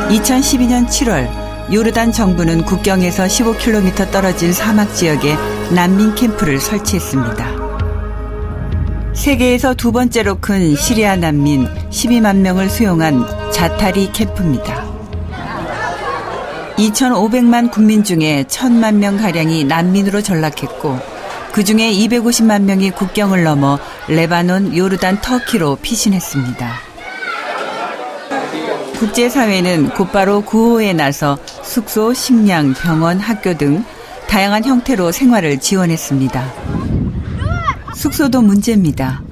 2012년 7월 요르단 정부는 국경에서 15km 떨어진 사막 지역에 난민 캠프를 설치했습니다. 세계에서 두 번째로 큰 시리아 난민 12만 명을 수용한 자타리 캠프입니다. 2,500만 국민 중에 1,000만 명가량이 난민으로 전락했고 그중에 250만 명이 국경을 넘어 레바논, 요르단, 터키로 피신했습니다. 국제사회는 곧바로 구호에 나서 숙소, 식량, 병원, 학교 등 다양한 형태로 생활을 지원했습니다. 숙소도 문제입니다.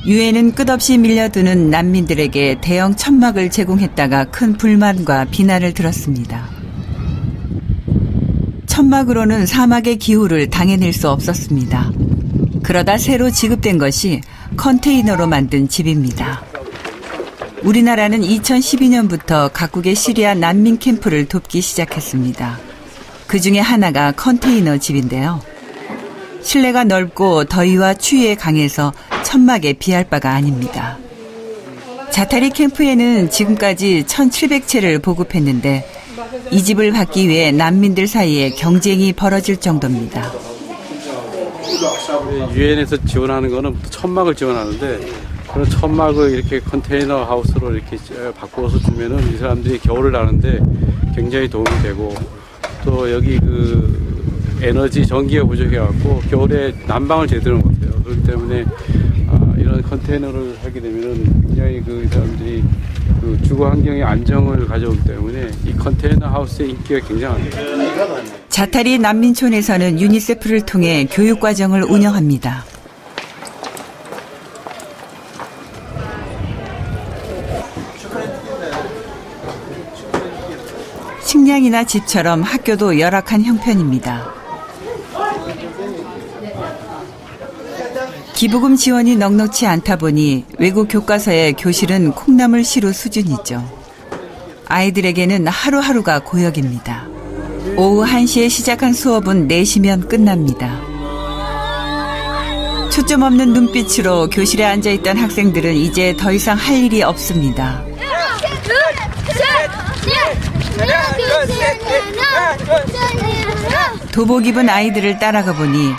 유엔은 끝없이 밀려드는 난민들에게 대형 천막을 제공했다가 큰 불만과 비난을 들었습니다. 천막으로는 사막의 기후를 당해낼 수 없었습니다. 그러다 새로 지급된 것이 컨테이너로 만든 집입니다. 우리나라는 2012년부터 각국의 시리아 난민 캠프를 돕기 시작했습니다. 그중에 하나가 컨테이너 집인데요. 실내가 넓고 더위와 추위에 강해서 천막에 비할 바가 아닙니다. 자타리 캠프에는 지금까지 1,700채를 보급했는데 이 집을 받기 위해 난민들 사이에 경쟁이 벌어질 정도입니다. 유엔에서 지원하는 거는 천막을 지원하는데 그런 천막을 이렇게 컨테이너 하우스로 이렇게 바꾸어서 주면은 이 사람들이 겨울을 나는데 굉장히 도움이 되고 또 여기 에너지 전기가 부족해갖고 겨울에 난방을 제대로 못해요. 그렇기 때문에 이런 컨테이너를 하게 되면은 굉장히 이 사람들이 주거 환경의 안정을 가져오기 때문에 이 컨테이너 하우스의 인기가 굉장합니다. 자타리 난민촌에서는 유니세프를 통해 교육 과정을 운영합니다. 식량이나 집처럼 학교도 열악한 형편입니다. 기부금 지원이 넉넉지 않다 보니 외국 교과서의 교실은 콩나물 시루 수준이죠. 아이들에게는 하루하루가 고역입니다. 오후 1시에 시작한 수업은 4시면 끝납니다. 초점 없는 눈빛으로 교실에 앉아있던 학생들은 이제 더 이상 할 일이 없습니다. 도복 입은 아이들을 따라가 보니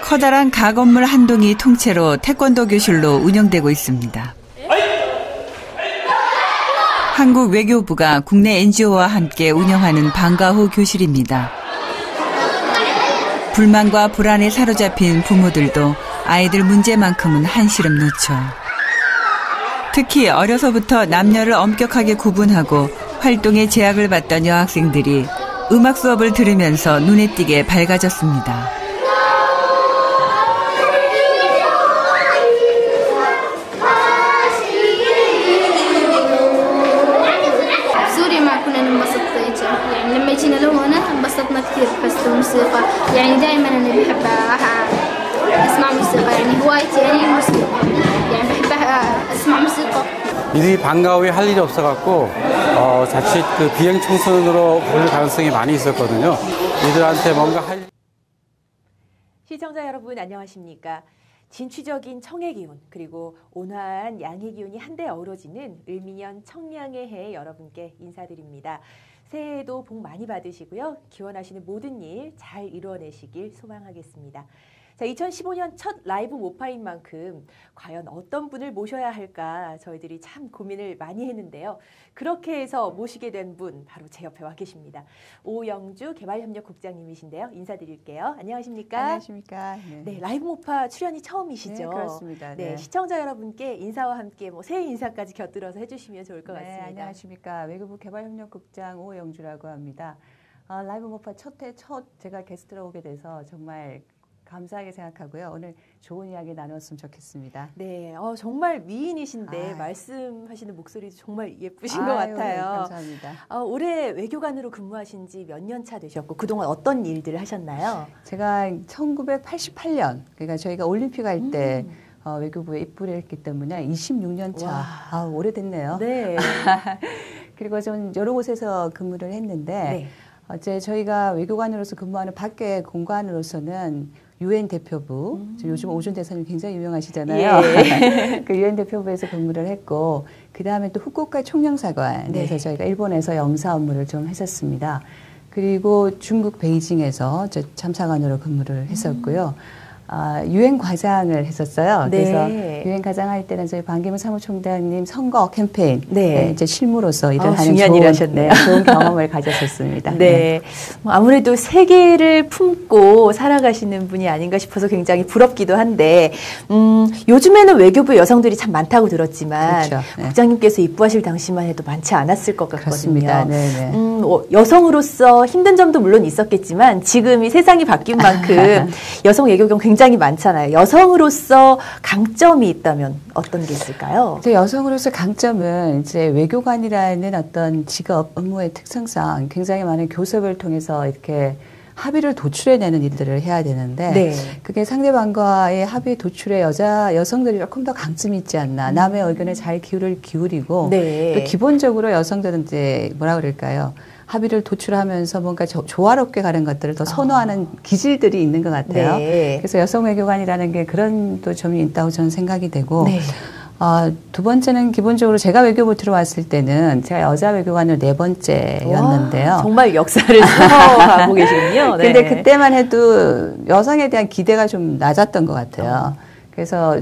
커다란 가건물 한 동이 통째로 태권도 교실로 운영되고 있습니다. 한국 외교부가 국내 NGO와 함께 운영하는 방과후 교실입니다. 불만과 불안에 사로잡힌 부모들도 아이들 문제만큼은 한시름 놓죠. 특히 어려서부터 남녀를 엄격하게 구분하고 활동에 제약을 받던 여학생들이 음악 수업을 들으면서 눈에 띄게 밝아졌습니다. 이들이 방과후에 할 일이 없어갖고 자칫 비행 청소년으로 볼 가능성이 많이 있었거든요. 이들한테 뭔가 할. 시청자 여러분 안녕하십니까? 진취적인 청의 기운 그리고 온화한 양의 기운이 한데 어우러지는 을미년 청량의 해 여러분께 인사드립니다. 새해에도 복 많이 받으시고요. 기원하시는 모든 일 잘 이루어내시길 소망하겠습니다. 자, 2015년 첫 라이브 모파인 만큼 과연 어떤 분을 모셔야 할까 저희들이 참 고민을 많이 했는데요. 그렇게 해서 모시게 된 분 바로 제 옆에 와 계십니다. 오영주 개발협력국장님이신데요. 인사드릴게요. 안녕하십니까? 안녕하십니까? 네, 라이브 모파 출연이 처음이시죠? 네, 그렇습니다. 네, 시청자 여러분께 인사와 함께 새해 인사까지 곁들여서 해주시면 좋을 것 같습니다. 안녕하십니까? 외교부 개발협력국장 오영주라고 합니다. 라이브 모파 첫 제가 게스트로 오게 돼서 정말 감사하게 생각하고요. 오늘 좋은 이야기 나눴으면 좋겠습니다. 네, 정말 미인이신데 말씀하시는 목소리도 정말 예쁘신 것 같아요. 네, 감사합니다. 올해 외교관으로 근무하신 지 몇 년 차 되셨고 그동안 어떤 일들을 하셨나요? 제가 1988년, 그러니까 저희가 올림픽 할 때 외교부에 입부를 했기 때문에 26년 차. 오래됐네요. 네. 그리고 좀 여러 곳에서 근무를 했는데 네. 어제 저희가 외교관으로서 근무하는 밖의 공간으로서는 유엔 대표부, 요즘 오준 대사님 굉장히 유명하시잖아요. 예. 그 유엔 대표부에서 근무를 했고, 그 다음에 또 후쿠오카 총영사관에서 네. 저희가 일본에서 영사 업무를 좀 했었습니다. 그리고 중국 베이징에서 저 참사관으로 근무를 했었고요. 유엔 과장을 했었어요. 네. 그래서 유엔 과장 할 때는 저희 반기문 사무총장님 선거 캠페인 네. 이제 실무로서 일을 하는 중요한 일을 하셨네요. 좋은 경험을 가졌었습니다. 네. 뭐 아무래도 세계를 품고 살아가시는 분이 아닌가 싶어서 굉장히 부럽기도 한데, 요즘에는 외교부 여성들이 참 많다고 들었지만, 그렇죠. 네. 국장님께서 입부하실 당시만 해도 많지 않았을 것 같거든요. 그렇습니다. 네네. 여성으로서 힘든 점도 물론 있었겠지만, 지금 이 세상이 바뀐 만큼 여성 외교경 굉장히 많잖아요. 여성으로서 강점이 있다면 어떤 게 있을까요? 여성으로서 강점은 이제 외교관이라는 어떤 직업 업무의 특성상 굉장히 많은 교섭을 통해서 이렇게 합의를 도출해내는 일들을 해야 되는데 네. 그게 상대방과의 합의 도출에 여성들이 조금 더 강점이 있지 않나. 남의 의견에 잘 기울이고 네. 또 기본적으로 여성들은 이제 뭐라 그럴까요? 합의를 도출하면서 뭔가 조화롭게 가는 것들을 더 선호하는 기질들이 있는 것 같아요. 네. 그래서 여성 외교관이라는 게 그런 또 점이 있다고 저는 생각이 되고 네. 두 번째는 기본적으로 제가 외교부 들어왔을 때는 제가 여자 외교관을 4번째였는데요. 와, 정말 역사를 써가고 계시군요. 네. 근데 그때만 해도 여성에 대한 기대가 좀 낮았던 것 같아요. 그래서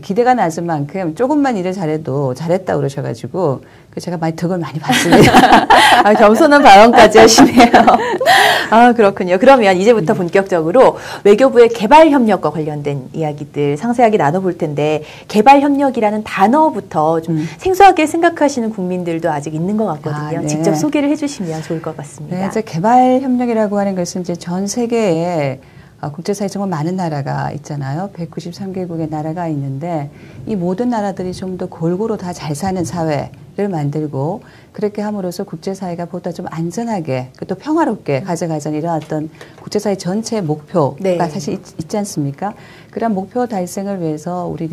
기대가 낮은 만큼 조금만 일을 잘해도 잘했다 그러셔가지고 제가 많이 덕을 많이 받습니다. 겸손한 발언까지 하시네요. 그렇군요. 그러면 이제부터 본격적으로 외교부의 개발협력과 관련된 이야기들 상세하게 나눠볼 텐데 개발협력이라는 단어부터 좀 생소하게 생각하시는 국민들도 아직 있는 것 같거든요. 네. 직접 소개를 해주시면 좋을 것 같습니다. 네, 이제 개발협력이라고 하는 것은 이제 전 세계에 국제사회 정말 많은 나라가 있잖아요. 193개국의 나라가 있는데 이 모든 나라들이 좀 더 골고루 다 잘 사는 사회를 만들고 그렇게 함으로써 국제사회가 보다 좀 안전하게 또 평화롭게 가져가자는 이런 어떤 국제사회 전체의 목표가 네. 사실 있지 않습니까? 그런 목표 달성을 위해서 우리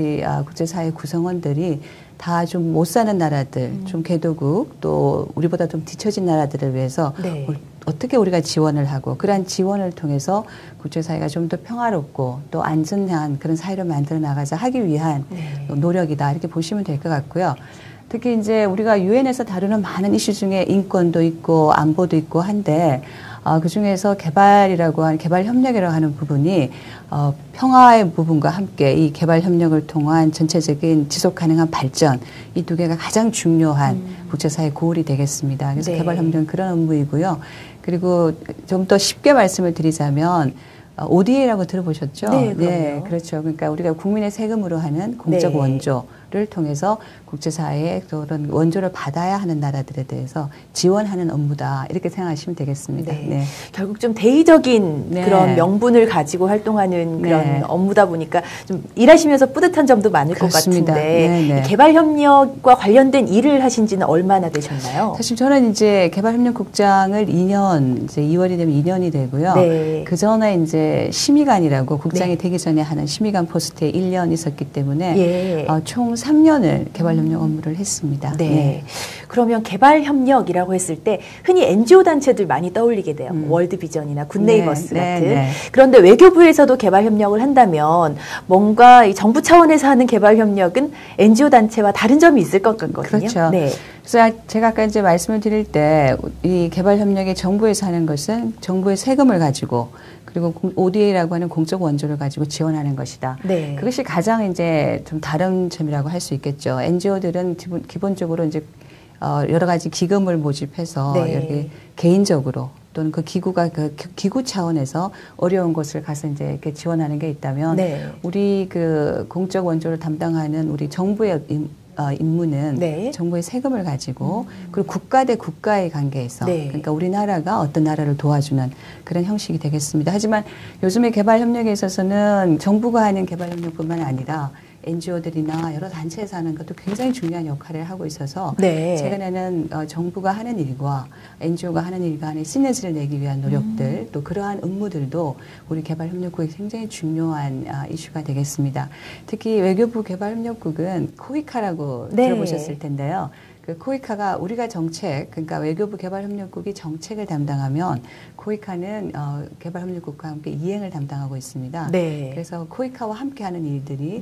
국제사회 구성원들이 다 좀 못 사는 나라들, 좀 개도국 또 우리보다 좀 뒤처진 나라들을 위해서 네. 어떻게 우리가 지원을 하고 그러한 지원을 통해서 국제사회가 좀 더 평화롭고 또 안전한 그런 사회를 만들어 나가자 하기 위한 네. 노력이다 이렇게 보시면 될 것 같고요. 특히 이제 우리가 유엔에서 다루는 많은 이슈 중에 인권도 있고 안보도 있고 한데 그 중에서 개발이라고 하는 개발 협력이라고 하는 부분이 평화의 부분과 함께 이 개발 협력을 통한 전체적인 지속 가능한 발전 이 두 개가 가장 중요한 국제사회 고울이 되겠습니다. 그래서 네. 개발 협력은 그런 업무이고요. 그리고 좀 더 쉽게 말씀을 드리자면 ODA라고 들어보셨죠? 네, 그럼요. 네, 그렇죠. 그러니까 우리가 국민의 세금으로 하는 공적 네. 원조를 통해서 국제사회에 그런 원조를 받아야 하는 나라들에 대해서 지원하는 업무다. 이렇게 생각하시면 되겠습니다. 네. 네. 결국 좀 대의적인 네. 그런 명분을 가지고 활동하는 그런 네. 업무다 보니까 좀 일하시면서 뿌듯한 점도 많을 그렇습니다. 것 같은데 네, 네. 개발협력과 관련된 일을 하신 지는 얼마나 되셨나요? 사실 저는 이제 개발협력국장을 2년, 이제 2월이 되면 2년이 되고요. 네. 그 전에 이제 심의관이라고 국장이 네. 되기 전에 하는 심의관 포스트에 1년 있었기 때문에 예. 총 3년을 개발협력 업무를 했습니다. 네. 그러면 개발협력이라고 했을 때 흔히 NGO 단체들 많이 떠올리게 돼요. 월드비전이나 굿네이버스 네, 같은. 네, 네. 그런데 외교부에서도 개발협력을 한다면 뭔가 이 정부 차원에서 하는 개발협력은 NGO 단체와 다른 점이 있을 것 같거든요. 그렇죠. 네. 그래서 제가 아까 이제 말씀을 드릴 때 이 개발협력이 정부에서 하는 것은 정부의 세금을 가지고 그리고 ODA라고 하는 공적 원조를 가지고 지원하는 것이다. 네. 그것이 가장 이제 좀 다른 점이라고 할 수 있겠죠. NGO들은 기본적으로 이제 여러 가지 기금을 모집해서 네. 이렇게 개인적으로 또는 그 기구가 그 기구 차원에서 어려운 곳을 가서 이제 이렇게 지원하는 게 있다면 네. 우리 그 공적 원조를 담당하는 우리 정부의 임무는 네. 정부의 세금을 가지고 그리고 국가 대 국가의 관계에서 네. 그러니까 우리나라가 어떤 나라를 도와주는 그런 형식이 되겠습니다. 하지만 요즘의 개발 협력에 있어서는 정부가 하는 개발 협력뿐만 아니라 NGO들이나 여러 단체에서 하는 것도 굉장히 중요한 역할을 하고 있어서 네. 최근에는 정부가 하는 일과 NGO가 하는 일 간의 시너지를 내기 위한 노력들 또 그러한 업무들도 우리 개발협력국에 굉장히 중요한 이슈가 되겠습니다. 특히 외교부 개발협력국은 코이카라고 네. 들어보셨을 텐데요. 그 코이카가 우리가 정책, 그러니까 외교부 개발협력국이 정책을 담당하면 코이카는 개발협력국과 함께 이행을 담당하고 있습니다. 네. 그래서 코이카와 함께하는 일들이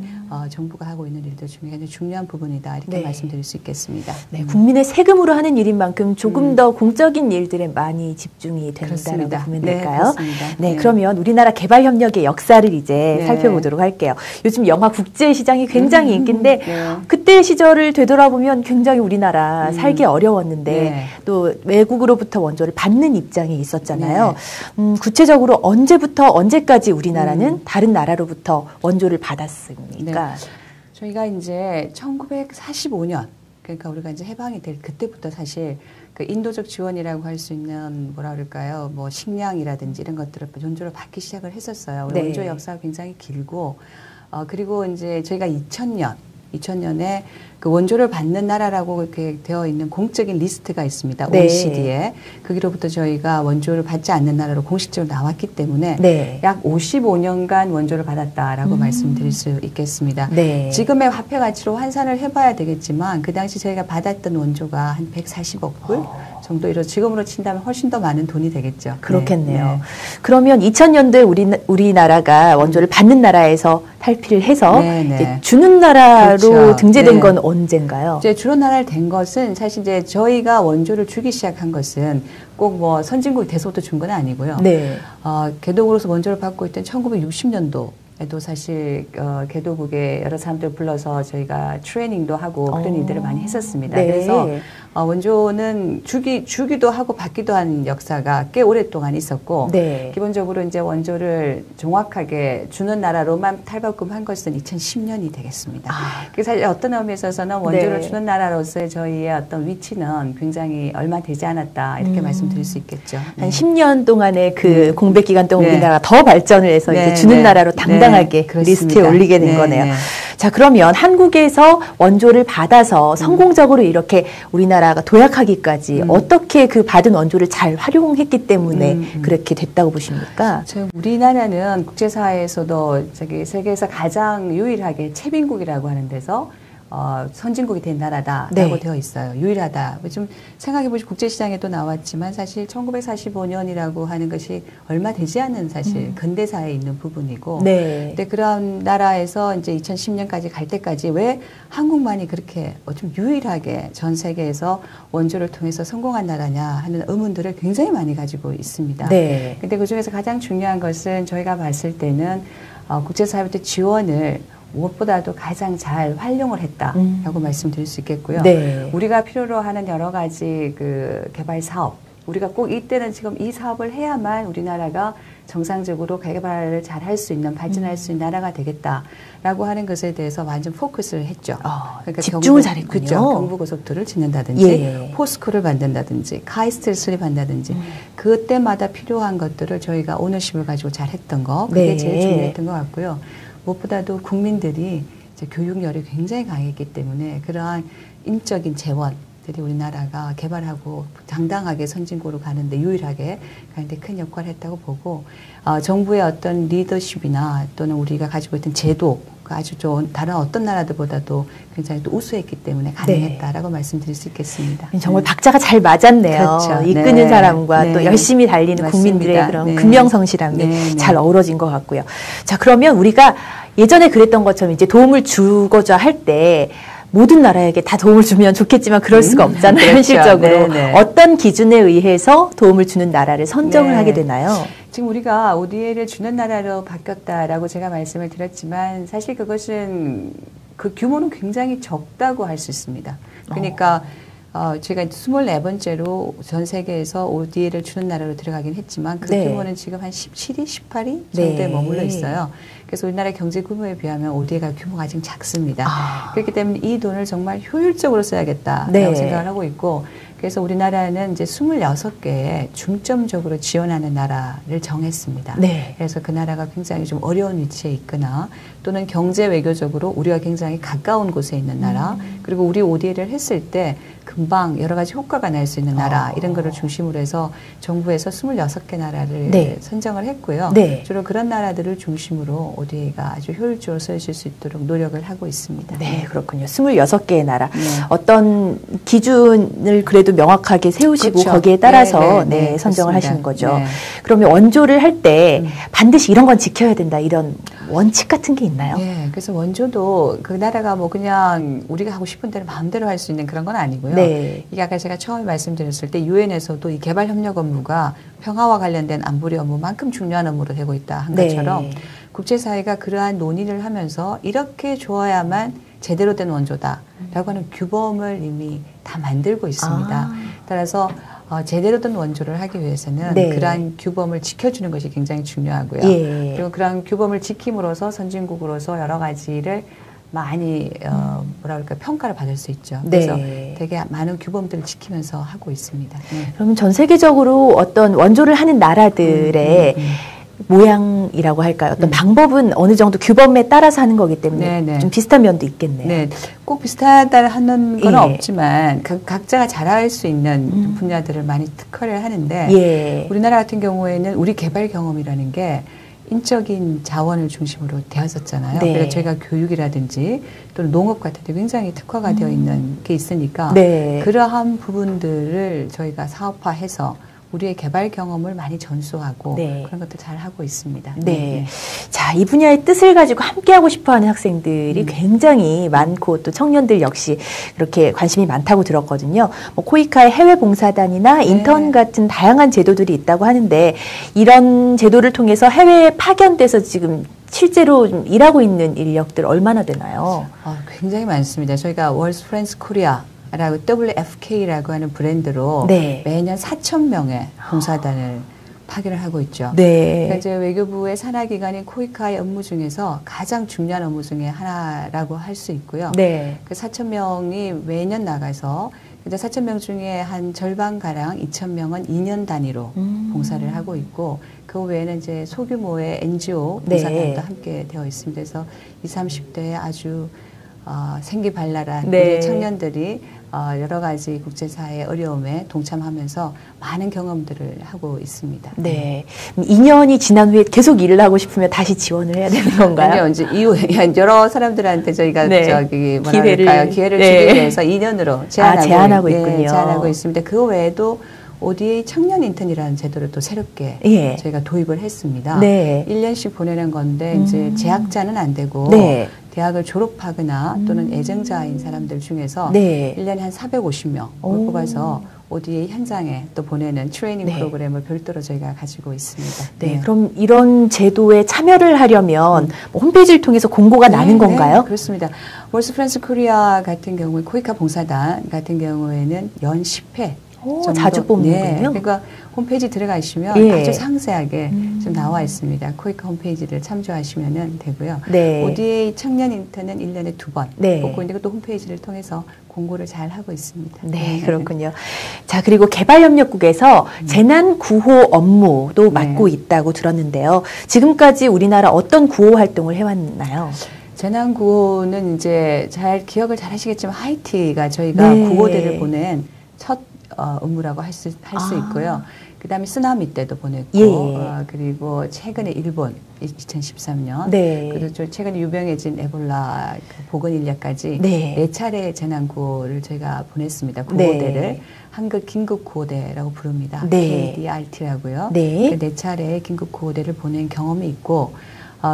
정부가 하고 있는 일들 중에 굉장히 중요한 부분이다 이렇게 네. 말씀드릴 수 있겠습니다. 네, 국민의 세금으로 하는 일인 만큼 조금 더 공적인 일들에 많이 집중이 된다고 그렇습니다. 보면 네, 될까요? 그렇습니다. 네, 네. 그러면 우리나라 개발협력의 역사를 이제 네. 살펴보도록 할게요. 요즘 영화 국제시장이 굉장히 인기인데 네. 그때 시절을 되돌아보면 굉장히 우리나라 살기 어려웠는데 네. 또 외국으로부터 원조를 받는 입장이 있었잖아요. 네. 구체적으로 언제부터 언제까지 우리나라는 다른 나라로부터 원조를 받았습니까? 네. 저희가 이제 1945년 그러니까 우리가 이제 해방이 될 그때부터 사실 그 인도적 지원이라고 할 수 있는 뭐라 그럴까요? 뭐 식량이라든지 이런 것들을 원조를 받기 시작을 했었어요. 네. 원조 역사가 굉장히 길고 그리고 이제 저희가 2000년에 그 원조를 받는 나라라고 이렇게 되어 있는 공적인 리스트가 있습니다. 네. OECD에. 거기로부터 저희가 원조를 받지 않는 나라로 공식적으로 나왔기 때문에 네. 약 55년간 원조를 받았다라고 말씀드릴 수 있겠습니다. 네. 지금의 화폐 가치로 환산을 해봐야 되겠지만 그 당시 저희가 받았던 원조가 한 140억 불 정도로 지금으로 친다면 훨씬 더 많은 돈이 되겠죠. 그렇겠네요. 네. 그러면 2000년도에 우리나라가 원조를 받는 나라에서 탈피를 해서 네, 네. 이제 주는 나라로 그렇죠. 등재된 네. 건 언젠가요? 이제 주로 나라를 된 것은 사실 이제 저희가 원조를 주기 시작한 것은 꼭 뭐 선진국 돼서부터 준 건 아니고요. 네. 개도국으로서 원조를 받고 있던 1960년도에도 사실 개도국의 여러 사람들을 불러서 저희가 트레이닝도 하고 그런 일들을 많이 했었습니다. 네. 그래서 원조는 주기도 하고 받기도 한 역사가 꽤 오랫동안 있었고 네. 기본적으로 이제 원조를 정확하게 주는 나라로만 탈바꿈한 것은 2010년이 되겠습니다. 그래서 사실 어떤 의미에 있어서는 원조를 네. 주는 나라로서의 저희의 어떤 위치는 굉장히 얼마 되지 않았다 이렇게 말씀드릴 수 있겠죠. 한 10년 동안의 그 네. 공백 기간 동안 네. 우리나라가 더 발전을 해서 네, 이제 주는 네. 나라로 당당하게 네, 그렇습니다. 리스트에 올리게 된 네, 거네요. 네. 자, 그러면 한국에서 원조를 받아서 성공적으로 이렇게 우리나라가 도약하기까지 어떻게 그 받은 원조를 잘 활용했기 때문에 그렇게 됐다고 보십니까? 우리나라는 국제사회에서도 세계에서 가장 유일하게 채빈국이라고 하는 데서 선진국이 된 나라다라고 네. 되어 있어요. 유일하다. 좀 생각해보시 국제시장에도 나왔지만 사실 1945년이라고 하는 것이 얼마 되지 않은 사실 근대사에 있는 부분이고 네. 근데 그런 나라에서 이제 2010년까지 갈 때까지 왜 한국만이 그렇게 좀 유일하게 전 세계에서 원조를 통해서 성공한 나라냐 하는 의문들을 굉장히 많이 가지고 있습니다. 네. 근데 그 중에서 가장 중요한 것은 저희가 봤을 때는 국제사회부터 지원을 무엇보다도 가장 잘 활용을 했다라고 말씀드릴 수 있겠고요. 네. 우리가 필요로 하는 여러 가지 그 개발 사업, 우리가 꼭 이때는 지금 이 사업을 해야만 우리나라가 정상적으로 개발을 잘 할 수 있는, 발전할 수 있는 나라가 되겠다라고 하는 것에 대해서 완전 포커스를 했죠. 그러니까 집중을 잘했군요. 그렇죠. 경부고속도로를 짓는다든지, 예. 포스코를 만든다든지, 카이스트를 수립한다든지, 그때마다 필요한 것들을 저희가 오너십을 가지고 잘했던 거, 그게 네. 제일 중요했던 것 같고요. 무엇보다도 국민들이 이제 교육열이 굉장히 강했기 때문에 그러한 인적인 재원들이 우리나라가 개발하고 당당하게 선진국으로 가는데 유일하게 가는데 큰 역할을 했다고 보고 정부의 어떤 리더십이나 또는 우리가 가지고 있던 제도가 아주 좋은 다른 어떤 나라들보다도 굉장히 또 우수했기 때문에 가능했다라고 말씀드릴 수 있겠습니다. 정말 박자가 잘 맞았네요. 그렇죠. 이끄는 네. 사람과 네. 또 열심히 달리는 맞습니다. 국민들의 그런 네. 근명성실함이 네. 잘 어우러진 것 같고요. 자, 그러면 우리가 예전에 그랬던 것처럼 이제 도움을 주고자 할 때 모든 나라에게 다 도움을 주면 좋겠지만 그럴 수가 없잖아요. 그렇죠. 현실적으로. 네. 어떤 기준에 의해서 도움을 주는 나라를 선정을 네. 하게 되나요? 지금 우리가 ODA를 주는 나라로 바뀌었다라고 제가 말씀을 드렸지만 사실 그것은 그 규모는 굉장히 적다고 할 수 있습니다. 그러니까 제가 24번째로 전 세계에서 ODA를 주는 나라로 들어가긴 했지만 그 네. 규모는 지금 한 17위, 18위 정도에 네. 머물러 있어요. 그래서 우리나라의 경제 규모에 비하면 ODA가 규모가 아직 작습니다. 그렇기 때문에 이 돈을 정말 효율적으로 써야겠다라고 네. 생각을 하고 있고 그래서 우리나라는 이제 26개의 중점적으로 지원하는 나라를 정했습니다. 네. 그래서 그 나라가 굉장히 좀 어려운 위치에 있거나 또는 경제 외교적으로 우리가 굉장히 가까운 곳에 있는 나라 그리고 우리 ODA를 했을 때 금방 여러 가지 효과가 날 수 있는 나라 이런 거를 중심으로 해서 정부에서 26개 나라를 네. 선정을 했고요. 네. 주로 그런 나라들을 중심으로 ODA가 아주 효율적으로 쓰여질 수 있도록 노력을 하고 있습니다. 네, 그렇군요. 26개의 나라. 네. 어떤 기준을 그래도 명확하게 세우시고 그렇죠. 거기에 따라서 네, 선정을 그렇습니다. 하시는 거죠. 네. 그러면 원조를 할 때 반드시 이런 건 지켜야 된다. 이런 원칙 같은 게 있나요? 네, 그래서 원조도 그 나라가 뭐 그냥 우리가 하고 싶은 대로 마음대로 할 수 있는 그런 건 아니고요. 네. 이게 아까 제가 처음에 말씀드렸을 때 유엔에서도 이 개발 협력 업무가 평화와 관련된 안보리 업무만큼 중요한 업무로 되고 있다 한 네. 것처럼 국제사회가 그러한 논의를 하면서 이렇게 좋아야만 제대로 된 원조다라고 하는 규범을 이미 다 만들고 있습니다. 따라서 제대로 된 원조를 하기 위해서는 네. 그러한 규범을 지켜주는 것이 굉장히 중요하고요. 예. 그리고 그러한 규범을 지킴으로써 선진국으로서 여러 가지를 많이 뭐라 그럴까 평가를 받을 수 있죠. 그래서 네. 되게 많은 규범들을 지키면서 하고 있습니다. 네. 그러면 전 세계적으로 어떤 원조를 하는 나라들의 모양이라고 할까요? 어떤 방법은 어느 정도 규범에 따라서 하는 거기 때문에 네, 네. 좀 비슷한 면도 있겠네요. 네, 꼭 비슷하다 하는 건 예. 없지만 각자가 잘할 수 있는 분야들을 많이 특화를 하는데 예. 우리나라 같은 경우에는 우리 개발 경험이라는 게 인적인 자원을 중심으로 되었었잖아요. 네. 그래서 저희가 교육이라든지 또는 농업 같은 데 굉장히 특화가 되어 있는 게 있으니까 네. 그러한 부분들을 저희가 사업화해서 우리의 개발 경험을 많이 전수하고 네. 그런 것도 잘 하고 있습니다. 네. 자, 이 분야의 뜻을 가지고 함께하고 싶어 하는 학생들이 굉장히 많고 또 청년들 역시 그렇게 관심이 많다고 들었거든요. 뭐 코이카의 해외 봉사단이나 인턴 같은 다양한 제도들이 있다고 하는데 이런 제도를 통해서 해외에 파견돼서 지금 실제로 좀 일하고 있는 인력들 얼마나 되나요? 굉장히 많습니다. 저희가 월스 프렌즈 코리아 라고 WFK라고 하는 브랜드로 네. 매년 4,000명의 봉사단을 파견을 하고 있죠. 네. 그러니까 이제 외교부의 산하기관인 코이카의 업무 중에서 가장 중요한 업무 중에 하나라고 할 수 있고요. 네. 그 4,000명이 매년 나가서 이제 4,000명 중에 한 절반가량 2,000명은 2년 단위로 봉사를 하고 있고 그 외에는 이제 소규모의 NGO 봉사단도 네. 함께 되어 있습니다. 그래서 20, 30대에 아주 생기발랄한 네. 우리 청년들이 여러 가지 국제사회의 어려움에 동참하면서 많은 경험들을 하고 있습니다. 네. 2년이 지난 후에 계속 일을 하고 싶으면 다시 지원을 해야 되는 건가요? 아니요, 이제 이후에 여러 사람들한테 저희가 네. 기회를 네. 주기 위해서 2년으로 제한하고 있군요. 제한하고 있습니다. 그 외에도 ODA 청년 인턴이라는 제도를 또 새롭게 예. 저희가 도입을 했습니다. 네. 1년씩 보내는 건데 이제 재학자는 안 되고 네. 대학을 졸업하거나 또는 애정자인 사람들 중에서 네. 1년에 한 450명을 뽑아서 ODA 현장에 또 보내는 트레이닝 네. 프로그램을 별도로 저희가 가지고 있습니다. 네. 그럼 이런 제도에 참여를 하려면 뭐 홈페이지를 통해서 공고가 나는 건가요? 네, 그렇습니다. 월스 프렌즈 코리아 같은 경우에 코이카 봉사단 같은 경우에는 연 10회 정도. 자주 뽑는군요. 네, 그러니까 홈페이지 들어가시면 예. 아주 상세하게 좀 나와 있습니다. 코이카 홈페이지를 참조하시면 되고요. 네. ODA 청년 인턴은 1년에 2번 네. 뽑고 있는데 또 홈페이지를 통해서 공고를 잘 하고 있습니다. 네, 그렇군요. 자, 그리고 개발협력국에서 재난 구호 업무도 맡고 있다고 들었는데요. 지금까지 우리나라 어떤 구호 활동을 해왔나요? 재난구호는 이제 기억을 잘 하시겠지만 하이티가 저희가 네. 구호대를 보낸 첫 업무라고 할 수 있고요. 그 다음에 쓰나미 때도 보냈고, 예. 그리고 최근에 일본 2013년, 네. 그리고 최근에 유명해진 에볼라 보건 인력까지 네. 4차례 재난구호를 저희가 보냈습니다. 구호대를. 네. 한글 긴급구호대라고 부릅니다. 네. KDRT라고요. 네. 4차례 긴급구호대를 보낸 경험이 있고,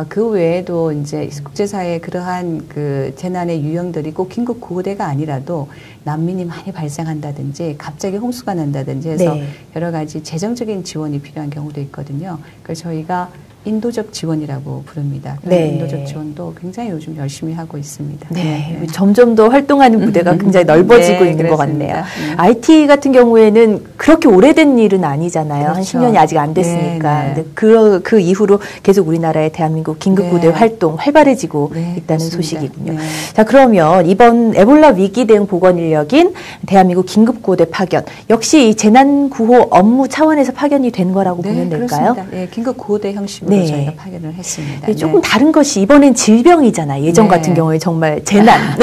그 외에도 이제 국제사회의 그러한 그 재난의 유형들이 꼭 긴급 구호대가 아니라도 난민이 많이 발생한다든지 갑자기 홍수가 난다든지 해서 네. 여러 가지 재정적인 지원이 필요한 경우도 있거든요. 그래서 저희가 인도적 지원이라고 부릅니다. 그런 네. 인도적 지원도 굉장히 요즘 열심히 하고 있습니다. 네, 점점 더 활동하는 무대가 굉장히 넓어지고 네, 있는 것 그렇습니다. 같네요. 네. IT 같은 경우에는 그렇게 오래된 일은 아니잖아요. 한 그렇죠. 10년이 아직 안 됐으니까. 네, 네. 근데 그 이후로 계속 우리나라의 대한민국 긴급구대 네. 활동 활발해지고 네, 있다는 그렇습니다. 소식이군요. 네. 자, 그러면 이번 에볼라 위기 대응 보건 인력인 대한민국 긴급구호대 파견 역시 이 재난구호 업무 차원에서 파견이 된 거라고 보면 될까요? 그렇습니다. 네, 긴급 구호대 형식으로 정도로 저희가 파견을 했습니다. 네, 조금 다른 것이 이번엔 질병이잖아요. 예전 같은 경우에 정말 재난.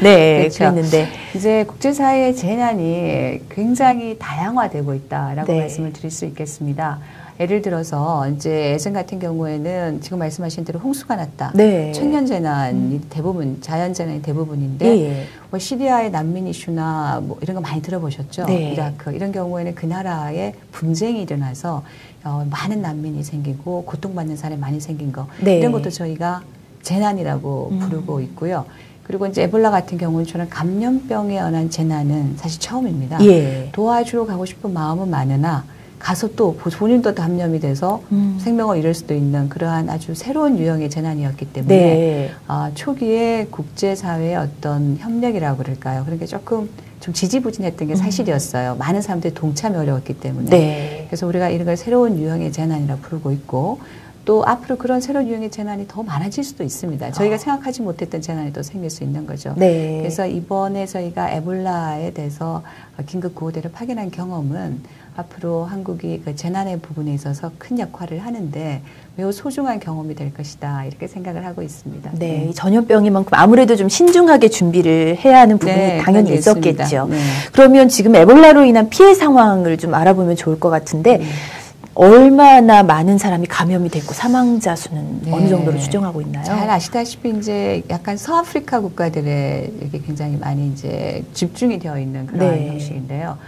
네, 그렇죠. 그랬는데 이제 국제사회의 재난이 굉장히 다양화되고 있다라고 네. 말씀을 드릴 수 있겠습니다. 예를 들어서 이제 예전 같은 경우에는 지금 말씀하신 대로 홍수가 났다. 네. 천연재난이 대부분, 자연재난이 대부분인데 예. 뭐 시리아의 난민 이슈나 뭐 이런 거 많이 들어보셨죠? 네. 이라크 이런 경우에는 그 나라에 분쟁이 일어나서 많은 난민이 생기고 고통받는 사람이 많이 생긴 거 네. 이런 것도 저희가 재난이라고 부르고 있고요. 그리고 이제 에볼라 같은 경우는 저는 감염병에 관한 재난은 사실 처음입니다. 예. 도와주러 가고 싶은 마음은 많으나 가서 또 본인도 감염이 돼서 생명을 잃을 수도 있는 그러한 아주 새로운 유형의 재난이었기 때문에 네. 초기에 국제사회의 어떤 협력이라고 그럴까요? 그러니까 조금 좀 지지부진했던 게 사실이었어요. 많은 사람들이 동참이 어려웠기 때문에. 네. 그래서 우리가 이런 걸 새로운 유형의 재난이라고 부르고 있고 또 앞으로 그런 새로운 유형의 재난이 더 많아질 수도 있습니다. 저희가 생각하지 못했던 재난이 또 생길 수 있는 거죠. 네. 그래서 이번에 저희가 에볼라에 대해서 긴급 구호대를 파견한 경험은 앞으로 한국이 그 재난의 부분에 있어서 큰 역할을 하는데 매우 소중한 경험이 될 것이다 이렇게 생각을 하고 있습니다. 네, 이 전염병이만큼 아무래도 좀 신중하게 준비를 해야 하는 부분이 네, 당연히 그런 게 있었겠죠. 있습니다. 네. 그러면 지금 에볼라로 인한 피해 상황을 좀 알아보면 좋을 것 같은데 얼마나 많은 사람이 감염이 됐고 사망자 수는 네. 어느 정도로 추정하고 있나요? 잘 아시다시피 이제 약간 서아프리카 국가들에 이게 굉장히 많이 이제 집중이 되어 있는 그런 네. 형식인데요.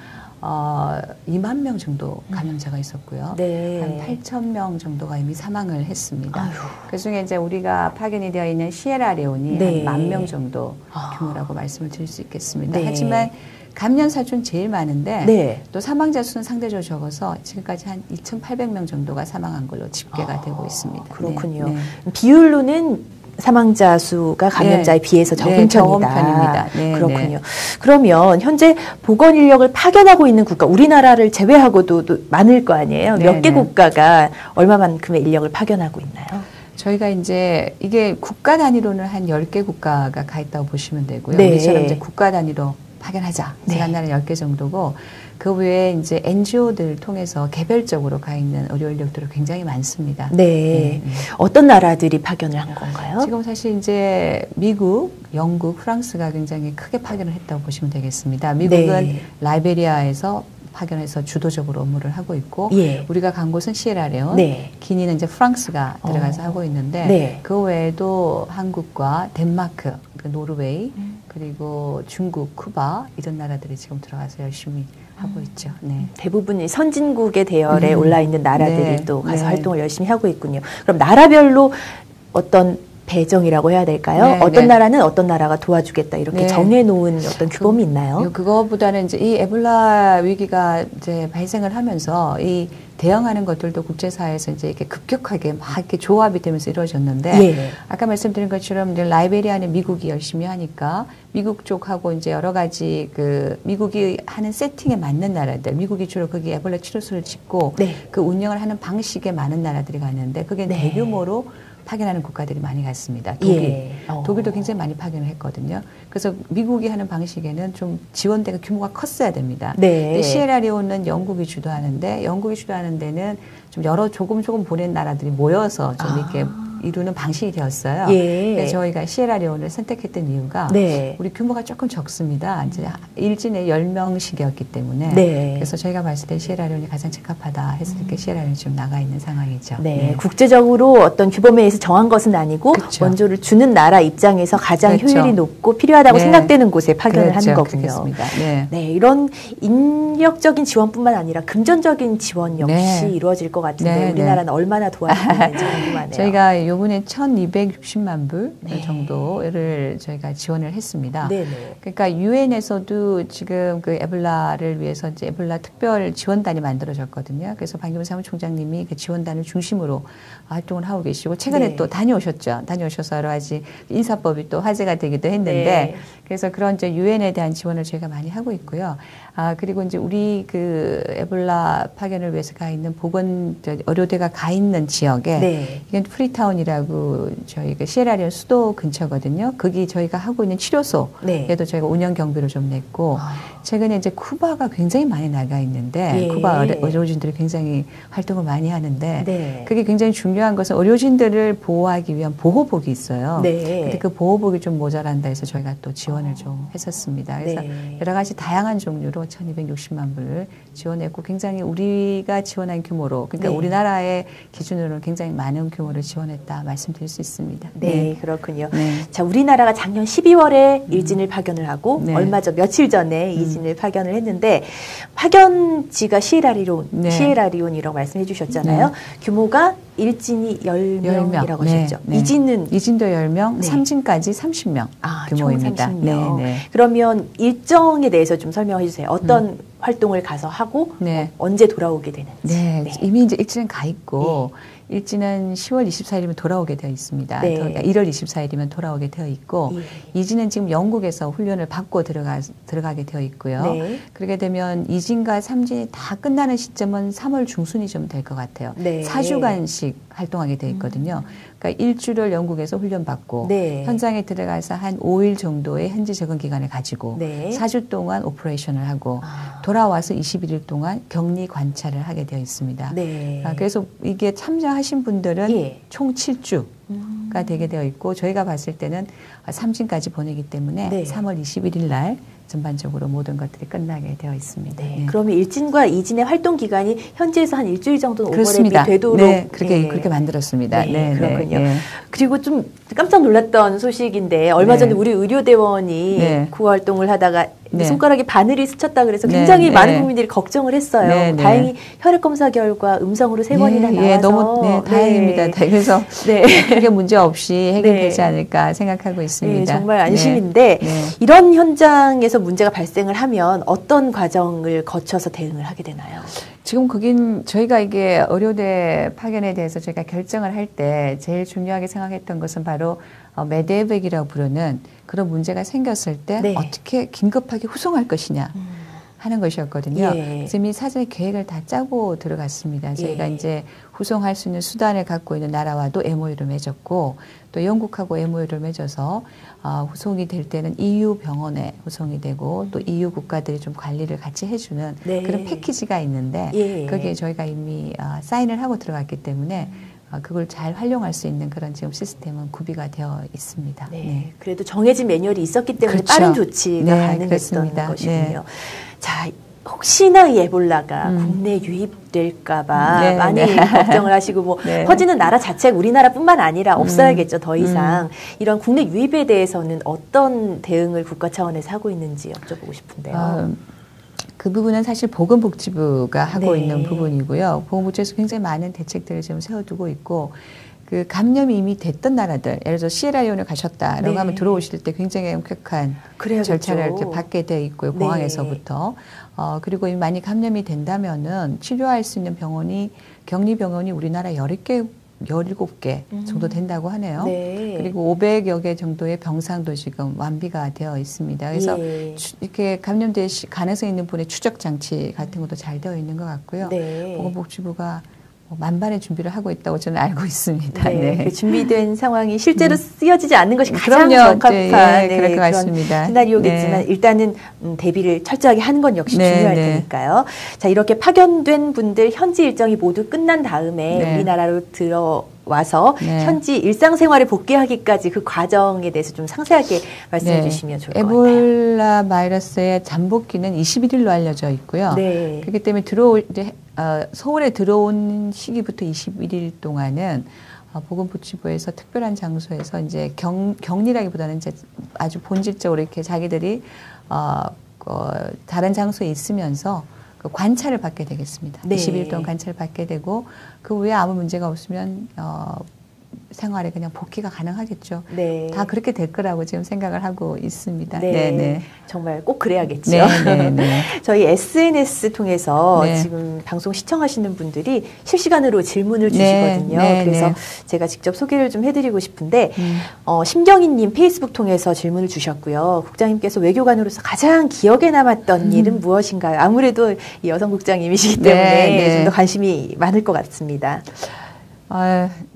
2만 명 정도 감염자가 있었고요. 네. 한 8천 명 정도가 이미 사망을 했습니다. 아유. 그중에 이제 우리가 파견이 되어 있는 시에라레온이 네. 한 1만 명 정도 규모라고 말씀을 드릴 수 있겠습니다. 네. 하지만 감염사 수는 제일 많은데 네. 또 사망자 수는 상대적으로 적어서 지금까지 한 2,800명 정도가 사망한 걸로 집계가 되고 있습니다. 그렇군요. 네. 네. 비율로는 사망자 수가 감염자에 네. 비해서 적은 네, 적은 편이다. 편입니다. 네, 그렇군요. 네. 그러면 현재 보건 인력을 파견하고 있는 국가, 우리나라를 제외하고도 또 많을 거 아니에요? 네, 몇 개 네. 국가가 얼마만큼의 인력을 파견하고 있나요? 저희가 이제 이게 국가 단위로는 한 10개 국가가 가 있다고 보시면 되고요. 네. 우리처럼 이제 국가 단위로 파견하자. 네. 시간단은 10개 정도고 그 외에 이제 NGO들 통해서 개별적으로 가 있는 의료 인력들이 굉장히 많습니다. 네. 어떤 나라들이 파견을 한 건가요? 지금 사실 이제 미국, 영국, 프랑스가 굉장히 크게 파견을 했다고 보시면 되겠습니다. 미국은 네. 라이베리아에서 파견해서 주도적으로 업무를 하고 있고 예. 우리가 간 곳은 시에라레온, 네. 기니는 이제 프랑스가 들어가서 하고 있는데 네. 그 외에도 한국과 덴마크, 노르웨이 그리고 중국, 쿠바 이런 나라들이 지금 들어가서 열심히 하고 있죠. 네. 대부분 이 선진국의 대열에 올라 있는 나라들이 네. 또 가서 네. 활동을 열심히 하고 있군요. 그럼 나라별로 어떤 배정이라고 해야 될까요? 네, 어떤 네. 나라는 어떤 나라가 도와주겠다 이렇게 네. 정해놓은 어떤 규범이 있나요? 그거보다는 이제 이 에볼라 위기가 이제 발생을 하면서 이 대응하는 것들도 국제사회에서 이제 이렇게 급격하게 막 이렇게 조합이 되면서 이루어졌는데 예. 아까 말씀드린 것처럼 이제 라이베리아는 미국이 열심히 하니까 미국 쪽하고 이제 여러 가지 그 미국이 하는 세팅에 맞는 나라들, 미국이 주로 거기 에볼라 치료소를 짓고 네. 그 운영을 하는 방식에 많은 나라들이 갔는데 그게 네. 대규모로 파견하는 국가들이 많이 갔습니다. 독일. 예. 독일도 굉장히 많이 파견을 했거든요. 그래서 미국이 하는 방식에는 좀 지원대가 규모가 컸어야 됩니다. 네. 근데 시에라레온은 영국이 주도하는데 영국이 주도하는 데는 좀 여러 조금 보낸 나라들이 모여서 좀 이렇게 이루는 방식이 되었어요. 예. 그래서 저희가 시에라레온을 선택했던 이유가 네. 우리 규모가 조금 적습니다. 이제 일진에 10명씩이었기 때문에 네. 그래서 저희가 봤을 때 시에라레온이 가장 적합하다 해서 이렇게 시에라레온이 좀 나가 있는 상황이죠. 네, 국제적으로 어떤 규범에 의해서 정한 것은 아니고 그렇죠. 원조를 주는 나라 입장에서 가장 그렇죠. 효율이 높고 필요하다고 네. 생각되는 곳에 파견을 그렇죠. 하는 거군요. 그렇겠습니다. 네. 네, 이런 인력적인 지원뿐만 아니라 금전적인 지원 역시 네. 이루어질 것 같은데 네, 우리나라는 얼마나 도와주고 있는지 궁금하네요. 저희가 이번에 1,260만 불 네. 정도를 저희가 지원을 했습니다. 네네. 그러니까 유엔에서도 지금 그 에볼라를 위해서 이제 에볼라 특별 지원단이 만들어졌거든요. 그래서 반기문 사무총장님이 그 지원단을 중심으로 활동을 하고 계시고 최근에 네. 또 다녀오셨죠. 다녀오셔서 여러 가지 인사법이 또 화제가 되기도 했는데 네. 그래서 그런 이제 유엔에 대한 지원을 저희가 많이 하고 있고요. 그리고 이제 우리 그 에볼라 파견을 위해서 가 있는 보건 의료대가 가 있는 지역에 네. 이건 프리타운이라고 저희 그 시에라리온 수도 근처거든요. 거기 저희가 하고 있는 치료소에도 네. 저희가 운영 경비를 좀 냈고 최근에 이제 쿠바가 굉장히 많이 나가 있는데 예. 쿠바 의료진들이 굉장히 활동을 많이 하는데 네. 그게 굉장히 중요한 것은 의료진들을 보호하기 위한 보호복이 있어요. 네. 근데 그 보호복이 좀 모자란다 해서 저희가 또 지원을 좀 했었습니다. 그래서 네. 여러 가지 다양한 종류로 1,260만 불을 지원했고 굉장히 우리가 지원한 규모로 그러니까 네. 우리나라의 기준으로는 굉장히 많은 규모를 지원했다 말씀드릴 수 있습니다. 네, 그렇군요. 네. 자, 우리나라가 작년 12월에 일진을 파견을 하고 네. 얼마 전 며칠 전에 이진을 파견을 했는데 파견지가 시에라리온이라고 말씀해 주셨잖아요. 네. 규모가 일진이 10명이라고 하셨죠. 네. 이진은 이진도 10명, 네. 삼진까지 30명 규모입니다. 총 30명. 네, 네. 그러면 일정에 대해서 좀 설명해 주세요. 어떤 활동을 가서 하고 네. 언제 돌아오게 되는지. 네, 네. 이미 이제 일지는 가 있고 일지는 10월 24일이면 돌아오게 되어 있습니다. 네. 그러니까 1월 24일이면 돌아오게 되어 있고 예. 이진은 지금 영국에서 훈련을 받고 들어가게 되어 있고요. 네. 그렇게 되면 이진과 삼진이 다 끝나는 시점은 3월 중순이 좀 될 것 같아요. 네. 4주간씩 활동하게 되어 있거든요. 그러니까 일주를 영국에서 훈련받고 네. 현장에 들어가서 한 5일 정도의 현지 적응 기간을 가지고 네. 4주 동안 오퍼레이션을 하고 아. 돌아와서 21일 동안 격리 관찰을 하게 되어 있습니다. 네. 그래서 이게 참여하신 분들은 예. 총 7주가 되게 되어 있고 저희가 봤을 때는 3진까지 보내기 때문에 네. 3월 21일 날 전반적으로 모든 것들이 끝나게 되어 있습니다. 네. 네. 그러면 일진과 이진의 활동 기간이 현지에서 한 일주일 정도는 그렇습니다. 오버랩이 되도록 네, 그렇게 네. 그렇게 만들었습니다. 네, 네, 그렇군요. 네. 그리고 좀 깜짝 놀랐던 소식인데 얼마 네. 전에 우리 의료대원이 네. 구호 활동을 하다가 네. 손가락에 바늘이 스쳤다 그래서 네, 굉장히 네. 많은 국민들이 걱정을 했어요. 네, 네. 다행히 혈액 검사 결과 음성으로 3번이나 나와서 예, 너무 다행입니다. 그래서 네. 크게 문제 없이 해결되지 네. 않을까 생각하고 있습니다. 네, 정말 안심인데 네. 이런 현장에서 문제가 발생을 하면 어떤 과정을 거쳐서 대응을 하게 되나요? 지금 거긴 저희가 이게 의료대 파견에 대해서 저희가 결정을 할 때 제일 중요하게 생각했던 것은 바로 메데백이라고 부르는 그런 문제가 생겼을 때 네. 어떻게 긴급하게 후송할 것이냐 하는 것이었거든요. 예. 그래서 이미 사전에 계획을 다 짜고 들어갔습니다. 저희가 예. 이제 후송할 수 있는 수단을 갖고 있는 나라와도 MOU를 맺었고 또 영국하고 MOU를 맺어서 후송이 될 때는 EU 병원에 후송이 되고 또 EU 국가들이 좀 관리를 같이 해주는 네. 그런 패키지가 있는데 예. 거기에 저희가 이미 사인을 하고 들어갔기 때문에 그걸 잘 활용할 수 있는 그런 지금 시스템은 구비가 되어 있습니다. 네. 그래도 정해진 매뉴얼이 있었기 때문에 그렇죠. 빠른 조치가 네, 가능했던 그렇습니다. 것이군요. 네. 자, 혹시나 이 에볼라가 국내 유입될까봐 네, 많이 네. 걱정을 하시고 뭐 네. 퍼지는 나라 자체가 우리나라뿐만 아니라 없어야겠죠. 더 이상 이런 국내 유입에 대해서는 어떤 대응을 국가 차원에서 하고 있는지 여쭤보고 싶은데요. 그 부분은 사실 보건복지부가 하고 네. 있는 부분이고요. 보건복지부에서 굉장히 많은 대책들을 지금 세워두고 있고 그 감염이 이미 됐던 나라들, 예를 들어 시에라리온을 가셨다라고 네. 하면 들어오실 때 굉장히 엄격한 그래야겠죠. 절차를 이렇게 받게 돼 있고요. 네. 공항에서부터. 그리고 이미 많이 감염이 된다면은 치료할 수 있는 병원이 격리병원이 우리나라 17개 정도 된다고 하네요. 네. 그리고 500여 개 정도의 병상도 지금 완비가 되어 있습니다. 그래서 예. 이렇게 감염될 가능성이 있는 분의 추적 장치 같은 것도 잘 되어 있는 것 같고요. 네. 보건복지부가 만반의 준비를 하고 있다고 저는 알고 있습니다. 네, 네. 그 준비된 상황이 실제로 쓰여지지 않는 것이 가장 그럼요. 적합한 네, 그럴 것 그런 같습니다. 시나리오겠지만 네. 일단은 대비를 철저하게 하는 건 역시 네, 중요할 네. 테니까요. 자, 이렇게 파견된 분들 현지 일정이 모두 끝난 다음에 네. 우리나라로 들어와서 네. 현지 일상생활에 복귀하기까지 그 과정에 대해서 좀 상세하게 말씀해 주시면 좋을 것 같아요. 에볼라 바이러스의 잠복기는 21일로 알려져 있고요. 네. 그렇기 때문에 서울에 들어온 시기부터 21일 동안은 보건복지부에서 특별한 장소에서 이제 격리라기보다는 이제 아주 본질적으로 이렇게 자기들이 다른 장소에 있으면서 그 관찰을 받게 되겠습니다. 네. 20일 동안 관찰을 받게 되고 그 후에 아무 문제가 없으면 생활에 그냥 복귀가 가능하겠죠. 네. 다 그렇게 될 거라고 지금 생각을 하고 있습니다. 네. 네, 네. 정말 꼭 그래야겠죠. 네, 네, 네. 저희 SNS 통해서 네. 지금 방송 시청하시는 분들이 실시간으로 질문을 네, 주시거든요. 네, 그래서 네. 제가 직접 소개를 좀 해드리고 싶은데 심경희님 페이스북 통해서 질문을 주셨고요. 국장님께서 외교관으로서 가장 기억에 남았던 일은 무엇인가요? 아무래도 이 여성 국장님이시기 때문에 네, 네. 좀 더 관심이 많을 것 같습니다.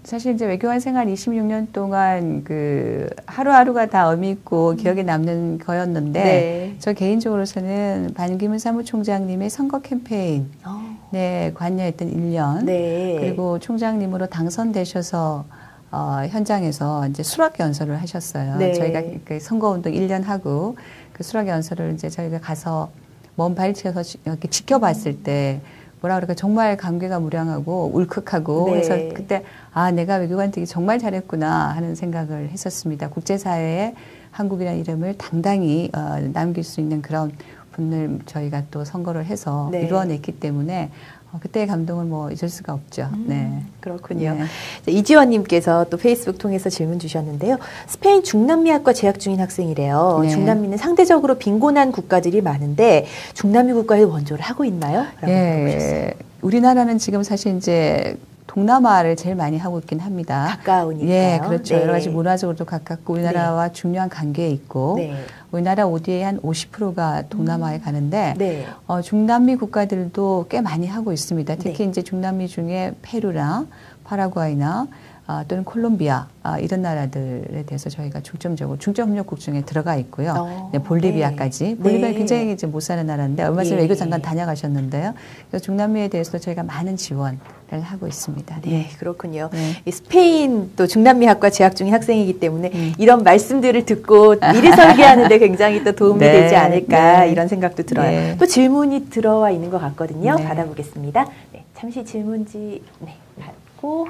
사실 이제 외교관 생활 26년 동안 그 하루하루가 다 의미 있고 기억에 남는 거였는데 네. 저 개인적으로서는 반기문 사무총장님의 선거 캠페인 네, 관여했던 1년 네. 그리고 총장님으로 당선되셔서 현장에서 이제 수락 연설을 하셨어요. 네. 저희가 그 선거운동 1년 하고 그 수락 연설을 이제 저희가 가서 먼 발치에서 이렇게 지켜봤을 때 뭐라 그럴까 정말 감개가 무량하고 울컥하고 네. 해서 그때 내가 외교관 되기 정말 잘했구나 하는 생각을 했었습니다. 국제사회에 한국이라는 이름을 당당히 남길 수 있는 그런 분을 저희가 또 선거를 해서 네. 이루어냈기 때문에 그때의 감동을 뭐 잊을 수가 없죠. 네. 그렇군요. 네. 이지원님께서 또 페이스북 통해서 질문 주셨는데요. 스페인 중남미학과 재학 중인 학생이래요. 네. 중남미는 상대적으로 빈곤한 국가들이 많은데 중남미 국가에 원조를 하고 있나요? 라고 물어보셨어요. 우리나라는 지금 사실 이제 동남아를 제일 많이 하고 있긴 합니다. 가까우니까요. 예, 그렇죠. 네. 여러 가지 문화적으로도 가깝고 우리나라와 중요한 관계에 있고 네. 우리나라 ODA의 한 50%가 동남아에 가는데 네. 중남미 국가들도 꽤 많이 하고 있습니다. 특히 네. 이제 중남미 중에 페루나 파라과이나 또는 콜롬비아 이런 나라들에 대해서 저희가 중점협력국 중에 들어가 있고요. 네, 볼리비아까지. 네. 볼리비아는 네. 굉장히 이제 못 사는 나라인데 얼마 전에 예. 외교장관 다녀가셨는데요. 그래서 중남미에 대해서도 저희가 많은 지원을 하고 있습니다. 네, 그렇군요. 네. 이 스페인 또 중남미학과 재학 중인 학생이기 때문에 이런 말씀들을 듣고 미리 설계하는데 굉장히 또 도움이 네, 되지 않을까 네. 이런 생각도 들어요. 네. 또 질문이 들어와 있는 것 같거든요. 네. 받아보겠습니다. 네, 잠시 질문지 받고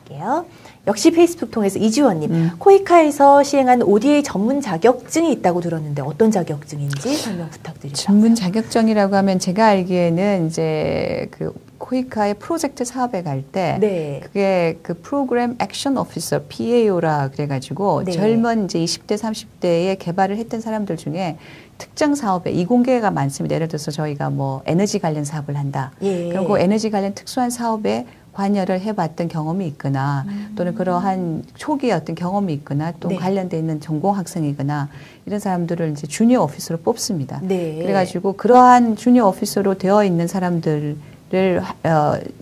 드릴게요. 역시 페이스북 통해서 이지원님, 코이카에서 시행한 ODA 전문 자격증이 있다고 들었는데 어떤 자격증인지 설명 부탁드립니다. 전문 자격증이라고 하면 제가 알기에는 이제 그 코이카의 프로젝트 사업에 갈 때 네. 그게 그 프로그램 액션 오피서 PAO라 그래가지고 네. 젊은 이제 20대 30대에 개발을 했던 사람들 중에 특정 사업에 이공계가 많습니다. 예를 들어서 저희가 뭐 에너지 관련 사업을 한다. 예. 그리고 그 에너지 관련 특수한 사업에 관여를 해봤던 경험이 있거나 또는 그러한 초기에 어떤 경험이 있거나 또 네. 관련돼 있는 전공 학생이거나 이런 사람들을 이제 주니어 오피서로 뽑습니다. 네. 그래가지고 그러한 주니어 오피서로 되어 있는 사람들을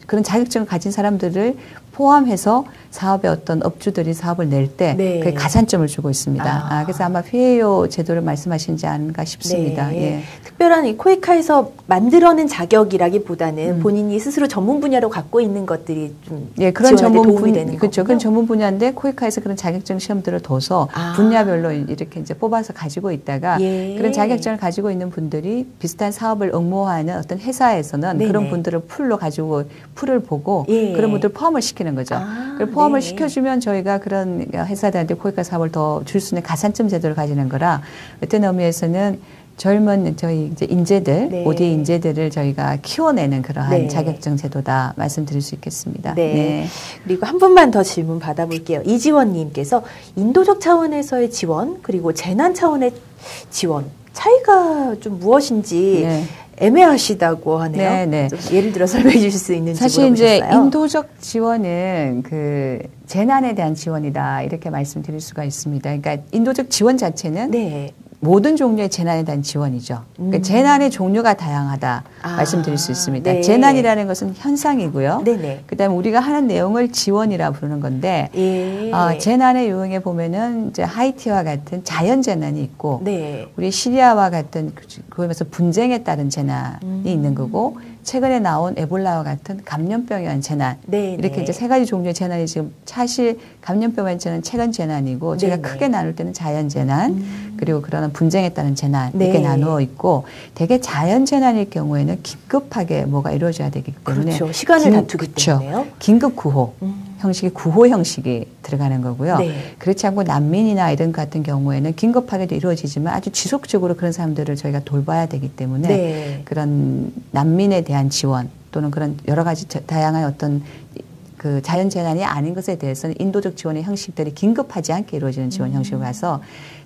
그런 자격증을 가진 사람들을 포함해서 사업의 어떤 업주들이 사업을 낼 때 네. 그게 가산점을 주고 있습니다. 그래서 아마 PAO 제도를 말씀하시지 않은가 싶습니다. 네. 예. 특별한 이 코이카에서 만들어낸 자격이라기보다는 본인이 스스로 전문 분야로 갖고 있는 것들이 좀 예, 그런 지원하는 데 전문 도움이 분, 되는 그렇죠. 거군요. 그건 전문 분야인데 코이카에서 그런 자격증 시험들을 둬서 분야별로 이렇게 이제 뽑아서 가지고 있다가 예. 그런 자격증을 가지고 있는 분들이 비슷한 사업을 응모하는 어떤 회사에서는 네네. 그런 분들을 풀로 가지고 풀을 보고 예. 그런 분들 포함을 시키는 거죠. 그걸 포함을 네. 시켜주면 저희가 그런 회사들한테 코이카 사업을 더 줄 수 있는 가산점 제도를 가지는 거라 어떤 의미에서는 젊은 저희 이제 인재들, 네. ODA 인재들을 저희가 키워내는 그러한 네. 자격증 제도다 말씀드릴 수 있겠습니다. 네. 그리고 한 분만 더 질문 받아볼게요. 이지원님께서 인도적 차원에서의 지원 그리고 재난 차원의 지원 차이가 좀 무엇인지 네. 애매하시다고 하네요. 네, 네. 좀 예를 들어 설명해 주실 수 있는지 사실 물어보셨어요. 이제 인도적 지원은 그 재난에 대한 지원이다 이렇게 말씀드릴 수가 있습니다. 그러니까 인도적 지원 자체는 네. 모든 종류의 재난에 대한 지원이죠. 그러니까 재난의 종류가 다양하다 말씀드릴 수 있습니다. 네. 재난이라는 것은 현상이고요. 네네. 그다음에 우리가 하는 내용을 지원이라 부르는 건데 예. 재난의 유형에 보면은 이제 하이티와 같은 자연 재난이 있고 네. 우리 시리아와 같은 그러면서 분쟁에 따른 재난이 있는 거고 최근에 나온 에볼라와 같은 감염병에 의한 재난 네, 이렇게 네. 이제 세 가지 종류의 재난이 지금 사실 감염병에 재난 최근 재난이고 제가 네, 크게 네. 나눌 때는 자연 재난 그리고 그러는 분쟁에 따른 재난 네. 이렇게 나누어 있고 대개 자연 재난일 경우에는 긴급하게 뭐가 이루어져야 되기 때문에 그렇죠. 시간을 다투기 그렇죠. 때문에요. 긴급 구호 형식이 구호 형식이 들어가는 거고요. 네. 그렇지 않고 난민이나 이런 같은 경우에는 긴급하게도 이루어지지만 아주 지속적으로 그런 사람들을 저희가 돌봐야 되기 때문에 네. 그런 난민에 대한 지원 또는 그런 여러 가지 다양한 어떤 그 자연 재난이 아닌 것에 대해서는 인도적 지원의 형식들이 긴급하지 않게 이루어지는 지원 형식으로 가서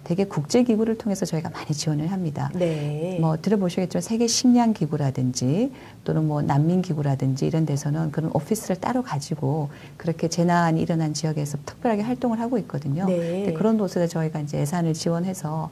되게 국제기구를 통해서 저희가 많이 지원을 합니다. 네. 뭐 들어보시겠지만 세계 식량기구라든지 또는 뭐 난민기구라든지 이런 데서는 그런 오피스를 따로 가지고 그렇게 재난이 일어난 지역에서 특별하게 활동을 하고 있거든요. 네. 그런 곳에 저희가 이제 예산을 지원해서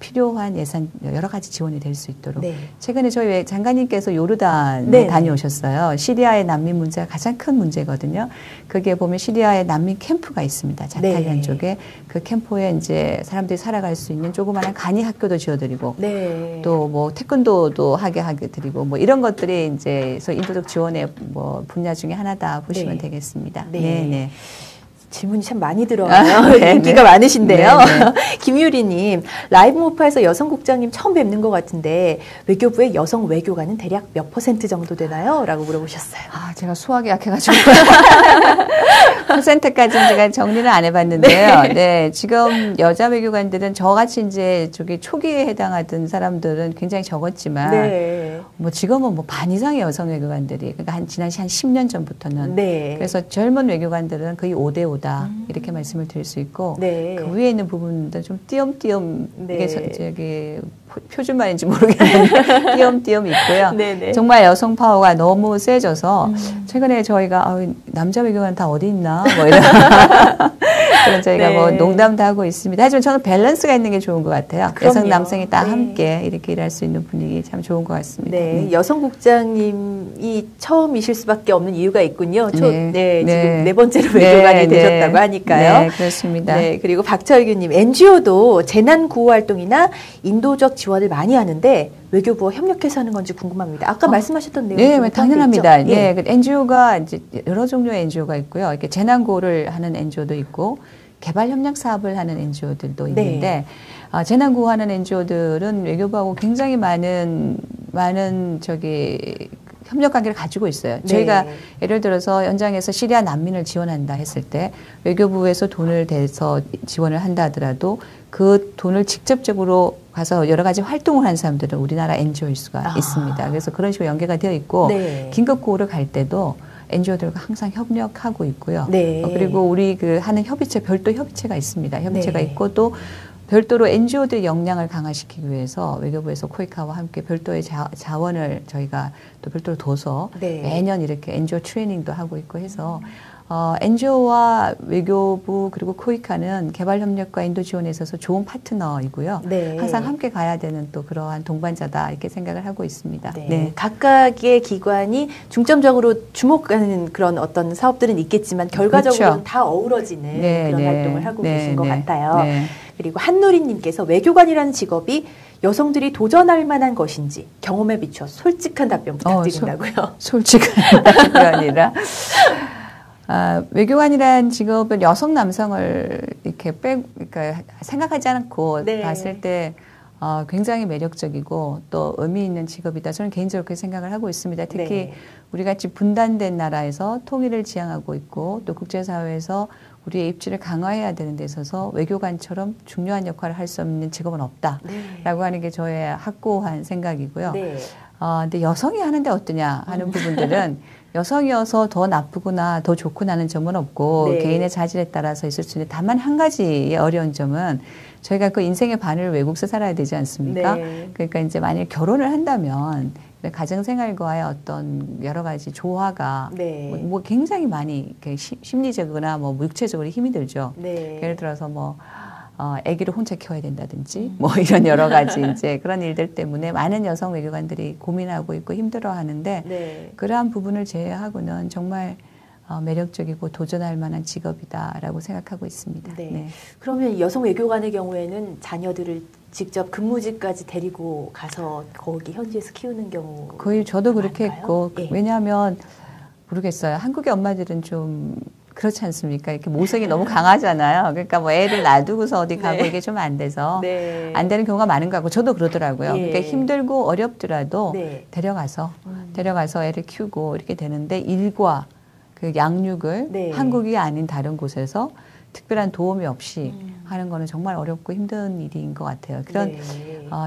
필요한 예산 여러 가지 지원이 될 수 있도록. 네. 최근에 저희 장관님께서 요르단에 네. 다녀오셨어요. 시리아의 난민 문제가 가장 큰 문제거든요. 거기에 보면 시리아의 난민 캠프가 있습니다. 자탈리안 네. 쪽에 그 캠프에 이제 사람들이 살아갈 수 있는 조그마한 간이 학교도 지어드리고 네. 또 뭐 태권도도 하게 드리고 뭐 이런 것들이 이제 인도적 지원의 뭐 분야 중에 하나다 보시면 네. 되겠습니다. 네. 네, 네. 질문이 참 많이 들어와요. 네, 인기가 네. 많으신데요. 네, 네. 김유리님, 라이브 모파에서 여성국장님 처음 뵙는 것 같은데 외교부의 여성 외교관은 대략 몇 % 정도 되나요? 라고 물어보셨어요. 아, 제가 수학이 약해가지고 퍼센트까지는 제가 정리는 안 해봤는데요. 네, 지금 여자 외교관들은 저같이 이제 저기 초기에 해당하던 사람들은 굉장히 적었지만 네. 뭐 지금은 뭐 반 이상의 여성 외교관들이 그러니까 지난 10년 전부터는 네. 그래서 젊은 외교관들은 거의 5대5다 이렇게 말씀을 드릴 수 있고 네. 그 위에 있는 부분들 좀 띄엄띄엄 네. 이게 저기 표준말인지 모르겠는데 띄엄띄엄 있고요. 네네. 정말 여성 파워가 너무 세져서 최근에 저희가 남자 외교관 다 어디 있나 뭐 이런 그런 저희가 네. 뭐 농담도 하고 있습니다. 하지만 저는 밸런스가 있는 게 좋은 것 같아요. 그럼요. 여성 남성이 다 네. 함께 이렇게 일할 수 있는 분위기 참 좋은 것 같습니다. 네, 여성국장님이 처음이실 수밖에 없는 이유가 있군요. 네. 지금 네 번째로 외교관이 되셨다고 하니까요. 네, 그렇습니다. 네, 그리고 박철규님, NGO도 재난 구호 활동이나 인도적 지원을 많이 하는데 외교부와 협력해서 하는 건지 궁금합니다. 아까 말씀하셨던 내용. 네, 당연합니다. 있죠? 네, 그 NGO가 이제 여러 종류의 NGO가 있고요. 이렇게 재난 구호를 하는 NGO도 있고 개발 협력 사업을 하는 NGO들도 있는데 재난 구호하는 NGO들은 외교부하고 굉장히 많은 저기 협력 관계를 가지고 있어요. 네. 저희가 예를 들어서 현장에서 시리아 난민을 지원한다 했을 때 외교부에서 돈을 대서 지원을 한다 하더라도 그 돈을 직접적으로 가서 여러 가지 활동을 하는 사람들은 우리나라 NGO일 수가 있습니다. 그래서 그런 식으로 연계가 되어 있고 네. 긴급 구호를 갈 때도 NGO들과 항상 협력하고 있고요. 네. 그리고 우리 그 하는 협의체 별도 협의체가 있습니다. 협의체가 네. 있고 또 별도로 NGO들의 역량을 강화시키기 위해서 외교부에서 코이카와 함께 별도의 자원을 저희가 또 별도로 둬서 네. 매년 이렇게 NGO 트레이닝도 하고 있고 해서 NGO와 외교부 그리고 코이카는 개발협력과 인도 지원에 있어서 좋은 파트너이고요. 네. 항상 함께 가야 되는 또 그러한 동반자다 이렇게 생각을 하고 있습니다. 네. 네. 각각의 기관이 중점적으로 주목하는 그런 어떤 사업들은 있겠지만 결과적으로는 그렇죠. 다 어우러지는 네, 그런 네. 활동을 하고 네, 계신 것 네. 같아요. 네. 그리고 한누리님께서 외교관이라는 직업이 여성들이 도전할 만한 것인지 경험에 비춰 솔직한 답변 부탁드린다고요. 솔직한 답변이 아니라 외교관이란 직업은 여성 남성을 이렇게 그러니까 생각하지 않고 네. 봤을 때 굉장히 매력적이고 또 의미 있는 직업이다. 저는 개인적으로 그렇게 생각을 하고 있습니다. 특히 네. 우리 같이 분단된 나라에서 통일을 지향하고 있고 또 국제사회에서 우리의 입지를 강화해야 되는 데 있어서 외교관처럼 중요한 역할을 할 수 없는 직업은 없다라고 네. 하는 게 저의 확고한 생각이고요. 네. 근데 여성이 하는데 어떠냐 하는 부분들은 여성이어서 더 나쁘거나 더 좋구나는 점은 없고 네. 개인의 자질에 따라서 있을 수 있는데 다만 한 가지의 어려운 점은 저희가 그 인생의 반을 외국에서 살아야 되지 않습니까? 네. 그러니까 이제 만약 결혼을 한다면 가정생활과의 어떤 여러 가지 조화가 네. 뭐 굉장히 많이 이렇게 심리적이거나 뭐 육체적으로 힘이 들죠. 네. 예를 들어서 뭐 아기를 혼자 키워야 된다든지 뭐 이런 여러 가지 이제 그런 일들 때문에 많은 여성 외교관들이 고민하고 있고 힘들어하는데 네. 그러한 부분을 제외하고는 정말 매력적이고 도전할 만한 직업이다라고 생각하고 있습니다. 네. 네. 그러면 여성 외교관의 경우에는 자녀들을 직접 근무지까지 데리고 가서 거기 현지에서 키우는 경우 거의 저도 그렇게 많을까요? 했고 예. 왜냐하면 모르겠어요. 한국의 엄마들은 좀 그렇지 않습니까? 이렇게 모성이 너무 강하잖아요. 그러니까 뭐 애를 놔두고서 어디 가고 네. 이게 좀 안 돼서 네. 안 되는 경우가 많은 것 같고 저도 그러더라고요. 예. 그러니까 힘들고 어렵더라도 네. 데려가서 애를 키우고 이렇게 되는데 일과 그 양육을 네. 한국이 아닌 다른 곳에서 특별한 도움이 없이 하는 거는 정말 어렵고 힘든 일인 것 같아요. 그런 네.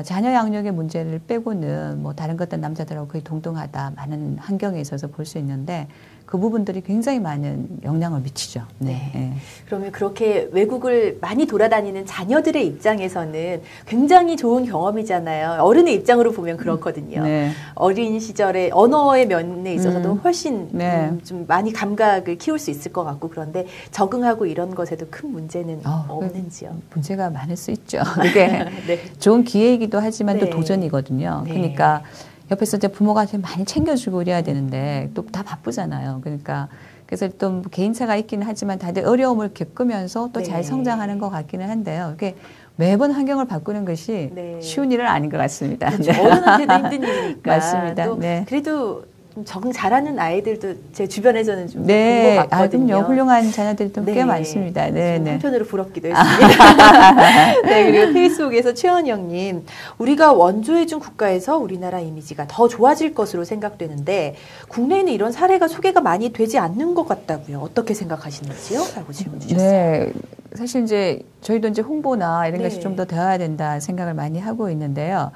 자녀 양육의 문제를 빼고는 뭐 다른 것들 남자들하고 거의 동등하다 많은 환경에 있어서 볼 수 있는데 그 부분들이 굉장히 많은 영향을 미치죠. 네. 네. 그러면 그렇게 외국을 많이 돌아다니는 자녀들의 입장에서는 굉장히 좋은 경험이잖아요. 어른의 입장으로 보면 그렇거든요. 네. 어린 시절에 언어의 면에 있어서도 훨씬 네. 좀 많이 감각을 키울 수 있을 것 같고 그런데 적응하고 이런 것에도 큰 문제는 없는지요? 문제가 많을 수 있죠. 그게 네. 좋은 기회이기도 하지만 네. 또 도전이거든요. 네. 그러니까 옆에서 이제 부모가 좀 많이 챙겨주고 이래야 되는데 또 다 바쁘잖아요. 그러니까 그래서 또 개인차가 있기는 하지만 다들 어려움을 겪으면서 또 잘 네. 성장하는 것 같기는 한데요. 이게 매번 환경을 바꾸는 것이 네. 쉬운 일은 아닌 것 같습니다. 그렇죠. 네. 어른한테도 힘든 일이니까. 맞습니다. 또 네. 그래도 좀 적응 잘하는 아이들도 제 주변에서는 좀 네, 본 것 같거든요. 그럼요. 훌륭한 자녀들이 좀 꽤 네. 많습니다. 네, 네. 한편으로 부럽기도 했습니다. 네, 그리고 페이스북에서 최원영님, 우리가 원조해준 국가에서 우리나라 이미지가 더 좋아질 것으로 생각되는데 국내에는 이런 사례가 소개가 많이 되지 않는 것 같다고요. 어떻게 생각하시는지요? 라고 질문 주셨어요. 네, 사실 이제 저희도 이제 홍보나 이런 네. 것이 좀 더 되어야 된다 생각을 많이 하고 있는데요.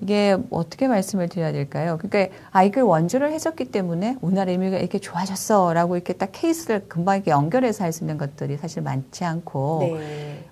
이게 어떻게 말씀을 드려야 될까요? 그러니까 이걸 원조를 해줬기 때문에 우리나라 이미지가 이렇게 좋아졌어라고 이렇게 딱 케이스를 금방 이렇게 연결해서 할 수 있는 것들이 사실 많지 않고 네.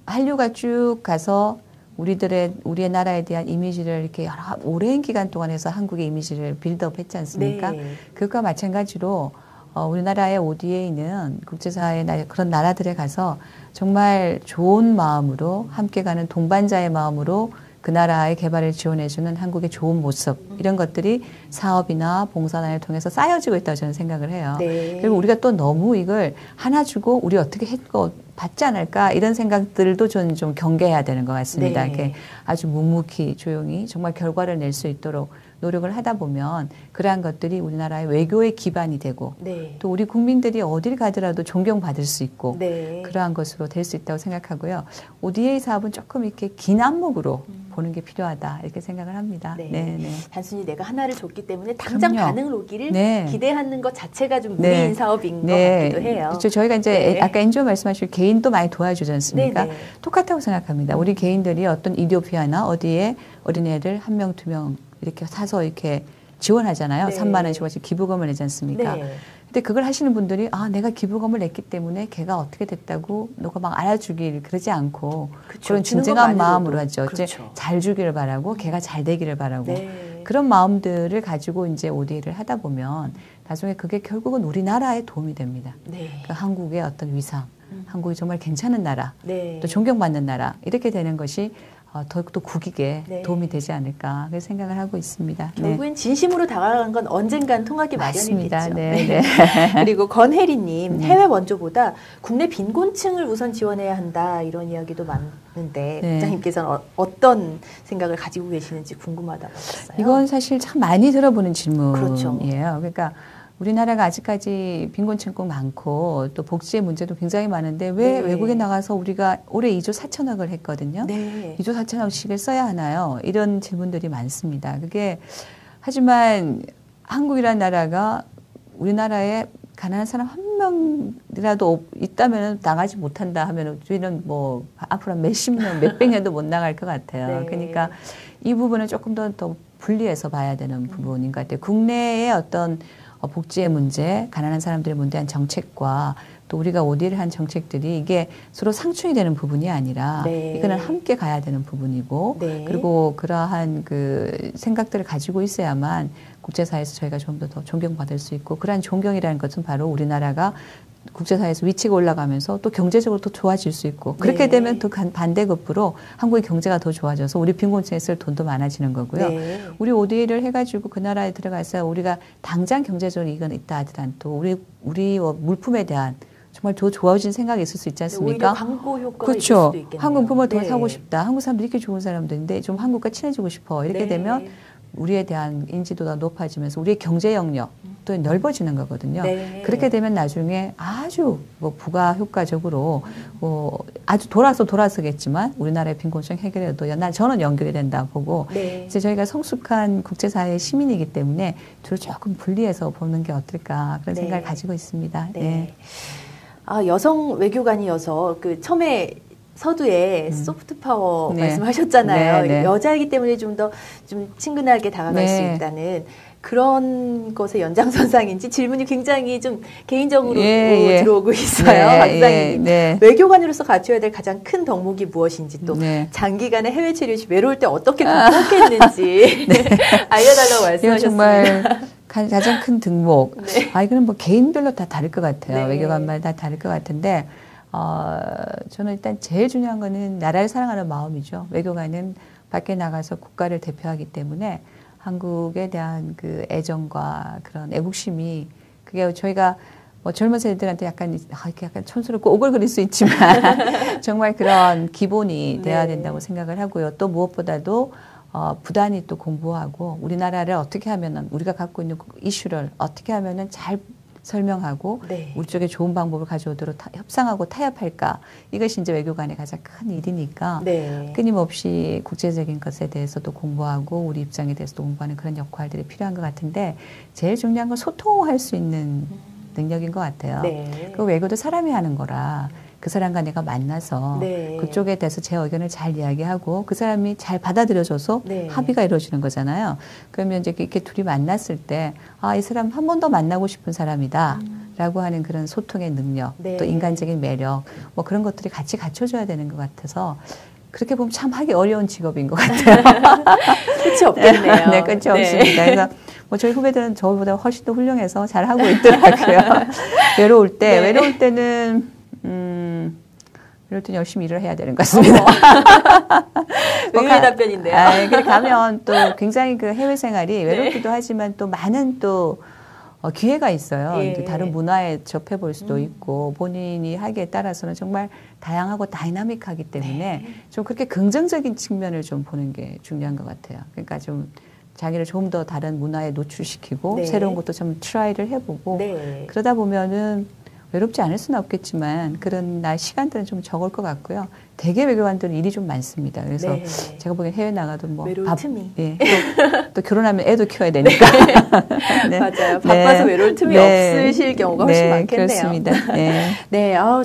한류가 쭉 가서 우리의 나라에 대한 이미지를 이렇게 여러 오랜 기간 동안 해서 한국의 이미지를 빌드업했지 않습니까? 네. 그것과 마찬가지로 우리나라의 ODA에 있는 국제사회 그런 나라들에 가서 정말 좋은 마음으로 함께 가는 동반자의 마음으로 그 나라의 개발을 지원해주는 한국의 좋은 모습 이런 것들이 사업이나 봉사단을 통해서 쌓여지고 있다고 저는 생각을 해요. 네. 그리고 우리가 또 너무 이걸 하나 주고 우리 어떻게 했고 받지 않을까 이런 생각들도 저는 좀 경계해야 되는 것 같습니다. 네. 이렇게 아주 묵묵히 조용히 정말 결과를 낼 수 있도록 노력을 하다 보면 그러한 것들이 우리나라의 외교의 기반이 되고 네. 또 우리 국민들이 어딜 가더라도 존경받을 수 있고 네. 그러한 것으로 될 수 있다고 생각하고요. ODA 사업은 조금 이렇게 긴 안목으로 보는 게 필요하다 이렇게 생각을 합니다. 네. 네, 네. 단순히 내가 하나를 줬기 때문에 당장 그럼요. 반응을 오기를 네. 기대하는 것 자체가 좀 네. 무리인 사업인 네. 것 같기도 해요. 그렇죠. 저희가 이제 네. 아까 엔지오 말씀하신 개인도 많이 도와주지 않습니까? 네, 네. 똑같다고 생각합니다. 우리 개인들이 어떤 이디오피아나 어디에 어린애들 한 명, 두 명 이렇게 사서 이렇게 지원하잖아요. 네. 3만 원씩 기부금을 내지 않습니까? 네. 근데 그걸 하시는 분들이 내가 기부금을 냈기 때문에 걔가 어떻게 됐다고 너가 막 알아주길 그러지 않고 그쵸. 그런 주는 진정한 것만으로도. 마음으로 하죠. 이제 그렇죠. 잘 주기를 바라고 걔가 잘 되기를 바라고 네. 그런 마음들을 가지고 이제 ODA를 하다 보면 나중에 그게 결국은 우리나라에 도움이 됩니다. 네. 그러니까 한국의 어떤 위상, 한국이 정말 괜찮은 나라, 네. 또 존경받는 나라 이렇게 되는 것이 더욱더 국익에 네. 도움이 되지 않을까 그렇게 생각을 하고 있습니다. 네. 결국엔 진심으로 다가간 건 언젠간 통하기 맞습니다. 마련이겠죠. 네, 네. 그리고 건혜리님 해외 원조보다 국내 빈곤층을 우선 지원해야 한다 이런 이야기도 많은데 네. 국장님께서는 어떤 생각을 가지고 계시는지 궁금하다고 하셨어요. 이건 사실 참 많이 들어보는 질문이에요. 그렇죠. 그러니까 우리나라가 아직까지 빈곤층국 많고 또 복지의 문제도 굉장히 많은데 왜 네. 외국에 나가서 우리가 올해 2조 4천억을 했거든요. 네. 2조 4천억씩을 써야 하나요? 이런 질문들이 많습니다. 그게 하지만 한국이라는 나라가 우리나라에 가난한 사람 한 명이라도 있다면 나가지 못한다 하면 우리는 뭐 앞으로 몇십 년, 몇백 년도 못 나갈 것 같아요. 네. 그러니까 이 부분을 조금 더 분리해서 봐야 되는 부분인 것 같아요. 국내의 어떤 복지의 문제, 가난한 사람들에 대한 정책과 또 우리가 ODA를 한 정책들이 이게 서로 상충이 되는 부분이 아니라 네. 이거는 함께 가야 되는 부분이고 네. 그리고 그러한 그 생각들을 가지고 있어야만 국제사회에서 저희가 좀 더 존경받을 수 있고 그러한 존경이라는 것은 바로 우리나라가 국제사회에서 위치가 올라가면서 또 경제적으로 더 좋아질 수 있고 그렇게 네. 되면 또 반대급부로 한국의 경제가 더 좋아져서 우리 빈곤층에 쓸 돈도 많아지는 거고요. 네. 우리 ODA를 해가지고 그 나라에 들어가서 우리가 당장 경제적으로 이건 있다 하더라도 또 우리 물품에 대한 정말 더 좋아진 생각이 있을 수 있지 않습니까? 오히려 광고 효과가 그렇죠. 있을 수도 있겠네요. 한국 품을 더 네. 사고 싶다. 한국 사람들이 이렇게 좋은 사람들인데 좀 한국과 친해지고 싶어. 이렇게 네. 되면 우리에 대한 인지도가 높아지면서 우리의 경제 영역도 넓어지는 거거든요. 네. 그렇게 되면 나중에 아주 부가 효과적으로 아주 돌아서겠지만 우리나라의 빈곤층 해결에도 저는 연결이 된다 보고 네. 이제 저희가 성숙한 국제사회 시민이기 때문에 둘을 조금 분리해서 보는 게 어떨까 그런 네. 생각을 가지고 있습니다. 네. 여성 외교관이어서 처음에 서두에 소프트 파워 말씀하셨잖아요. 여자이기 때문에 좀 더 좀 친근하게 다가갈 수 있다는 그런 것의 연장선상인지 질문이 굉장히 좀 개인적으로 들어오고 있어요. 박사님. 외교관으로서 갖춰야 될 가장 큰 덕목이 무엇인지 또 장기간의 해외 체류 시 외로울 때 어떻게 극복했는지 알려달라고 말씀하셨습니다. 정말 가장 큰 덕목. 이거는 뭐 개인별로 다 다를 것 같아요. 외교관마다 다 다를 것 같은데 저는 일단 제일 중요한 거는 나라를 사랑하는 마음이죠. 외교관은 밖에 나가서 국가를 대표하기 때문에 한국에 대한 그 애정과 그런 애국심이 그게 저희가 뭐 젊은 세대들한테 약간 이렇게 약간 촌스럽고 오글거릴 수 있지만 정말 그런 기본이 돼야 된다고 생각을 하고요. 또 무엇보다도 부단히 또 공부하고 우리나라를 어떻게 하면은 우리가 갖고 있는 이슈를 어떻게 하면은 잘 설명하고 우리 쪽에 좋은 방법을 가져오도록 협상하고 타협할까 이것이 이제 외교관의 가장 큰 일이니까 끊임없이 국제적인 것에 대해서도 공부하고 우리 입장에 대해서도 공부하는 그런 역할들이 필요한 것 같은데 제일 중요한 건 소통할 수 있는 능력인 것 같아요. 그 외교도 사람이 하는 거라 그 사람과 내가 만나서 그쪽에 대해서 제 의견을 잘 이야기하고 그 사람이 잘 받아들여줘서 합의가 이루어지는 거잖아요. 그러면 이제 이렇게 둘이 만났을 때 이 사람 한 번 더 만나고 싶은 사람이다 라고 하는 그런 소통의 능력 또 인간적인 매력 뭐 그런 것들이 같이 갖춰줘야 되는 것 같아서 그렇게 보면 참 하기 어려운 직업인 것 같아요. 끝이 없겠네요. 네, 끝이 없습니다. 그래서 뭐 저희 후배들은 저보다 훨씬 더 훌륭해서 잘 하고 있더라고요. 외로울 때는 이럴 때 열심히 일을 해야 되는 것 같습니다. 의외의 답변인데요. 그래 가면 또 굉장히 그 해외 생활이 외롭기도 하지만 또 많은 또 기회가 있어요. 다른 문화에 접해볼 수도 있고 본인이 하기에 따라서는 정말 다양하고 다이나믹하기 때문에 좀 그렇게 긍정적인 측면을 좀 보는 게 중요한 것 같아요. 그러니까 좀 자기를 좀 더 다른 문화에 노출시키고 새로운 것도 좀 트라이를 해보고 그러다 보면은 외롭지 않을 수는 없겠지만 그런 시간들은 좀 적을 것 같고요. 대개 외교관들은 일이 좀 많습니다. 그래서 제가 보기엔 해외 나가도 뭐 외로울 틈이 또 결혼하면 애도 키워야 되니까 맞아요. 바빠서 외로울 틈이 없으실 경우가 훨씬 많겠네요. 그렇습니다.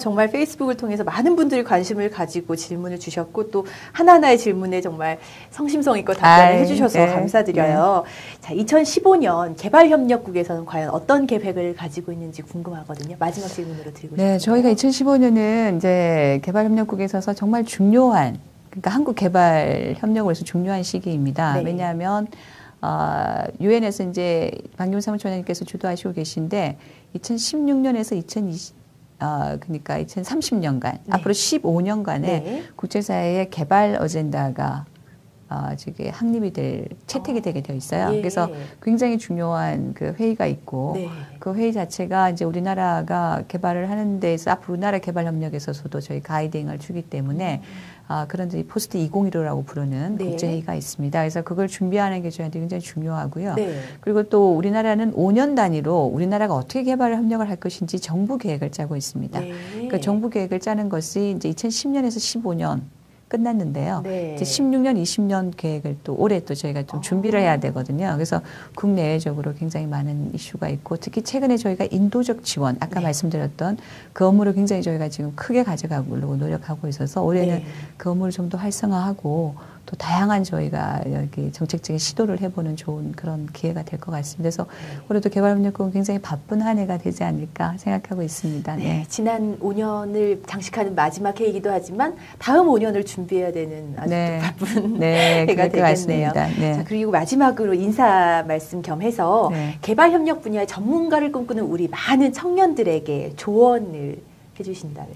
정말 페이스북을 통해서 많은 분들이 관심을 가지고 질문을 주셨고 또 하나하나의 질문에 정말 성심성의껏 답변을 해주셔서 감사드려요. 자, 2015년 개발협력국에서는 과연 어떤 계획을 가지고 있는지 궁금하거든요. 마지막 질문으로 드리고 싶습니다. 저희가 2015년은 이제 개발협력국에 있어서 정말 중요한, 그러니까 한국 개발 협력을 해서 중요한 시기입니다. 왜냐하면 유엔에서 이제 박기문 사무총장님께서 주도하시고 계신데 2016년에서 그러니까 2030년간 앞으로 15년간의 국제사회의 개발 어젠다가 저게 확립이 채택이 되게 되어 있어요. 그래서 굉장히 중요한 그 회의가 있고 그 회의 자체가 이제 우리나라가 개발을 하는 데에서 앞으로 우리나라 개발 협력에 있어서도 저희 가이딩을 주기 때문에 그런 포스트 2015라고 부르는 국제회의가 있습니다. 그래서 그걸 준비하는 게 저희한테 굉장히 중요하고요. 그리고 또 우리나라는 5년 단위로 우리나라가 어떻게 개발 협력을 할 것인지 정부 계획을 짜고 있습니다. 그 정부 계획을 짜는 것이 이제 2010년에서 15년 끝났는데요. 이제 16년, 20년 계획을 또 올해 또 저희가 좀 준비를 해야 되거든요. 그래서 국내외적으로 굉장히 많은 이슈가 있고 특히 최근에 저희가 인도적 지원, 아까 말씀드렸던 그 업무를 굉장히 저희가 지금 크게 가져가려고 노력하고 있어서 올해는 그 업무를 좀 더 활성화하고 또 다양한 저희가 여기 정책적인 시도를 해보는 좋은 그런 기회가 될 것 같습니다. 그래서 올해도 개발협력국은 굉장히 바쁜 한 해가 되지 않을까 생각하고 있습니다. 지난 5년을 장식하는 마지막 해이기도 하지만 다음 5년을 준비해야 되는 아주 바쁜 해가 되겠네요. 자, 그리고 마지막으로 인사 말씀 겸해서 개발협력 분야의 전문가를 꿈꾸는 우리 많은 청년들에게 조언을 해주신다면?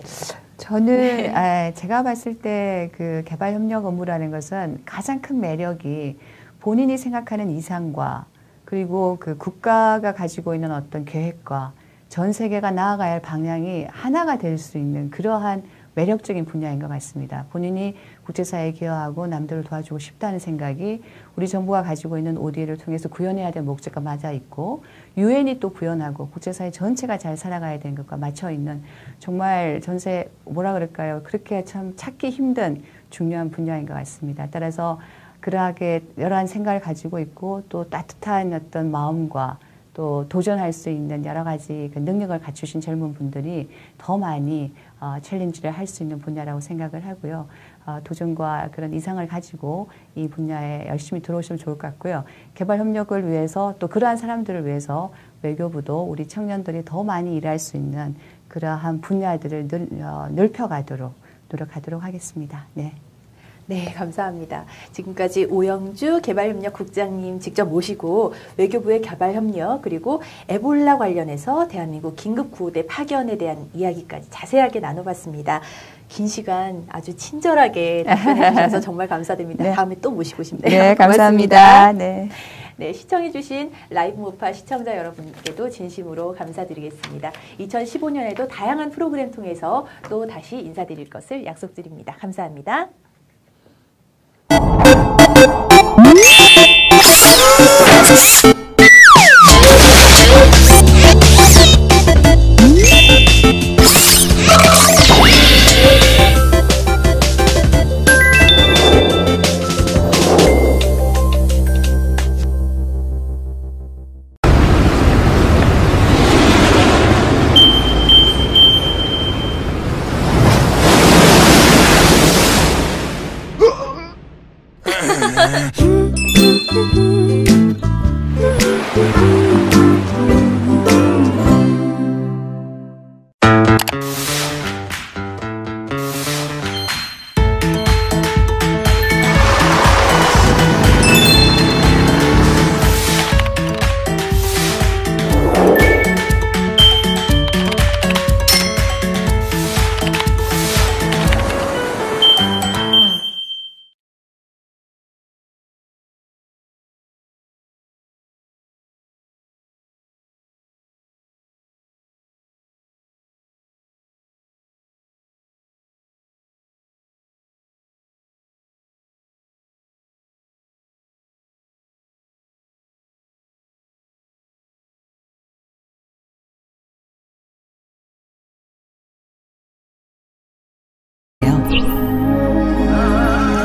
저는 제가 봤을 때 그 개발협력 업무라는 것은 가장 큰 매력이 본인이 생각하는 이상과 그리고 그 국가가 가지고 있는 어떤 계획과 전 세계가 나아가야 할 방향이 하나가 될 수 있는 그러한 매력적인 분야인 것 같습니다. 본인이 국제사회에 기여하고 남들을 도와주고 싶다는 생각이 우리 정부가 가지고 있는 ODA를 통해서 구현해야 될 목적과 맞아 있고 유엔이 또 구현하고 국제사회 전체가 잘 살아가야 되는 것과 맞춰 있는 정말 전세 뭐라 그럴까요? 그렇게 참 찾기 힘든 중요한 분야인 것 같습니다. 따라서 그러하게 여러한 생각을 가지고 있고 또 따뜻한 어떤 마음과 또 도전할 수 있는 여러 가지 그 능력을 갖추신 젊은 분들이 더 많이 챌린지를 할 수 있는 분야라고 생각을 하고요. 도전과 그런 이상을 가지고 이 분야에 열심히 들어오시면 좋을 것 같고요. 개발 협력을 위해서 또 그러한 사람들을 위해서 외교부도 우리 청년들이 더 많이 일할 수 있는 그러한 분야들을 넓혀가도록 노력하도록 하겠습니다. 네. 네, 감사합니다. 지금까지 오영주 개발협력국장님 직접 모시고 외교부의 개발협력 그리고 에볼라 관련해서 대한민국 긴급구호대 파견에 대한 이야기까지 자세하게 나눠봤습니다. 긴 시간 아주 친절하게 답변해 주셔서 정말 감사드립니다. 네. 다음에 또 모시고 싶네요. 네, 감사합니다. 고맙습니다. 네. 네, 시청해주신 라이브 모파 시청자 여러분께도 진심으로 감사드리겠습니다. 2015년에도 다양한 프로그램 통해서 또 다시 인사드릴 것을 약속드립니다. 감사합니다.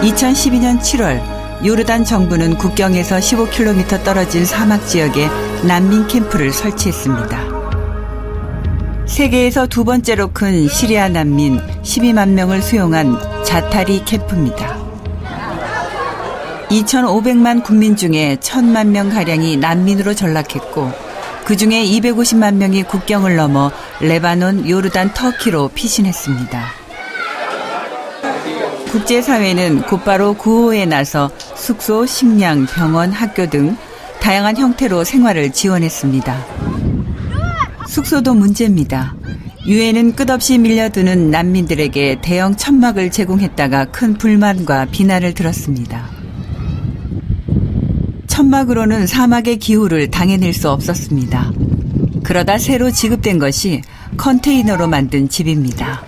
(2012년 7월) 요르단 정부는 국경에서 15km 떨어진 사막 지역에 난민 캠프를 설치했습니다. 세계에서 두 번째로 큰 시리아 난민 12만 명을 수용한 자타리 캠프입니다. 2,500만 국민 중에 1,000만 명가량이 난민으로 전락했고 그중에 250만 명이 국경을 넘어 레바논, 요르단, 터키로 피신했습니다. 국제사회는 곧바로 구호에 나서 숙소, 식량, 병원, 학교 등 다양한 형태로 생활을 지원했습니다. 숙소도 문제입니다. 유엔은 끝없이 밀려드는 난민들에게 대형 천막을 제공했다가 큰 불만과 비난을 들었습니다. 천막으로는 사막의 기후를 당해낼 수 없었습니다. 그러다 새로 지급된 것이 컨테이너로 만든 집입니다.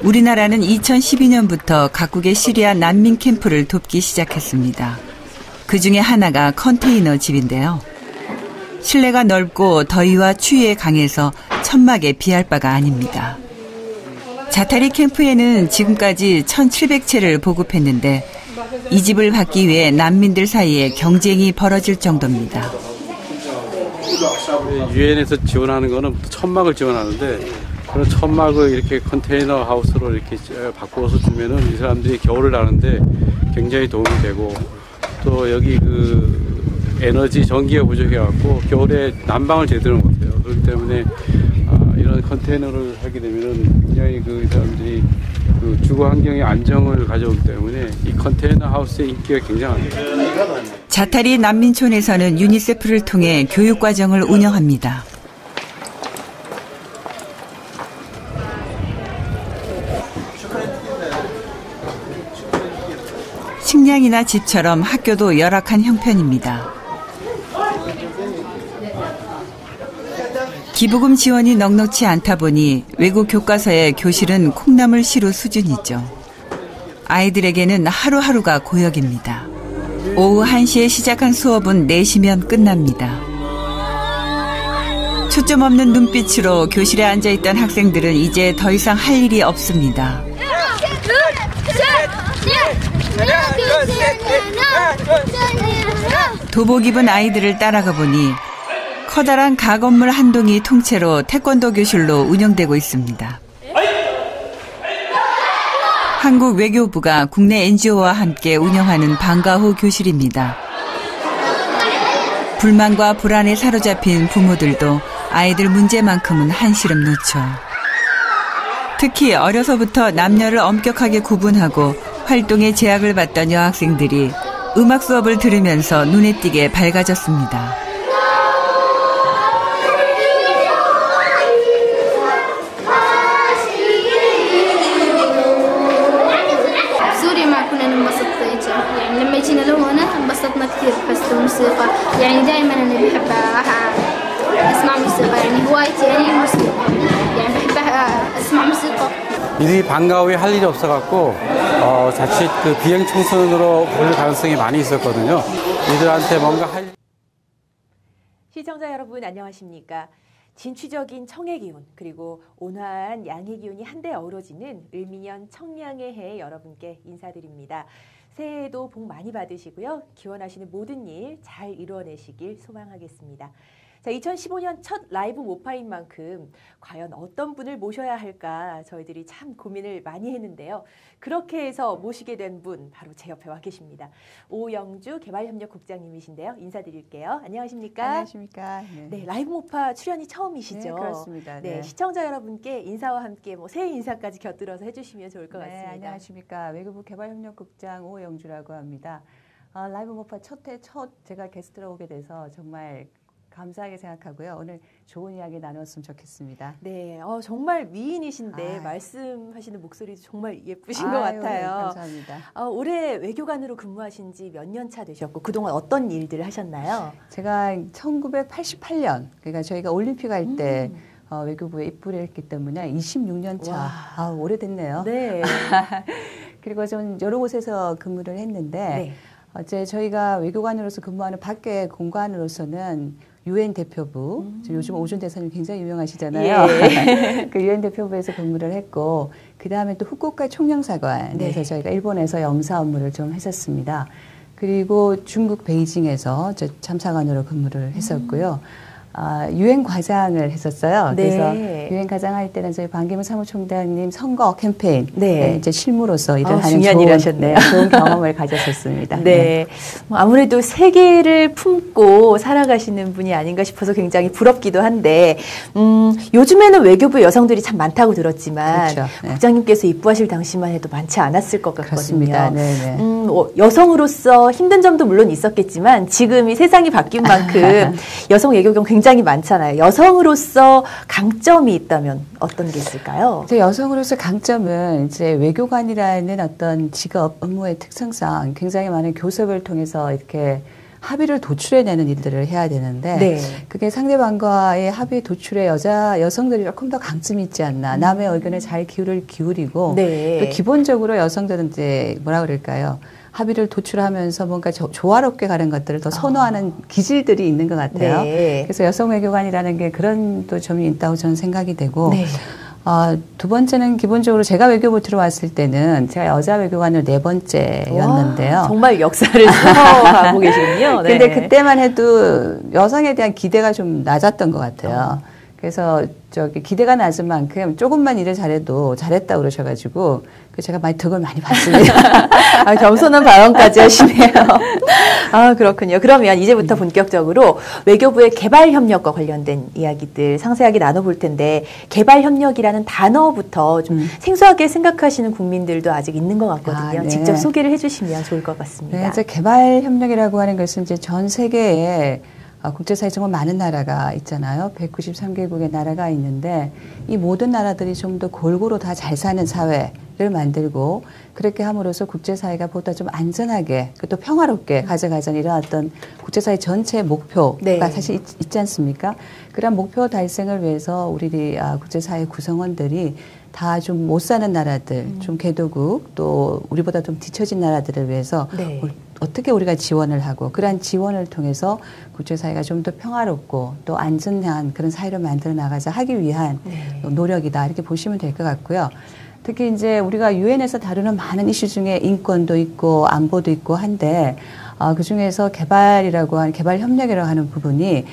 우리나라는 2012년부터 각국의 시리아 난민 캠프를 돕기 시작했습니다. 그중에 하나가 컨테이너 집인데요. 실내가 넓고 더위와 추위에 강해서 천막에 비할 바가 아닙니다. 자타리 캠프에는 지금까지 1,700채를 보급했는데 이 집을 받기 위해 난민들 사이에 경쟁이 벌어질 정도입니다. 유엔에서 지원하는 거는 천막을 지원하는데 그런 천막을 이렇게 컨테이너 하우스로 이렇게 바꾸어서 주면은 이 사람들이 겨울을 나는데 굉장히 도움이 되고 또 여기 그 에너지 전기가 부족해갖고 겨울에 난방을 제대로 못해요. 그렇기 때문에 이런 컨테이너를 하게 되면은 굉장히 그 사람들이 그 주거 환경의 안정을 가져오기 때문에 이 컨테이너 하우스의 인기가 굉장합니다. 자타리 난민촌에서는 유니세프를 통해 교육 과정을 운영합니다. 식량이나 집처럼 학교도 열악한 형편입니다. 기부금 지원이 넉넉지 않다 보니 외국 교과서의 교실은 콩나물 시루 수준이죠. 아이들에게는 하루하루가 고역입니다. 오후 1시에 시작한 수업은 4시면 끝납니다. 초점 없는 눈빛으로 교실에 앉아있던 학생들은 이제 더 이상 할 일이 없습니다. 도복 입은 아이들을 따라가 보니 커다란 가건물 한 동이 통째로 태권도 교실로 운영되고 있습니다. 한국 외교부가 국내 NGO와 함께 운영하는 방과후 교실입니다. 불만과 불안에 사로잡힌 부모들도 아이들 문제만큼은 한시름 놓죠. 특히 어려서부터 남녀를 엄격하게 구분하고 활동에 제약을 받던 여학생들이 음악 수업을 들으면서 눈에 띄게 밝아졌습니다. لما جينا لهنا انبسطنا كثير بحس الموسيقى يعني دائما انا بحب اسمع موسيقى يعني هوايتي يعني الموسيقى يعني بحب اسمع موسيقى. 이들이 방과후에 할 일이 없어갖고 자칫 그 비행 청소년으로 불릴 가능성이 많이 있었거든요. 이들한테 뭔가 할. 시청자 여러분 안녕하십니까? 진취적인 청의 기운 그리고 온화한 양의 기운이 한데 어우러지는 을미년 청량의 해 여러분께 인사드립니다. 새해에도 복 많이 받으시고요. 기원하시는 모든 일 잘 이루어내시길 소망하겠습니다. 자, 2015년 첫 라이브 모파인 만큼 과연 어떤 분을 모셔야 할까 저희들이 참 고민을 많이 했는데요. 그렇게 해서 모시게 된 분 바로 제 옆에 와 계십니다. 오영주 개발협력국장님이신데요. 인사드릴게요. 안녕하십니까? 안녕하십니까? 네, 라이브 모파 출연이 처음이시죠? 네, 그렇습니다. 네, 시청자 여러분께 인사와 함께 새해 인사까지 곁들여서 해주시면 좋을 것 같습니다. 안녕하십니까? 외교부 개발협력국장 오영주라고 합니다. 라이브 모파 첫 제가 게스트로 오게 돼서 정말 감사하게 생각하고요. 오늘 좋은 이야기 나눴으면 좋겠습니다. 네, 정말 미인이신데 말씀하시는 목소리도 정말 예쁘신 것 같아요. 감사합니다. 올해 외교관으로 근무하신 지 몇 년 차 되셨고 그동안 어떤 일들을 하셨나요? 제가 1988년, 그러니까 저희가 올림픽 할 때 외교부에 입부를 했기 때문에 26년 차. 오래됐네요. 네. 그리고 좀 여러 곳에서 근무를 했는데 어제 저희가 외교관으로서 근무하는 밖에 공간으로서는 UN 대표부, 요즘 오준 대사님 굉장히 유명하시잖아요. 예. 그 UN 대표부에서 근무를 했고, 그 다음에 또 후쿠오카 총영사관에서 저희가 일본에서 영사 업무를 좀 했었습니다. 그리고 중국 베이징에서 참사관으로 근무를 했었고요. 유엔 과장을 했었어요. 그래서 유엔 과장 할 때는 저희 반기문 사무총장님 선거 캠페인 이제 실무로서 일을 하는 중요한 일을 하셨네요. 좋은 경험을 가졌었습니다. 네. 아무래도 세계를 품고 살아가시는 분이 아닌가 싶어서 굉장히 부럽기도 한데 요즘에는 외교부 여성들이 참 많다고 들었지만 그렇죠. 국장님께서 입부하실 당시만 해도 많지 않았을 것 같거든요. 그렇습니다. 네네. 여성으로서 힘든 점도 물론 있었겠지만 지금 이 세상이 바뀐 만큼 여성 외교경 굉장히 많잖아요. 여성으로서 강점이 있다면 어떤 게 있을까요? 여성으로서 강점은 이제 외교관이라는 어떤 직업 업무의 특성상 굉장히 많은 교섭을 통해서 이렇게 합의를 도출해내는 일들을 해야 되는데 그게 상대방과의 합의 도출에 여성들이 조금 더 강점이 있지 않나. 남의 의견에 잘 기울이고 또 기본적으로 여성들은 이제 뭐라 그럴까요? 합의를 도출하면서 뭔가 조화롭게 가는 것들을 더 선호하는 기질들이 있는 것 같아요. 그래서 여성 외교관이라는 게 그런 또 점이 있다고 저는 생각이 되고 두 번째는 기본적으로 제가 외교부 들어왔을 때는 제가 여자 외교관을 4번째였는데요. 정말 역사를 써가고 계시군요. 근데 그때만 해도 여성에 대한 기대가 좀 낮았던 것 같아요. 그래서 기대가 낮은 만큼 조금만 일을 잘해도 잘했다고 그러셔가지고 제가 덕을 많이 받습니다. 겸손한 발언까지 하시네요. 그렇군요. 그러면 이제부터 본격적으로 외교부의 개발협력과 관련된 이야기들 상세하게 나눠볼 텐데 개발협력이라는 단어부터 좀 생소하게 생각하시는 국민들도 아직 있는 것 같거든요. 직접 소개를 해주시면 좋을 것 같습니다. 이제 개발협력이라고 하는 것은 이제 전 세계에 국제사회에 정말 많은 나라가 있잖아요. 193개국의 나라가 있는데 이 모든 나라들이 좀 더 골고루 다 잘 사는 사회를 만들고 그렇게 함으로써 국제사회가 보다 좀 안전하게 또 평화롭게 가져가자는 이런 어떤 국제사회 전체의 목표가 사실 있지 않습니까? 그런 목표 달성을 위해서 우리 국제사회 구성원들이 다 좀 못 사는 나라들, 좀 개도국 또 우리보다 좀 뒤처진 나라들을 위해서 어떻게 우리가 지원을 하고 그러한 지원을 통해서 국제사회가 좀 더 평화롭고 또 안전한 그런 사회를 만들어 나가자 하기 위한 노력이다 이렇게 보시면 될 것 같고요. 특히 이제 우리가 유엔에서 다루는 많은 이슈 중에 인권도 있고 안보도 있고 한데 그중에서 개발이라고 하는 개발 협력이라고 하는 부분이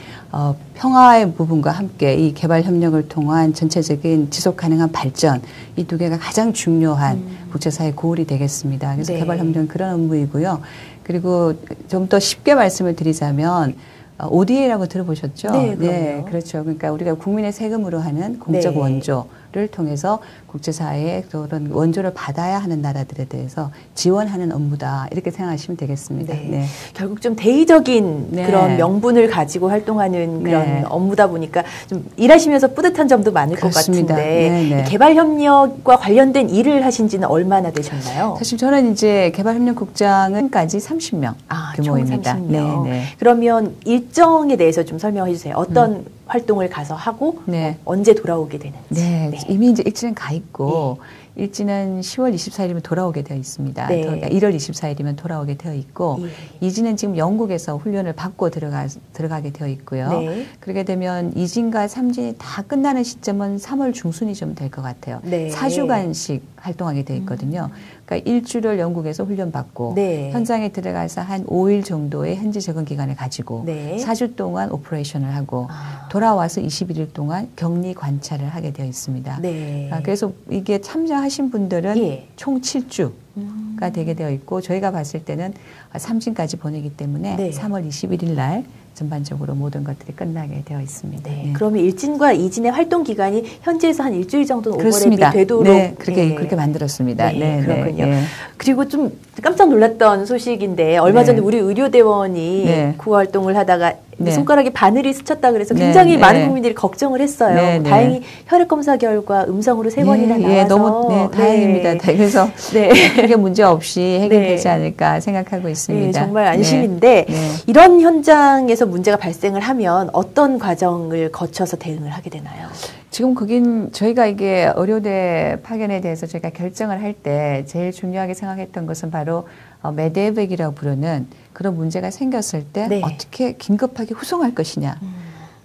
평화의 부분과 함께 이 개발 협력을 통한 전체적인 지속 가능한 발전 이 두 개가 가장 중요한 국제사회 고울이 되겠습니다. 그래서 네. 개발 협력은 그런 업무이고요. 그리고 좀 더 쉽게 말씀을 드리자면 ODA라고 들어보셨죠? 네, 그럼요. 그렇죠. 그러니까 우리가 국민의 세금으로 하는 공적 네. 원조를 통해서 국제사회에 그런 원조를 받아야 하는 나라들에 대해서 지원하는 업무다. 이렇게 생각하시면 되겠습니다. 네. 네. 결국 좀 대의적인 네. 그런 명분을 가지고 활동하는 그런 네. 업무다 보니까 좀 일하시면서 뿌듯한 점도 많을 그렇습니다. 것 같은데 네, 네. 개발 협력과 관련된 일을 하신 지는 얼마나 되셨나요? 사실 저는 이제 개발협력국장은까지 30명 규모입니다. 총 30명. 네. 그러면 일정에 대해서 좀 설명해 주세요. 어떤 활동을 가서 하고 네. 언제 돌아오게 되는지. 네. 이미 이제 일지는 가 있고 일지는 10월 24일이면 돌아오게 되어 있습니다. 네. 그러니까 1월 24일이면 돌아오게 되어 있고 이지는 지금 영국에서 훈련을 받고 들어가게 되어 있고요. 네. 그렇게 되면 2진과 3진이 다 끝나는 시점은 3월 중순이 좀 될 것 같아요. 네. 4주간씩 활동하게 되어 있거든요. 그러니까 일주를 영국에서 훈련받고 네. 현장에 들어가서 한 5일 정도의 현지 적응 기간을 가지고 네. 4주 동안 오퍼레이션을 하고 아. 돌아와서 21일 동안 격리 관찰을 하게 되어 있습니다. 네. 그래서 이게 참여하신 분들은 예. 총 7주가 되게 되어 있고 저희가 봤을 때는 3진까지 보내기 때문에 네. 3월 21일 날 전반적으로 모든 것들이 끝나게 되어 있습니다. 네. 네. 그러면 일진과 이진의 활동 기간이 현지에서 한 일주일 정도는 그렇습니다. 오버랩이 되도록 네, 그렇게 예. 그렇게 만들었습니다. 네, 그렇군요. 네. 그리고 좀 깜짝 놀랐던 소식인데 얼마 전에 네. 우리 의료대원이 네. 구호 활동을 하다가 네. 손가락에 바늘이 스쳤다 그래서 네, 굉장히 네. 많은 국민들이 걱정을 했어요. 네, 네. 다행히 혈액 검사 결과 음성으로 3번이나 나와서 예, 너무 다행입니다. 그래서 네. 크게 문제 없이 해결되지 네. 않을까 생각하고 있습니다. 네, 정말 안심인데 네. 이런 현장에서 문제가 발생을 하면 어떤 과정을 거쳐서 대응을 하게 되나요? 지금 거긴 저희가 이게 의료대 파견에 대해서 저희가 결정을 할 때 제일 중요하게 생각했던 것은 바로 메데백이라고 부르는 그런 문제가 생겼을 때 네. 어떻게 긴급하게 후송할 것이냐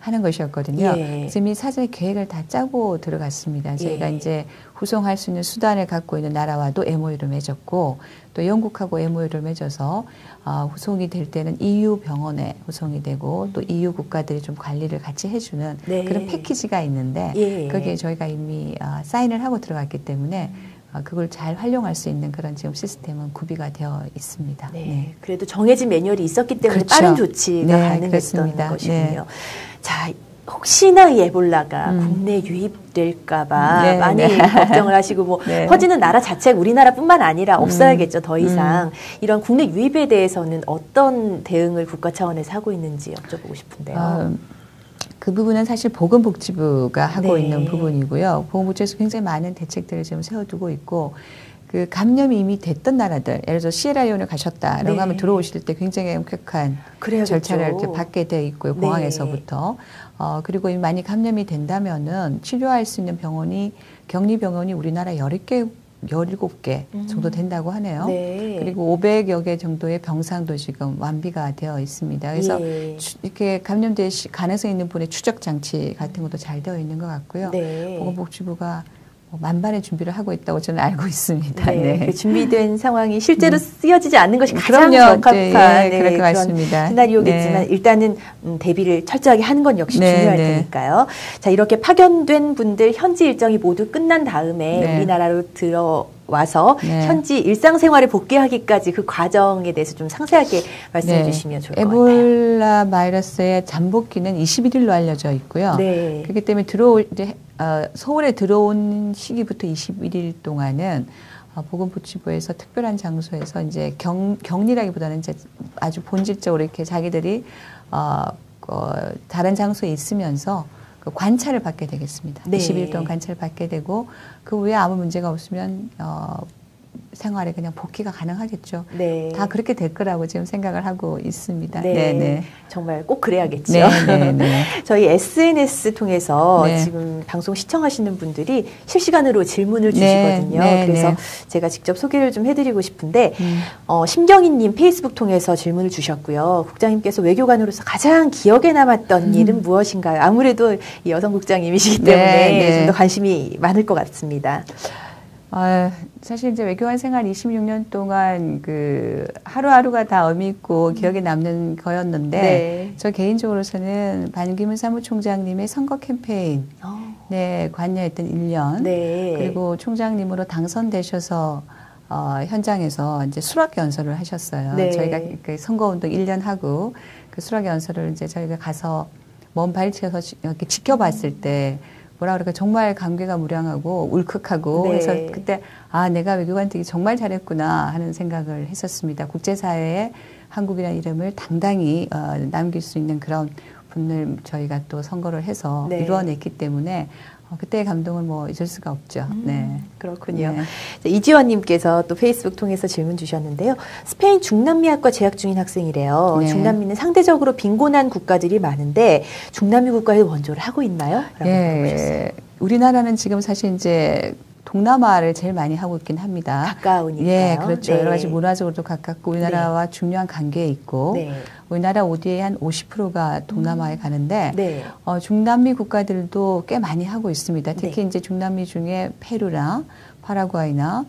하는 것이었거든요. 예. 그래서 이미 사전에 계획을 다 짜고 들어갔습니다. 저희가 예. 이제 후송할 수 있는 수단을 갖고 있는 나라와도 MOU를 맺었고 또 영국하고 MOU를 맺어서 후송이 될 때는 EU 병원에 후송이 되고 또 EU 국가들이 좀 관리를 같이 해주는 네. 그런 패키지가 있는데 예. 거기에 저희가 이미 사인을 하고 들어갔기 때문에 그걸 잘 활용할 수 있는 그런 지금 시스템은 구비가 되어 있습니다. 네. 그래도 정해진 매뉴얼이 있었기 때문에 그렇죠. 빠른 조치가 네, 가능했던 그렇습니다. 것이군요. 네. 자, 혹시나 이 에볼라가 국내 유입될까봐 네, 많이 네. 걱정을 하시고 뭐 네. 퍼지는 나라 자체가 우리나라뿐만 아니라 없어야겠죠. 더 이상 이런 국내 유입에 대해서는 어떤 대응을 국가 차원에서 하고 있는지 여쭤보고 싶은데요. 그 부분은 사실 보건복지부가 하고 네. 있는 부분이고요. 보건복지부에서 굉장히 많은 대책들을 지금 세워두고 있고 그 감염이 이미 됐던 나라들, 예를 들어 시에라리온을 가셨다라고 네. 하면 들어오실 때 굉장히 엄격한 그래야겠죠. 절차를 이렇게 받게 돼 있고요. 네. 공항에서부터. 그리고 많이 감염이 된다면은 치료할 수 있는 병원이 격리병원이 우리나라 17개 정도 된다고 하네요. 네. 그리고 500여 개 정도의 병상도 지금 완비가 되어 있습니다. 그래서 예. 이렇게 감염될 가능성이 있는 분의 추적 장치 같은 것도 잘 되어 있는 것 같고요. 네. 보건복지부가 만반의 준비를 하고 있다고 저는 알고 있습니다. 네, 네. 그 준비된 상황이 실제로 쓰여지지 않는 것이 가장 그럼요. 적합한 네, 그럴 것 그런 같습니다. 시나리오겠지만 네. 일단은 대비를 철저하게 하는 건 역시 네, 중요할 네. 테니까요. 자, 이렇게 파견된 분들 현지 일정이 모두 끝난 다음에 네. 우리나라로 들어와서 네. 현지 일상생활에 복귀하기까지 그 과정에 대해서 좀 상세하게 말씀해 주시면 좋을 것 같아요. 에볼라 바이러스의 잠복기는 21일로 알려져 있고요. 네. 그렇기 때문에 서울에 들어온 시기부터 21일 동안은 보건복지부에서 특별한 장소에서 이제 격리라기보다는 이제 아주 본질적으로 이렇게 자기들이 다른 장소에 있으면서 그 관찰을 받게 되겠습니다. 네. 20일 동안 관찰을 받게 되고 그 후에 아무 문제가 없으면 생활에 그냥 복귀가 가능하겠죠. 네. 다 그렇게 될 거라고 지금 생각을 하고 있습니다. 네. 네, 네. 정말 꼭 그래야겠죠. 네, 네, 네. 저희 SNS 통해서 네. 지금 방송 시청하시는 분들이 실시간으로 질문을 네, 주시거든요. 네, 그래서 네. 제가 직접 소개를 좀 해드리고 싶은데 심경희님 페이스북 통해서 질문을 주셨고요. 국장님께서 외교관으로서 가장 기억에 남았던 일은 무엇인가요? 아무래도 이 여성 국장님이시기 때문에 네, 네. 좀 더 관심이 많을 것 같습니다. 사실 이제 외교관 생활 26년 동안 하루하루가 다 의미 있고 기억에 남는 거였는데, 네. 저 개인적으로서는 반기문 사무총장님의 선거 캠페인, 네, 관여했던 1년, 네. 그리고 총장님으로 당선되셔서 현장에서 이제 수락 연설을 하셨어요. 네. 저희가 그 선거운동 1년 하고 그 수락 연설을 이제 저희가 가서 먼 발치에서 이렇게 지켜봤을 때 뭐라 그럴까 정말 감개가 무량하고 울컥하고 네. 그래서 그때 내가 외교관 되기 정말 잘했구나 하는 생각을 했었습니다. 국제사회에 한국이라는 이름을 당당히 남길 수 있는 그런 분을 저희가 또 선거를 해서 네. 이루어냈기 때문에 그때의 감동을 뭐 잊을 수가 없죠. 네. 그렇군요. 네. 자, 이지원님께서 또 페이스북 통해서 질문 주셨는데요. 스페인 중남미학과 재학 중인 학생이래요. 네. 중남미는 상대적으로 빈곤한 국가들이 많은데 중남미 국가에 원조를 하고 있나요? 라고 물어보셨어요. 우리나라는 지금 사실 이제 동남아를 제일 많이 하고 있긴 합니다. 가까우니까요. 예, 그렇죠. 네. 여러 가지 문화적으로도 가깝고 우리나라와 중요한 관계에 있고 네. 우리나라 ODA의 한 50%가 동남아에 가는데 네. 중남미 국가들도 꽤 많이 하고 있습니다. 특히 네. 이제 중남미 중에 페루나 파라과이나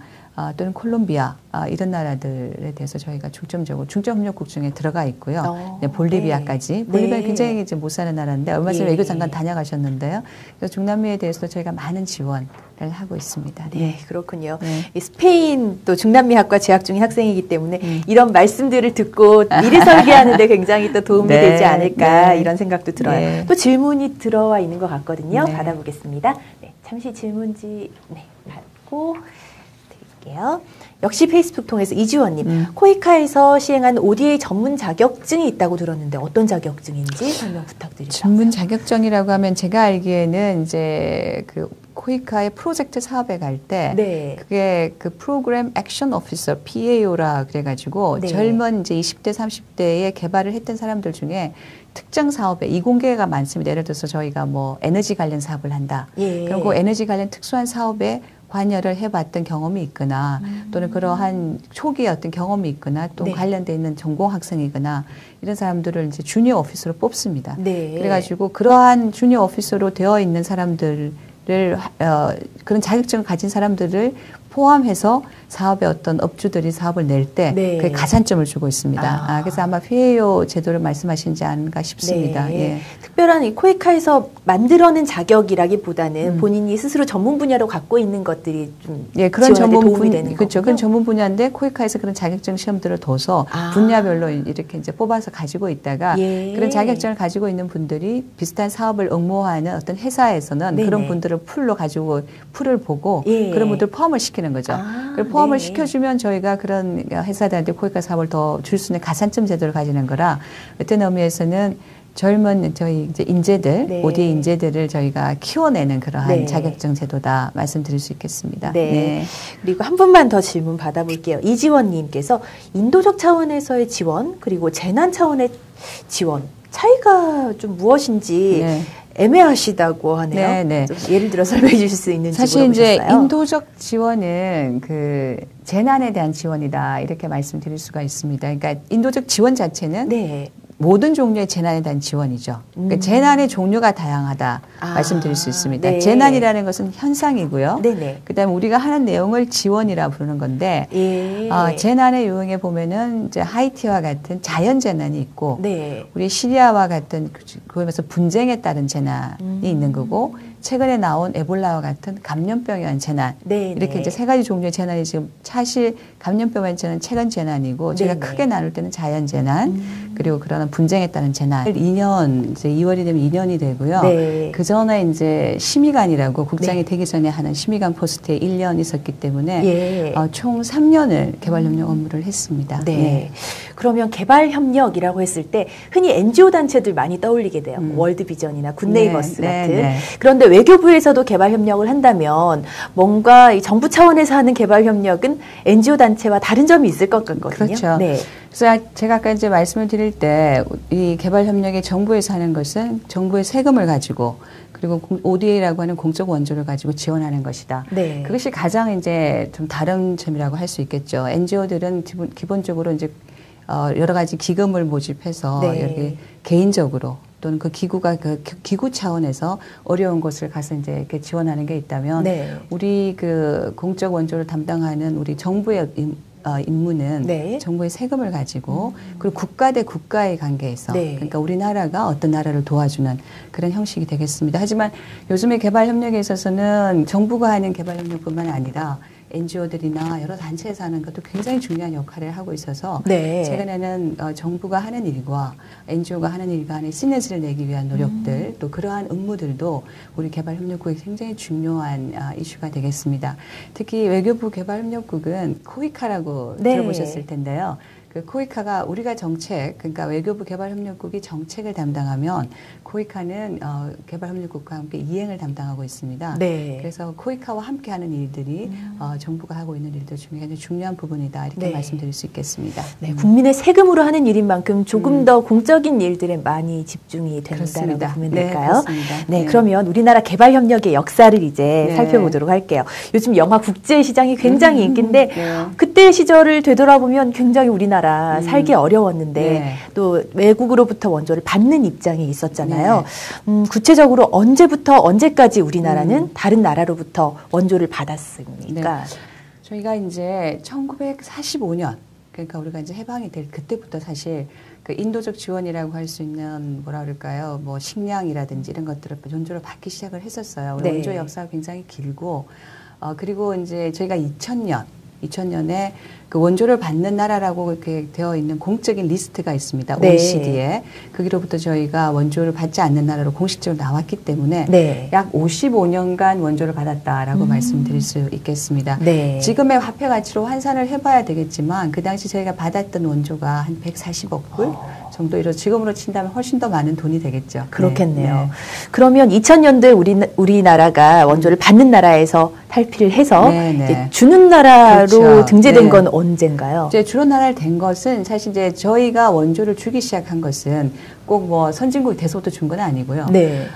또는 콜롬비아 이런 나라들에 대해서 저희가 중점협력국 중에 들어가 있고요. 네, 볼리비아까지. 네. 볼리비아 네. 굉장히 이제 못 사는 나라인데 얼마 전에 예. 외교 잠깐 다녀가셨는데요. 그래서 중남미에 대해서도 저희가 많은 지원을 하고 있습니다. 네, 그렇군요. 네. 이 스페인 또 중남미학과 재학 중인 학생이기 때문에 이런 말씀들을 듣고 미리 설계하는데 굉장히 또 도움이 네, 되지 않을까 네. 이런 생각도 들어요. 네. 또 질문이 들어와 있는 것 같거든요. 네. 받아보겠습니다. 네, 잠시 질문지 받고 드릴게요. 역시 페이스북 통해서 이지원님, 코이카에서 시행한 ODA 전문 자격증이 있다고 들었는데 어떤 자격증인지 설명 부탁드립니다. 전문 자격증이라고 하면 제가 알기에는 이제 코이카의 프로젝트 사업에 갈 때 네. 그게 프로그램 액션 오피서 PAO라 그래가지고 네. 젊은 이제 20대 30대에 개발을 했던 사람들 중에 특정 사업에 이공계가 많습니다. 예를 들어서 저희가 뭐 에너지 관련 사업을 한다. 예. 그럼 그 에너지 관련 특수한 사업에 관여를 해봤던 경험이 있거나 또는 그러한 초기의 어떤 경험이 있거나 또 네. 관련돼 있는 전공 학생이거나 이런 사람들을 이제 주니어 오피서로 뽑습니다. 네. 그래가지고 그러한 주니어 오피서로 되어 있는 사람들을 그런 자격증을 가진 사람들을 포함해서 사업의 어떤 업주들이 사업을 낼 때 네. 그게 가산점을 주고 있습니다. 그래서 아마 PAO 제도를 말씀하시지 않을까 싶습니다. 네. 예. 특별한 이 코이카에서 만들어낸 자격이라기보다는 본인이 스스로 전문 분야로 갖고 있는 것들이 좀 그런 지원에 전문 도움이 되는 그렇죠. 거군요. 그런 전문 분야인데 코이카에서 그런 자격증 시험들을 둬서 분야별로 이렇게 이제 뽑아서 가지고 있다가 예. 그런 자격증을 가지고 있는 분들이 비슷한 사업을 응모하는 어떤 회사에서는 네네. 그런 분들을 풀을 보고 예. 그런 분들 포함을 시키는 거죠. 그걸 포함을 네. 시켜주면 저희가 그런 회사들한테 코이카 사업을 더 줄 수 있는 가산점 제도를 가지는 거라 어떤 의미에서는 젊은 저희 이제 인재들, 네. ODA 인재들을 저희가 키워내는 그러한 네. 자격증 제도다 말씀드릴 수 있겠습니다. 네. 그리고 한 분만 더 질문 받아볼게요. 이지원님께서 인도적 차원에서의 지원 그리고 재난 차원의 지원 차이가 좀 무엇인지 네. 애매하시다고 하네요. 네, 네. 좀 예를 들어 설명해 주실 수 있는지 사실 물어보셨어요. 이제 인도적 지원은 재난에 대한 지원이다 이렇게 말씀드릴 수가 있습니다. 그러니까 인도적 지원 자체는 네. 모든 종류의 재난에 대한 지원이죠. 그러니까 재난의 종류가 다양하다 말씀드릴 수 있습니다. 네. 재난이라는 것은 현상이고요. 네네. 그다음에 우리가 하는 내용을 지원이라 부르는 건데 예. 재난의 유형에 보면은 이제 하이티와 같은 자연 재난이 있고 네. 우리 시리아와 같은 그러면서 분쟁에 따른 재난이 있는 거고 최근에 나온 에볼라와 같은 감염병에 의한 재난 네, 이렇게 네. 이제 세 가지 종류의 재난이 지금 사실 감염병에 의한 재난은 최근 재난이고 제가 네, 크게 나눌 때는 자연 재난 그리고 그러는 분쟁에 따른 재난 2년 이제 2월이 되면 2년이 되고요. 네. 그 전에 이제 심의관이라고 국장이 네. 되기 전에 하는 심의관 포스트에 1년 있었기 때문에 예. 총 3년을 개발협력 업무를 했습니다. 네. 그러면 개발협력이라고 했을 때 흔히 NGO 단체들 많이 떠올리게 돼요. 월드비전이나 굿네이버스 네, 같은. 네. 그런데 외교부에서도 개발협력을 한다면 뭔가 이 정부 차원에서 하는 개발협력은 NGO 단체와 다른 점이 있을 것 같거든요. 그렇죠. 네. 그래서 제가 아까 이제 말씀을 드릴 때 이 개발협력이 정부에서 하는 것은 정부의 세금을 가지고 그리고 ODA라고 하는 공적 원조를 가지고 지원하는 것이다. 네. 그것이 가장 이제 좀 다른 점이라고 할 수 있겠죠. NGO들은 기본적으로 이제 여러 가지 기금을 모집해서 네. 이렇게 개인적으로 또는 그 기구가 그 기구 차원에서 어려운 곳을 가서 이제 이렇게 지원하는 게 있다면 네. 우리 그 공적 원조를 담당하는 우리 정부의 임무는 네. 정부의 세금을 가지고 그리고 국가 대 국가의 관계에서 네. 그러니까 우리나라가 어떤 나라를 도와주는 그런 형식이 되겠습니다. 하지만 요즘에 개발 협력에 있어서는 정부가 하는 개발 협력뿐만 아니라 NGO들이나 여러 단체에서 하는 것도 굉장히 중요한 역할을 하고 있어서 네. 최근에는 정부가 하는 일과 NGO가 하는 일 간의 시너지를 내기 위한 노력들 또 그러한 업무들도 우리 개발협력국의 굉장히 중요한 이슈가 되겠습니다. 특히 외교부 개발협력국은 코이카라고 네. 들어보셨을 텐데요. 그 코이카가 우리가 정책, 그러니까 외교부 개발협력국이 정책을 담당하면 코이카는 개발협력국과 함께 이행을 담당하고 있습니다. 네. 그래서 코이카와 함께하는 일들이 정부가 하고 있는 일들 중에 굉장히 중요한 부분이다 이렇게 네. 말씀드릴 수 있겠습니다. 네, 국민의 세금으로 하는 일인 만큼 조금 더 공적인 일들에 많이 집중이 된다고 그렇습니다. 보면 네, 될까요? 그렇습니다. 네, 네. 그러면 우리나라 개발협력의 역사를 이제 네. 살펴보도록 할게요. 요즘 영화 국제시장이 굉장히 인기인데 네. 그때 시절을 되돌아보면 굉장히 우리나라 살기 어려웠는데 네. 또 외국으로부터 원조를 받는 입장에 있었잖아요. 구체적으로 언제부터 언제까지 우리나라는 다른 나라로부터 원조를 받았습니까? 저희가 이제 1945년 그러니까 우리가 이제 해방이 될 그때부터 사실 그 인도적 지원이라고 할 수 있는 뭐라 그럴까요? 뭐 식량이라든지 이런 것들을 원조를 받기 시작을 했었어요. 우리 네. 원조 역사가 굉장히 길고 그리고 이제 저희가 2000년에 그 원조를 받는 나라라고 이렇게 되어 있는 공적인 리스트가 있습니다. 네. OECD에. 거기로부터 저희가 원조를 받지 않는 나라로 공식적으로 나왔기 때문에 네. 약 55년간 원조를 받았다라고 말씀드릴 수 있겠습니다. 네. 지금의 화폐 가치로 환산을 해봐야 되겠지만 그 당시 저희가 받았던 원조가 한 140억 불 정도 지금으로 친다면 훨씬 더 많은 돈이 되겠죠. 그렇겠네요. 네. 그러면 2000년도에 우리나라가 원조를 받는 나라에서 탈피를 해서 네, 네. 이제 주는 나라로 그렇죠. 등재된 네. 건 언젠가요? 이제 주로 나라를 된 것은 사실 이제 저희가 원조를 주기 시작한 것은 꼭 뭐 선진국이 돼서부터 준 건 아니고요. 네.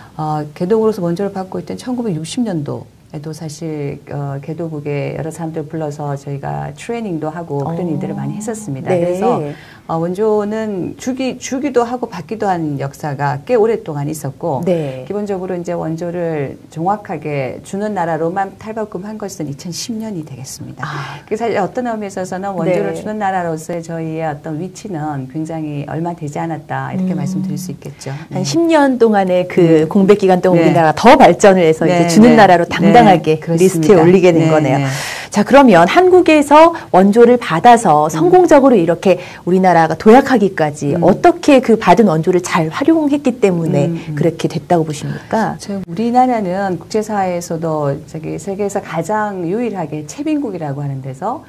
개도국으로서 원조를 받고 있던 1960년도에도 사실 개도국의 여러 사람들 불러서 저희가 트레이닝도 하고 그런 일들을 많이 했었습니다. 네. 그래서 원조는 주기도 하고 받기도 한 역사가 꽤 오랫동안 있었고 네. 기본적으로 이제 원조를 정확하게 주는 나라로만 탈바꿈한 것은 2010년이 되겠습니다. 그래서 사실 어떤 의미에 있어서는 원조를 네. 주는 나라로서의 저희의 어떤 위치는 굉장히 얼마 되지 않았다 이렇게 말씀드릴 수 있겠죠. 한 10년 동안의 그 공백 기간 동안 네. 우리나라가 더 발전을 해서 네, 이제 주는 네. 나라로 당당하게 네, 그렇습니다. 리스트에 올리게 된 네, 거네요. 네. 자, 그러면 한국에서 원조를 받아서 성공적으로 이렇게 우리나라가 도약하기까지 어떻게 그 받은 원조를 잘 활용했기 때문에 그렇게 됐다고 보십니까? 우리나라는 국제사회에서도 세계에서 가장 유일하게 채빈국이라고 하는 데서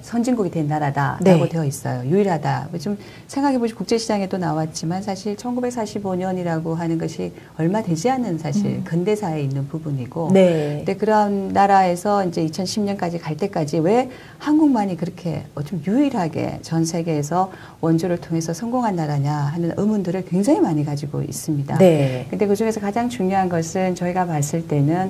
선진국이 된 나라다라고 네. 되어 있어요. 유일하다. 좀 생각해보시 국제시장에도 나왔지만 사실 1945년이라고 하는 것이 얼마 되지 않은 사실 근대사에 있는 부분이고 네. 근데 그런 나라에서 이제 2010년까지 갈 때까지 왜 한국만이 그렇게 좀 유일하게 전 세계에서 원조를 통해서 성공한 나라냐 하는 의문들을 굉장히 많이 가지고 있습니다. 네. 근데 그 중에서 가장 중요한 것은 저희가 봤을 때는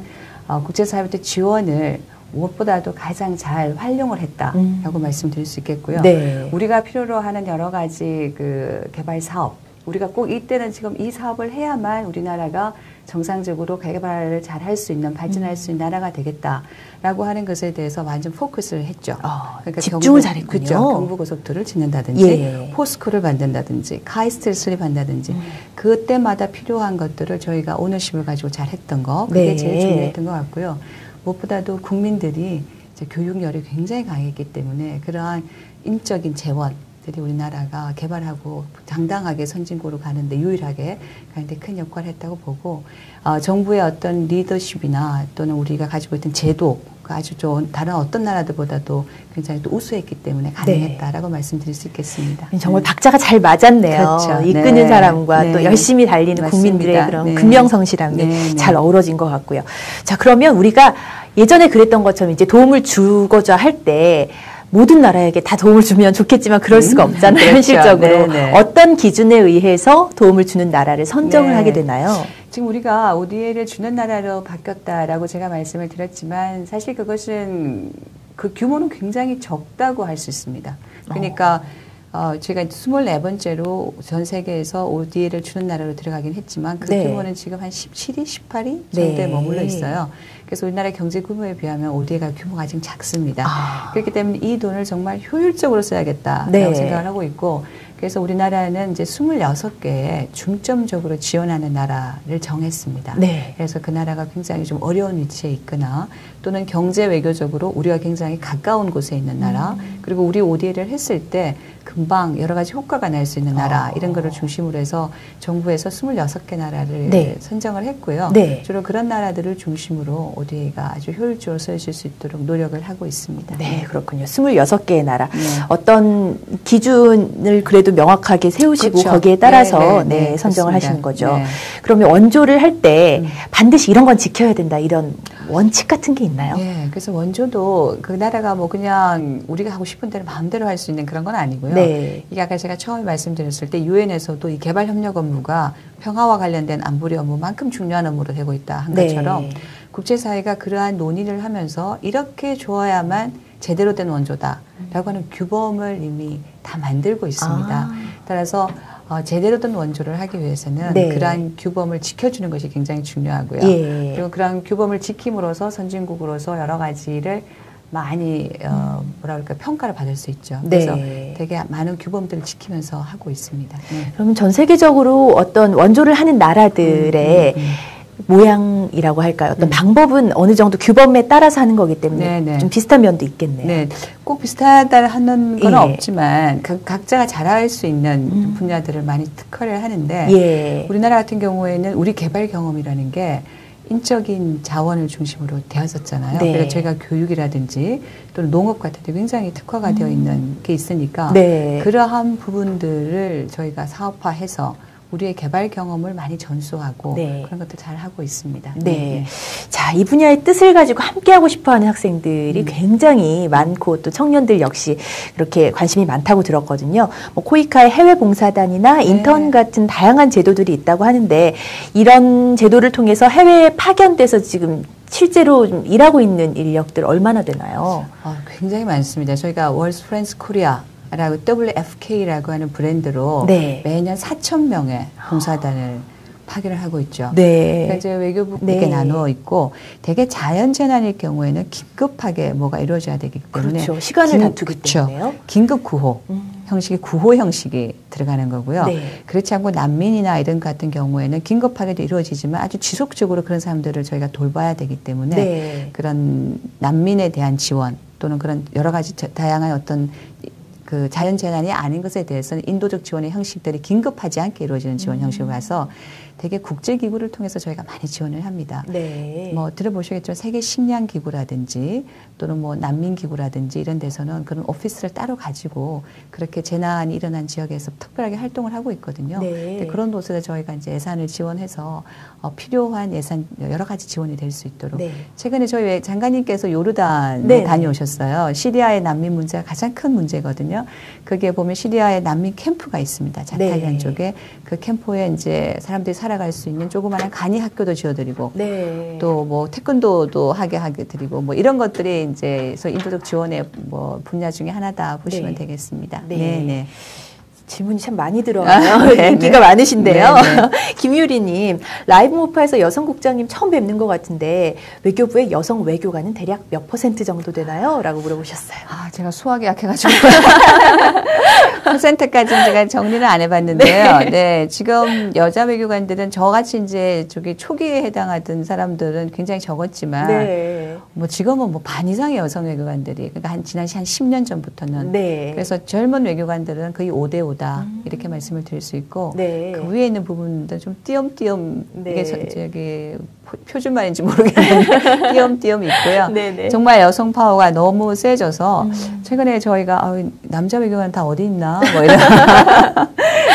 국제사회부터 지원을 무엇보다도 가장 잘 활용을 했다라고 말씀드릴 수 있겠고요. 네. 우리가 필요로 하는 여러 가지 그 개발 사업, 우리가 꼭 이때는 지금 이 사업을 해야만 우리나라가 정상적으로 개발을 잘 할 수 있는, 발전할 수 있는 나라가 되겠다라고 하는 것에 대해서 완전 포커스를 했죠. 그러니까 집중을 잘했군요. 그렇죠. 경부고속도로를 짓는다든지, 예. 포스코를 만든다든지, 카이스트를 수립한다든지, 그때마다 필요한 것들을 저희가 오너십을 가지고 잘했던 거, 그게 네. 제일 중요했던 것 같고요. 무엇보다도 국민들이 이제 교육열이 굉장히 강했기 때문에 그러한 인적인 재원들이 우리나라가 개발하고 당당하게 선진국으로 가는데 유일하게 가는데 큰 역할을 했다고 보고 정부의 어떤 리더십이나 또는 우리가 가지고 있던 제도가 아주 좋은 다른 어떤 나라들보다도 굉장히 또 우수했기 때문에 가능했다라고 말씀드릴 수 있겠습니다. 정말 박자가 잘 맞았네요. 그렇죠. 이끄는 네. 사람과 네. 또 열심히 달리는 맞습니다. 국민들의 그런 네. 근명성실함이 네. 잘 어우러진 것 같고요. 자, 그러면 우리가 예전에 그랬던 것처럼 이제 도움을 주고자 할 때 모든 나라에게 다 도움을 주면 좋겠지만 그럴 수가 없잖아요. 그렇죠. 현실적으로. 네, 네. 어떤 기준에 의해서 도움을 주는 나라를 선정을 네. 하게 되나요? 지금 우리가 ODA를 주는 나라로 바뀌었다라고 제가 말씀을 드렸지만 사실 그것은 그 규모는 굉장히 적다고 할 수 있습니다. 그러니까 제가 24번째로 전 세계에서 ODA를 주는 나라로 들어가긴 했지만 그 네. 규모는 지금 한 17위, 18위 정도에 네. 머물러 있어요. 그래서 우리나라의 경제 규모에 비하면 ODA가 규모가 아직 작습니다. 그렇기 때문에 이 돈을 정말 효율적으로 써야겠다라고 네. 생각을 하고 있고 그래서 우리나라는 이제 26개에 중점적으로 지원하는 나라를 정했습니다. 네. 그래서 그 나라가 굉장히 좀 어려운 위치에 있거나 또는 경제 외교적으로 우리가 굉장히 가까운 곳에 있는 나라 그리고 우리 ODA를 했을 때 금방 여러 가지 효과가 날 수 있는 나라 이런 거를 중심으로 해서 정부에서 26개 나라를 네. 선정을 했고요. 네. 주로 그런 나라들을 중심으로 ODA가 아주 효율적으로 쓰여질 수 있도록 노력을 하고 있습니다. 네, 그렇군요. 26개의 나라. 네. 어떤 기준을 그래도 명확하게 세우시고 그렇죠. 거기에 따라서 네, 네, 네, 네, 선정을 그렇습니다. 하시는 거죠. 네. 그러면 원조를 할 때 반드시 이런 건 지켜야 된다. 이런 원칙 같은 게 있나요? 네, 그래서 원조도 그 나라가 뭐 그냥 우리가 하고 싶은 대로 마음대로 할 수 있는 그런 건 아니고요. 네. 이게 아까 제가 처음에 말씀드렸을 때 유엔에서도 이 개발협력 업무가 평화와 관련된 안보리 업무만큼 중요한 업무로 되고 있다 한 네. 것처럼 국제사회가 그러한 논의를 하면서 이렇게 좋아야만 제대로 된 원조다라고 하는 규범을 이미 다 만들고 있습니다. 따라서 제대로 된 원조를 하기 위해서는 네. 그러한 규범을 지켜주는 것이 굉장히 중요하고요. 예. 그리고 그러한 규범을 지킴으로써 선진국으로서 여러 가지를 많이 뭐랄까 평가를 받을 수 있죠. 그래서 네. 되게 많은 규범들을 지키면서 하고 있습니다. 네. 그러면 전 세계적으로 어떤 원조를 하는 나라들의 모양이라고 할까요? 어떤 방법은 어느 정도 규범에 따라서 하는 거기 때문에 네, 네. 좀 비슷한 면도 있겠네요. 네, 꼭 비슷하다 하는 건 예. 없지만 각자가 잘할 수 있는 분야들을 많이 특화를 하는데 예. 우리나라 같은 경우에는 우리 개발 경험이라는 게 인적인 자원을 중심으로 되었었잖아요. 네. 그래서 저희가 교육이라든지 또는 농업 같은 데 굉장히 특화가 되어 있는 게 있으니까 네. 그러한 부분들을 저희가 사업화해서 우리의 개발 경험을 많이 전수하고 네. 그런 것들 잘 하고 있습니다. 네. 자, 이 분야의 뜻을 가지고 함께하고 싶어 하는 학생들이 굉장히 많고 또 청년들 역시 그렇게 관심이 많다고 들었거든요. 뭐 코이카의 해외 봉사단이나 인턴 같은 다양한 제도들이 있다고 하는데 이런 제도를 통해서 해외에 파견돼서 지금 실제로 좀 일하고 있는 인력들 얼마나 되나요? 굉장히 많습니다. 저희가 월스 프렌즈 코리아 라고 WFK라고 하는 브랜드로 네. 매년 4,000명의 봉사단을 파견을 하고 있죠. 네. 그러니까 이제 외교부 네. 이렇게 나누어 있고 대개 자연재난일 경우에는 긴급하게 뭐가 이루어져야 되기 때문에 그렇죠. 시간을 다투기 그렇죠. 때문에요. 긴급 구호 형식이 구호 형식이 들어가는 거고요. 네. 그렇지 않고 난민이나 이런 같은 경우에는 긴급하게도 이루어지지만 아주 지속적으로 그런 사람들을 저희가 돌봐야 되기 때문에 네. 그런 난민에 대한 지원 또는 그런 여러 가지 다양한 어떤 그 자연재난이 아닌 것에 대해서는 인도적 지원의 형식들이 긴급하지 않게 이루어지는 지원 형식으로 가서 되게 국제기구를 통해서 저희가 많이 지원을 합니다. 네. 뭐 들어보시겠지만 세계 식량기구라든지 또는 뭐 난민기구라든지 이런 데서는 그런 오피스를 따로 가지고 그렇게 재난이 일어난 지역에서 특별하게 활동을 하고 있거든요. 네. 근데 그런 곳에 저희가 이제 예산을 지원해서 필요한 예산 여러 가지 지원이 될 수 있도록 네. 최근에 저희 장관님께서 요르단에 네. 다녀오셨어요. 시리아의 난민 문제가 가장 큰 문제거든요. 거기에 보면 시리아의 난민 캠프가 있습니다. 자탈리안 네. 쪽에 그 캠프에 이제 사람들이 살아갈 수 있는 조그마한 간이 학교도 지어드리고 네. 또 뭐 태권도도 하게 드리고 뭐 이런 것들이 이제 인도적 지원의 뭐 분야 중에 하나다 보시면 네. 되겠습니다. 네. 네. 질문이 참 많이 들어와요. 네, 인기가 네. 많으신데요. 네, 네. 김유리님, 라이브 모파에서 여성국장님 처음 뵙는 것 같은데 외교부의 여성 외교관은 대략 몇 % 정도 되나요? 라고 물어보셨어요. 제가 수학이 약해가지고 퍼센트까지는 제가 정리를 안 해봤는데요. 네, 지금 여자 외교관들은 저같이 이제 초기에 해당하던 사람들은 굉장히 적었지만 네. 뭐 지금은 뭐 반 이상의 여성 외교관들이 그러니까 지난 10년 전부터는 네. 그래서 젊은 외교관들은 거의 5대5다 이렇게 말씀을 드릴 수 있고 네. 그 위에 있는 부분들은 좀 띄엄띄엄 네. 이게 저기 표준말인지 모르겠는데 띄엄띄엄 있고요. 네네. 정말 여성 파워가 너무 세져서 최근에 저희가 남자 외교관 다 어디 있나 뭐 이런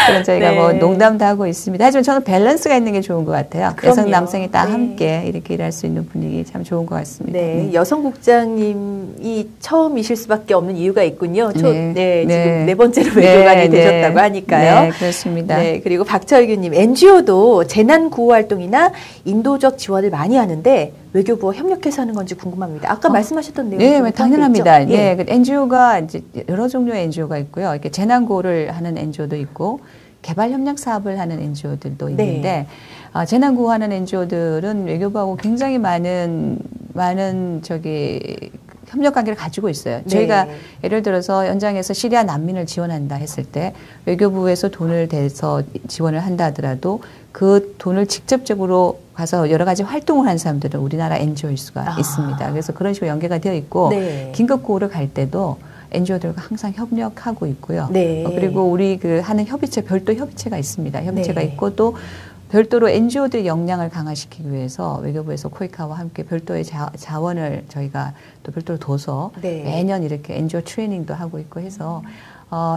그런 저희가 네. 뭐 농담도 하고 있습니다. 하지만 저는 밸런스가 있는 게 좋은 것 같아요. 그럼요. 여성 남성이 다 네. 함께 이렇게 일할 수 있는 분위기 참 좋은 것 같습니다. 네, 여성국장님이 처음이실 수밖에 없는 이유가 있군요. 지금 네 번째로 외교관이 네, 오셨다고 하니까요. 네, 그렇습니다. 네, 그리고 박철규님, NGO도 재난 구호 활동이나 인도적 지원을 많이 하는데 외교부와 협력해서 하는 건지 궁금합니다. 아까 말씀하셨던 내용. 네, 당연합니다. 있죠? 네, NGO가 이제 여러 종류의 NGO가 있고요. 이렇게 재난 구호를 하는 NGO도 있고 개발 협력 사업을 하는 NGO들도 있는데 재난 구호하는 NGO들은 외교부하고 굉장히 많은 협력 관계를 가지고 있어요. 네. 저희가 예를 들어서 현장에서 시리아 난민을 지원한다 했을 때 외교부에서 돈을 대서 지원을 한다 하더라도 그 돈을 직접적으로 가서 여러 가지 활동을 하는 사람들은 우리나라 NGO일 수가 있습니다. 그래서 그런 식으로 연계가 되어 있고 긴급 구호를 갈 때도 NGO들과 항상 협력하고 있고요. 그리고 우리 하는 협의체, 별도 협의체가 있습니다. 협의체가 있고 또 별도로 NGO들의 역량을 강화시키기 위해서 외교부에서 코이카와 함께 별도의 자원을 저희가 또 별도로 둬서 매년 이렇게 NGO 트레이닝도 하고 있고 해서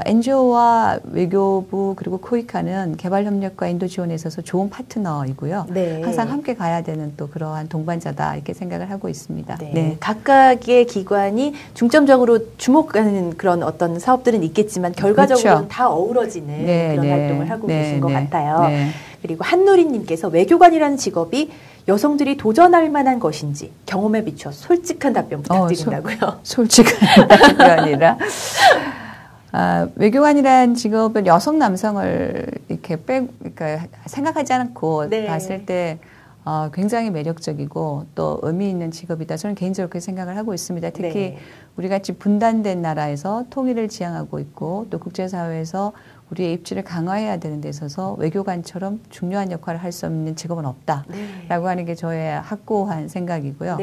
NGO와 외교부 그리고 코이카는 개발협력과 인도 지원에 있어서 좋은 파트너이고요. 항상 함께 가야 되는 또 그러한 동반자다 이렇게 생각을 하고 있습니다. 각각의 기관이 중점적으로 주목하는 그런 어떤 사업들은 있겠지만 결과적으로는 다 어우러지는 그런 활동을 하고 계신 것 같아요. 그리고 한누리님께서 외교관이라는 직업이 여성들이 도전할 만한 것인지 경험에 비춰 솔직한 답변 부탁드린다고요. 솔직한 답변이 아니라 외교관이라는 직업은 여성 남성을 이렇게 그러니까 생각하지 않고 봤을 때 굉장히 매력적이고 또 의미 있는 직업이다. 저는 개인적으로 그렇게 생각을 하고 있습니다. 특히 우리 같이 분단된 나라에서 통일을 지향하고 있고 또 국제사회에서 우리의 입지를 강화해야 되는 데 있어서 외교관처럼 중요한 역할을 할 수 없는 직업은 없다라고 하는 게 저의 확고한 생각이고요.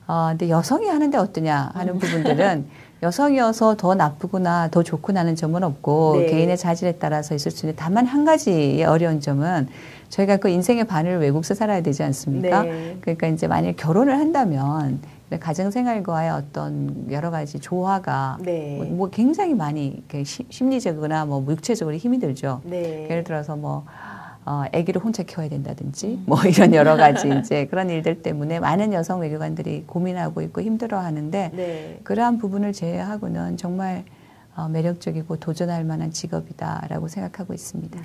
근데 여성이 하는데 어떠냐 하는 부분들은 여성이어서 더 나쁘거나 더 좋구나 하는 점은 없고 개인의 자질에 따라서 있을 수 있는데 다만 한 가지의 어려운 점은 저희가 그 인생의 반을 외국에서 살아야 되지 않습니까? 그러니까 이제 만약 결혼을 한다면 가정생활과의 어떤 여러 가지 조화가 뭐 굉장히 많이 이렇게 심리적이거나 뭐 육체적으로 힘이 들죠. 예를 들어서 아기를 혼자 키워야 된다든지 뭐 이런 여러 가지 이제 그런 일들 때문에 많은 여성 외교관들이 고민하고 있고 힘들어하는데 그러한 부분을 제외하고는 정말 매력적이고 도전할 만한 직업이다라고 생각하고 있습니다.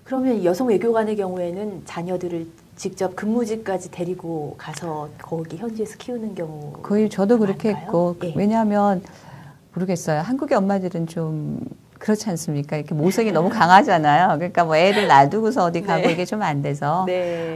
그러면 여성 외교관의 경우에는 자녀들을 직접 근무지까지 데리고 가서 거기 현지에서 키우는 경우 거의 저도 그렇게 했고 왜냐하면 모르겠어요. 한국의 엄마들은 좀 그렇지 않습니까? 이렇게 모성이 너무 강하잖아요. 그러니까 뭐 애를 놔두고서 어디 가고 이게 좀 안 돼서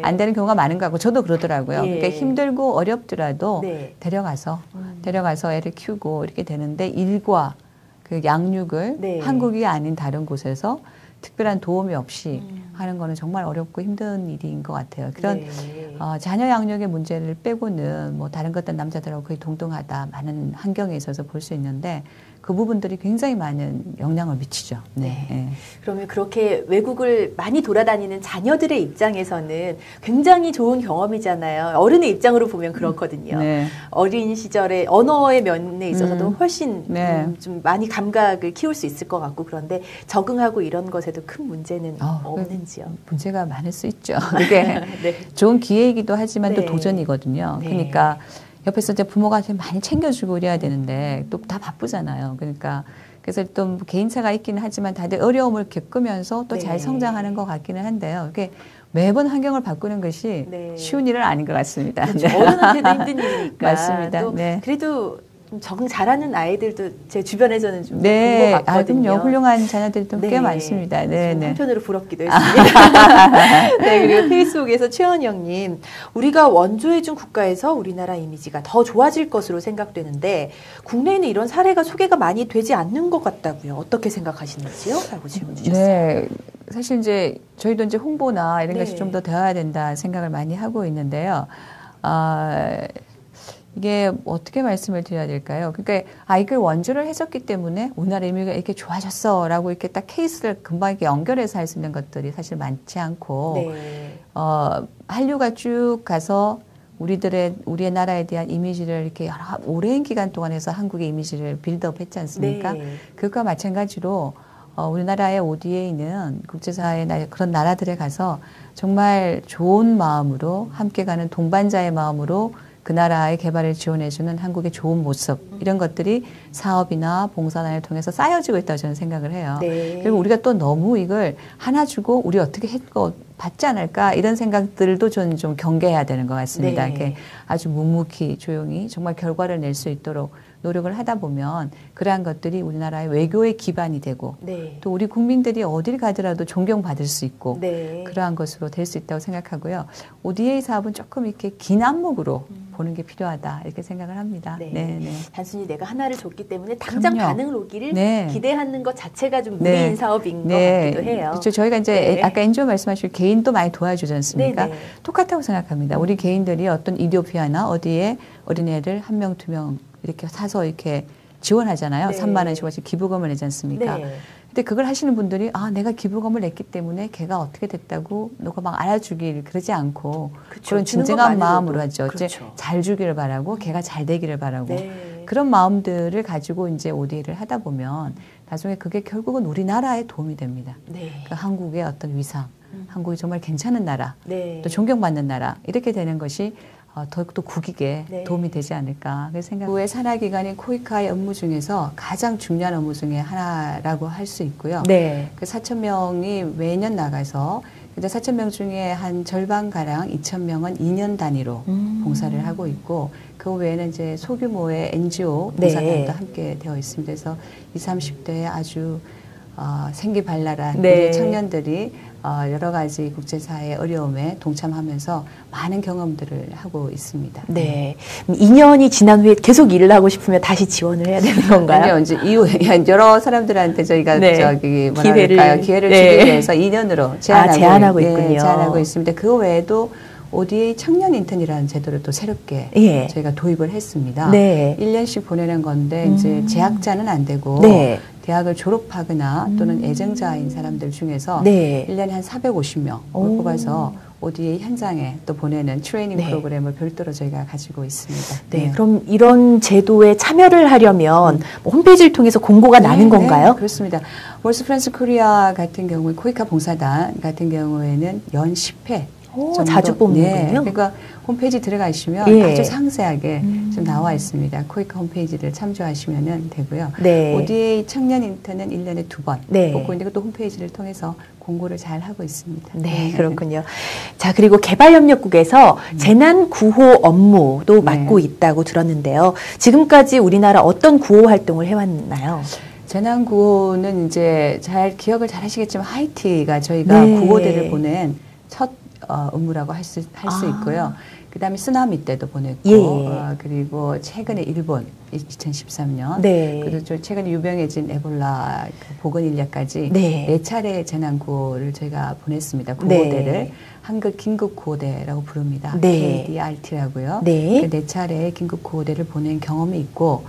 안 되는 경우가 많은 것 같고 저도 그러더라고요. 그러니까 힘들고 어렵더라도 데려가서 애를 키우고 이렇게 되는데 일과 그 양육을 한국이 아닌 다른 곳에서 특별한 도움이 없이 하는 거는 정말 어렵고 힘든 일인 것 같아요. 그런 자녀 양육의 문제를 빼고는 뭐 다른 것들 남자들하고 거의 동등하다 많은 환경에 있어서 볼 수 있는데 그 부분들이 굉장히 많은 영향을 미치죠. 그러면 그렇게 외국을 많이 돌아다니는 자녀들의 입장에서는 굉장히 좋은 경험이잖아요. 어른의 입장으로 보면 그렇거든요. 어린 시절에 언어의 면에 있어서도 훨씬 좀 많이 감각을 키울 수 있을 것 같고 그런데 적응하고 이런 것에도 큰 문제는 없는지요? 문제가 많을 수 있죠. 이게 좋은 기회이기도 하지만 또 도전이거든요. 그러니까 옆에서 이제 부모가 좀 많이 챙겨주고 이래야 되는데 또 다 바쁘잖아요. 그러니까 그래서 또 개인차가 있기는 하지만 다들 어려움을 겪으면서 또 잘 성장하는 것 같기는 한데요. 이게 매번 환경을 바꾸는 것이 쉬운 일은 아닌 것 같습니다. 어른한테도 힘든 일이니까. 맞습니다. 또 그래도 좀 적응 잘하는 아이들도 제 주변에서는 좀 본 것 같거든요. 훌륭한 자녀들도 꽤 많습니다. 한편으로 부럽기도 했습니다. 그리고 페이스북에서 최원영님, 우리가 원조해준 국가에서 우리나라 이미지가 더 좋아질 것으로 생각되는데 국내에는 이런 사례가 소개가 많이 되지 않는 것 같다고요. 어떻게 생각하시는지요? 라고 질문 주셨어요. 사실 이제 저희도 이제 홍보나 이런 것이 좀 더 되어야 된다 생각을 많이 하고 있는데요. 이게 어떻게 말씀을 드려야 될까요? 그러니까 이걸 원조를 해줬기 때문에 우리나라 이미지가 이렇게 좋아졌어라고 이렇게 딱 케이스를 금방 이렇게 연결해서 할 수 있는 것들이 사실 많지 않고 한류가 쭉 가서 우리의 나라에 대한 이미지를 이렇게 여러 오랜 기간 동안 해서 한국의 이미지를 빌드업 했지 않습니까? 그것과 마찬가지로 우리나라의 ODA에 있는 국제사회나 그런 나라들에 가서 정말 좋은 마음으로 함께 가는 동반자의 마음으로 그 나라의 개발을 지원해주는 한국의 좋은 모습 이런 것들이 사업이나 봉사단을 통해서 쌓여지고 있다고 저는 생각을 해요. 네. 그리고 우리가 또 너무 이걸 하나 주고 우리 어떻게 했고 받지 않을까 이런 생각들도 저는 좀 경계해야 되는 것 같습니다. 네. 이렇게 아주 묵묵히 조용히 정말 결과를 낼 수 있도록 노력을 하다 보면 그러한 것들이 우리나라의 외교의 기반이 되고 네. 또 우리 국민들이 어딜 가더라도 존경받을 수 있고 네. 그러한 것으로 될 수 있다고 생각하고요. ODA 사업은 조금 이렇게 긴 안목으로 보는 게 필요하다 이렇게 생각을 합니다. 네. 네, 네. 단순히 내가 하나를 줬기 때문에 당장 그럼요. 반응을 오기를 네. 기대하는 것 자체가 좀 네. 무리인 사업인 것 같기도 해요. 그렇죠. 저희가 이제 네. 아까 NGO 말씀하신 개인도 많이 도와주지 않습니까? 네, 네. 똑같다고 생각합니다. 우리 개인들이 어떤 이디오피아나 어디에 어린애를 한 명, 두 명 이렇게 사서 이렇게 지원하잖아요. 네. 3만 원씩 원씩 기부금을 내지 않습니까? 네. 근데 그걸 하시는 분들이 아 내가 기부금을 냈기 때문에 걔가 어떻게 됐다고 누가 막 알아주길 그러지 않고 그쵸. 그런 주는 진정한 것만으로도. 마음으로 하죠. 이제 그렇죠. 잘 주기를 바라고 걔가 잘 되기를 바라고 네. 그런 마음들을 가지고 이제 ODA를 하다 보면 나중에 그게 결국은 우리나라에 도움이 됩니다. 네. 그 한국의 어떤 위상, 한국이 정말 괜찮은 나라, 네. 또 존경받는 나라 이렇게 되는 것이 더욱더 국익에 네. 도움이 되지 않을까 그 생각. 후의 산하기관인 코이카의 업무 중에서 가장 중요한 업무 중에 하나라고 할 수 있고요. 네. 그 4,000명이 매년 나가서 근데 4,000명 중에 한 절반 가량 2,000명은 2년 단위로 봉사를 하고 있고 그 외에는 이제 소규모의 NGO 네. 봉사단도 함께 되어 있습니다. 그래서 20, 30대에 아주 생기발랄한 네. 우리 청년들이 여러 가지 국제사회의 어려움에 동참하면서 많은 경험들을 하고 있습니다. 네. 2년이 지난 후에 계속 일을 하고 싶으면 다시 지원을 해야 되는 건가요? 아니요, 이제 이후에 여러 사람들한테 저희가 네. 저기 기회를 기회를 네. 주기 위해서 2년으로 제한하고 있군요. 제한하고 있습니다. 그 외에도 ODA 청년 인턴이라는 제도를 또 새롭게 예. 저희가 도입을 했습니다. 네. 1년씩 보내는 건데 이제 재학자는 안 되고 네. 대학을 졸업하거나 또는 애정자인 사람들 중에서 네. 1년에 한 450명을 뽑아서 ODA 현장에 또 보내는 트레이닝 네. 프로그램을 별도로 저희가 가지고 있습니다. 네. 그럼 이런 제도에 참여를 하려면 뭐 홈페이지를 통해서 공고가 나는 건가요? 네, 그렇습니다. 월스 프랑스 코리아 같은 경우에 코이카 봉사단 같은 경우에는 연 10회 정도, 자주 뽑는군요. 그러니까 홈페이지 들어가시면 예. 아주 상세하게 좀 나와 있습니다. 코이카 홈페이지를 참조하시면 되고요. 네. ODA 청년 인턴은 1년에 2번 네. 뽑고 있는데 또 홈페이지를 통해서 공고를 잘 하고 있습니다. 네, 그렇군요. 자, 그리고 개발협력국에서 재난 구호 업무도 맡고 있다고 들었는데요. 지금까지 우리나라 어떤 구호 활동을 해왔나요? 재난구호는 이제 잘 기억을 잘 하시겠지만 하이티가 저희가 네. 구호대를 보낸 첫 업무라고 할 수 있고요. 그 다음에 쓰나미 때도 보냈고, 예. 그리고 최근에 일본 2013년, 네. 그리고 최근에 유명해진 에볼라 그 보건 인력까지 네. 4차례 재난구호를 저희가 보냈습니다. 구호대를 네. 한국 긴급구호대라고 부릅니다. 네. KDRT라고요. 네. 그 4차례 긴급구호대를 보낸 경험이 있고,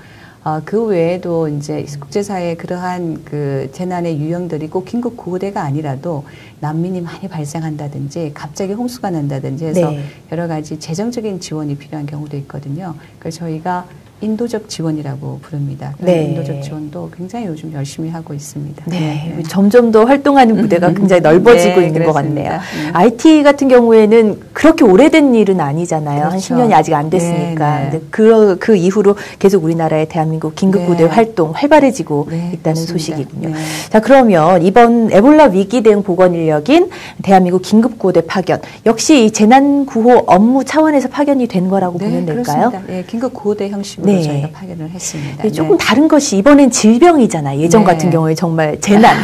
그 외에도 이제 국제사회의 그러한 그 재난의 유형들이 꼭 긴급 구호대가 아니라도 난민이 많이 발생한다든지 갑자기 홍수가 난다든지 해서 네. 여러 가지 재정적인 지원이 필요한 경우도 있거든요. 그래서 저희가 인도적 지원이라고 부릅니다. 네. 인도적 지원도 굉장히 요즘 열심히 하고 있습니다. 네, 점점 더 활동하는 무대가 굉장히 넓어지고 네, 있는 것 그렇습니다. 같네요. IT 같은 경우에는 그렇게 오래된 일은 아니잖아요. 그렇죠. 한 10년이 아직 안 됐으니까. 네, 네. 근데 그 이후로 계속 우리나라의 대한민국 긴급구대 네. 활동 활발해지고 네, 있다는 그렇습니다. 소식이군요. 네. 자, 그러면 이번 에볼라 위기 대응 보건 인력인 대한민국 긴급구호대 파견 역시 이 재난구호 업무 차원에서 파견이 된 거라고 보면 될까요? 그렇습니다. 네, 긴급 구호대 형식으로 네. 저희가 파견을 했습니다. 네, 조금 다른 것이 이번엔 질병이잖아요. 예전 네. 같은 경우에 정말 재난.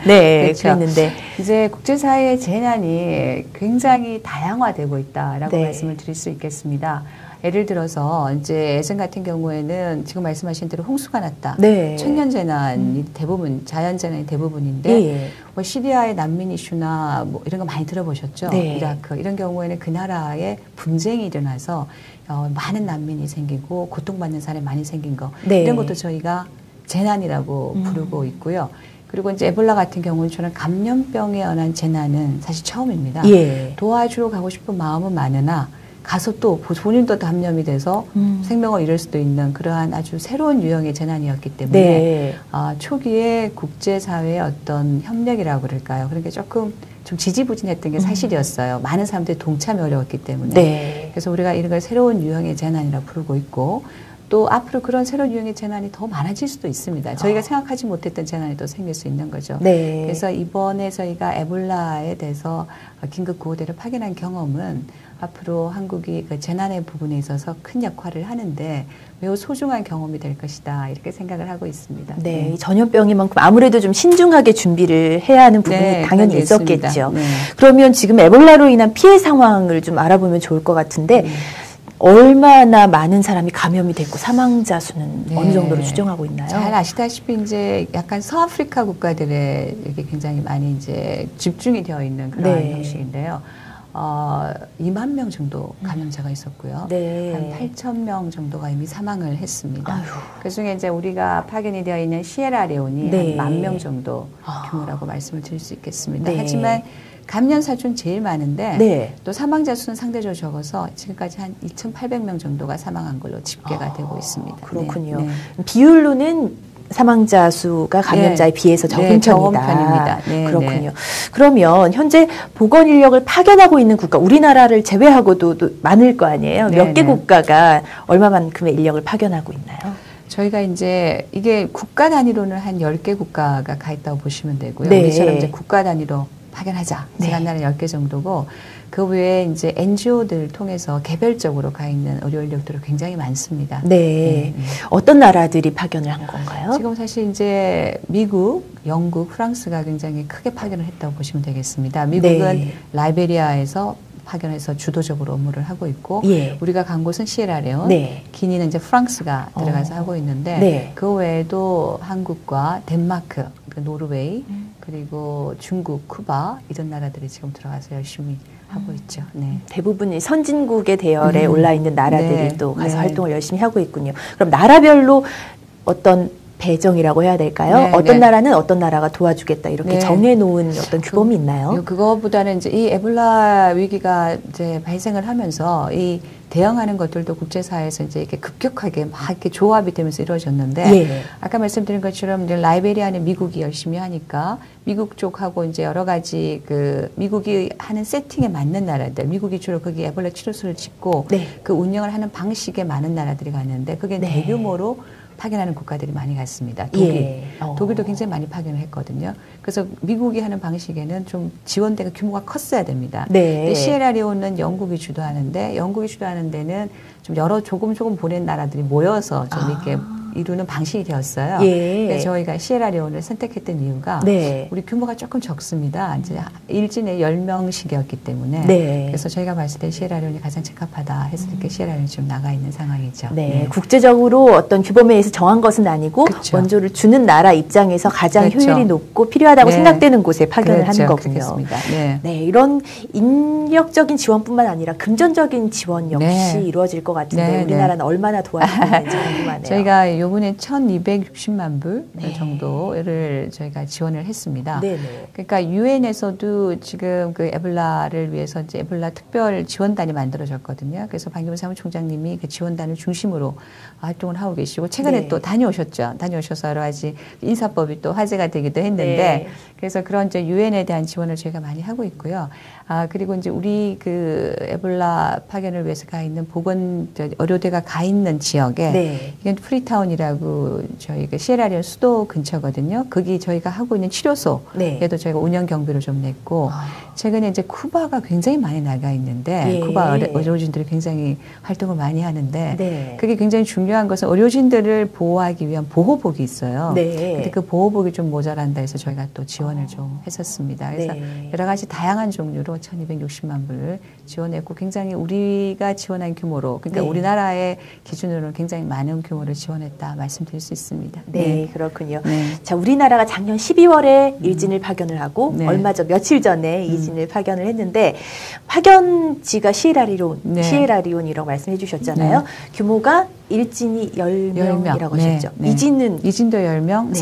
네, 그렇죠. 그랬는데. 이제 국제사회의 재난이 굉장히 다양화되고 있다라고 네. 말씀을 드릴 수 있겠습니다. 예를 들어서 이제 예전 같은 경우에는 지금 말씀하신 대로 홍수가 났다. 네. 천년 재난이 대부분 자연 재난이 대부분인데 예. 뭐 시리아의 난민 이슈나 뭐 이런 거 많이 들어보셨죠? 네. 이라크 이런 경우에는 그 나라에 분쟁이 일어나서 많은 난민이 생기고 고통받는 사람이 많이 생긴 거 네. 이런 것도 저희가 재난이라고 부르고 있고요. 그리고 이제 에볼라 같은 경우는 저는 감염병에 관한 재난은 사실 처음입니다. 예. 도와주러 가고 싶은 마음은 많으나 가서 또 본인도 감염이 돼서 생명을 잃을 수도 있는 그러한 아주 새로운 유형의 재난이었기 때문에 네. 초기에 국제사회의 어떤 협력이라고 그럴까요? 그러니까 조금 좀 지지부진했던 게 사실이었어요. 많은 사람들이 동참이 어려웠기 때문에. 네. 그래서 우리가 이런 걸 새로운 유형의 재난이라고 부르고 있고 또 앞으로 그런 새로운 유형의 재난이 더 많아질 수도 있습니다. 저희가 생각하지 못했던 재난이 또 생길 수 있는 거죠. 네. 그래서 이번에 저희가 에볼라에 대해서 긴급 구호대를 파견한 경험은 앞으로 한국이 그 재난의 부분에 있어서 큰 역할을 하는데 매우 소중한 경험이 될 것이다 이렇게 생각을 하고 있습니다. 네, 이 전염병이만큼 아무래도 좀 신중하게 준비를 해야 하는 부분이 네, 당연히 있었겠죠. 네. 그러면 지금 에볼라로 인한 피해 상황을 좀 알아보면 좋을 것 같은데 얼마나 많은 사람이 감염이 됐고 사망자 수는 네. 어느 정도로 추정하고 있나요? 잘 아시다시피 이제 약간 서아프리카 국가들에 이렇게 굉장히 많이 이제 집중이 되어 있는 그런 네. 형식인데요. 2만 명 정도 감염자가 있었고요. 네. 한 8천 명 정도가 이미 사망을 했습니다. 아유. 그중에 이제 우리가 파견이 되어 있는 시에라레온이 네. 한 1만 명 정도 규모라고 말씀을 드릴 수 있겠습니다. 네. 하지만 감염사수는 제일 많은데 네. 또 사망자 수는 상대적으로 적어서 지금까지 한 2,800명 정도가 사망한 걸로 집계가 되고 있습니다. 그렇군요. 네. 비율로는 사망자 수가 감염자에 네. 비해서 적은 네, 적은 편이다. 편입니다. 네, 그렇군요. 네. 그러면 현재 보건 인력을 파견하고 있는 국가, 우리나라를 제외하고도 또 많을 거 아니에요? 네, 몇 개 네. 국가가 얼마만큼의 인력을 파견하고 있나요? 저희가 이제 이게 국가 단위로는 한 10개 국가가 가 있다고 보시면 되고요. 네. 우리처럼 이제 국가 단위로 파견하자. 네. 시간단은 10개 정도고 그 외에 이제 NGO들 통해서 개별적으로 가 있는 의료 인력들이 굉장히 많습니다. 네. 어떤 나라들이 파견을 한 건가요? 지금 사실 이제 미국, 영국, 프랑스가 굉장히 크게 파견을 했다고 보시면 되겠습니다. 미국은 네. 라이베리아에서 파견해서 주도적으로 업무를 하고 있고 예. 우리가 간 곳은 시에라레온, 네. 기니는 이제 프랑스가 들어가서 하고 있는데 네. 그 외에도 한국과 덴마크, 노르웨이 그리고 중국, 쿠바 이런 나라들이 지금 들어가서 열심히 하고 있죠. 네. 대부분 선진국의 대열에 올라 있는 나라들이 네. 또 가서 네. 활동을 열심히 하고 있군요. 그럼 나라별로 어떤 배정이라고 해야 될까요? 네, 어떤 네. 나라는 어떤 나라가 도와주겠다 이렇게 네. 정해놓은 어떤 규범이 있나요? 그거보다는 이제 이 에볼라 위기가 이제 발생을 하면서 이 대응하는 것들도 국제사회에서 이제 이렇게 급격하게 막 이렇게 조합이 되면서 이루어졌는데 예. 아까 말씀드린 것처럼 이제 라이베리아는 미국이 열심히 하니까 미국 쪽하고 이제 여러 가지 그 미국이 하는 세팅에 맞는 나라들, 미국이 주로 거기 에볼라 치료소를 짓고 네. 그 운영을 하는 방식에 많은 나라들이 갔는데 그게 네. 대규모로 파견하는 국가들이 많이 갔습니다. 독일. 예. 독일도 굉장히 많이 파견을 했거든요. 그래서 미국이 하는 방식에는 좀 지원대가 규모가 컸어야 됩니다. 네. 근데 시에라레온은 영국이 주도하는데 영국이 주도하는 데는 좀 여러 조금 보낸 나라들이 모여서 좀 이렇게 이루는 방식이 되었어요. 예. 그래서 저희가 시에라레온을 선택했던 이유가 네. 우리 규모가 조금 적습니다. 이제 일진에 10명씩이었기 때문에 네. 그래서 저희가 봤을 때 시에라레온이 가장 적합하다 해서 이렇게 시에라레온이 지금 나가 있는 상황이죠. 네. 국제적으로 어떤 규범에 의해서 정한 것은 아니고 그렇죠. 원조를 주는 나라 입장에서 가장 그렇죠. 효율이 높고 필요하다고 네. 생각되는 곳에 파견을 그렇죠. 하는 거군요. 그렇습니다. 네. 네, 이런 인력적인 지원뿐만 아니라 금전적인 지원 역시 네. 이루어질 것 같은데 네, 우리나라는 얼마나 도와주고 있는지 궁금하네요. 저희가 요번에 1,260만 불 네. 정도를 저희가 지원을 했습니다. 네네. 그러니까 유엔에서도 지금 그 에볼라를 위해서 이제 에볼라 특별 지원단이 만들어졌거든요. 그래서 방기문 사무총장님이 그 지원단을 중심으로 활동을 하고 계시고 최근에 네. 또 다녀오셨죠. 다녀오셔서 여러 가지 인사법이 또 화제가 되기도 했는데 네. 그래서 그런 이제 유엔에 대한 지원을 저희가 많이 하고 있고요. 그리고 이제 우리 그 에볼라 파견을 위해서 가 있는 보건 의료대가 가 있는 지역에 네. 이건 프리타운이라고 저희 그 시에라리온 수도 근처거든요. 거기 저희가 하고 있는 치료소에도 네. 저희가 운영 경비를 좀 냈고 최근에 이제 쿠바가 굉장히 많이 나가 있는데 예. 쿠바 의료진들이 굉장히 활동을 많이 하는데 네. 그게 굉장히 중요한 것은 의료진들을 보호하기 위한 보호복이 있어요. 네. 근데 그 보호복이 좀 모자란다 해서 저희가 또 지원을 좀 했었습니다. 그래서 네. 여러 가지 다양한 종류로 1,260만 불을 지원했고 굉장히 우리가 지원한 규모로 그러니까 네. 우리나라의 기준으로는 굉장히 많은 규모를 지원했다 말씀드릴 수 있습니다. 네, 그렇군요. 네. 자, 우리나라가 작년 12월에 일진을 파견을 하고 네. 얼마 전 며칠 전에 이진을 파견을 했는데 파견지가 시에라리온이라고 말씀해 주셨잖아요. 네. 규모가 일진이 10명이라고 하셨죠. 네. 이진은 이진도 10명, 네.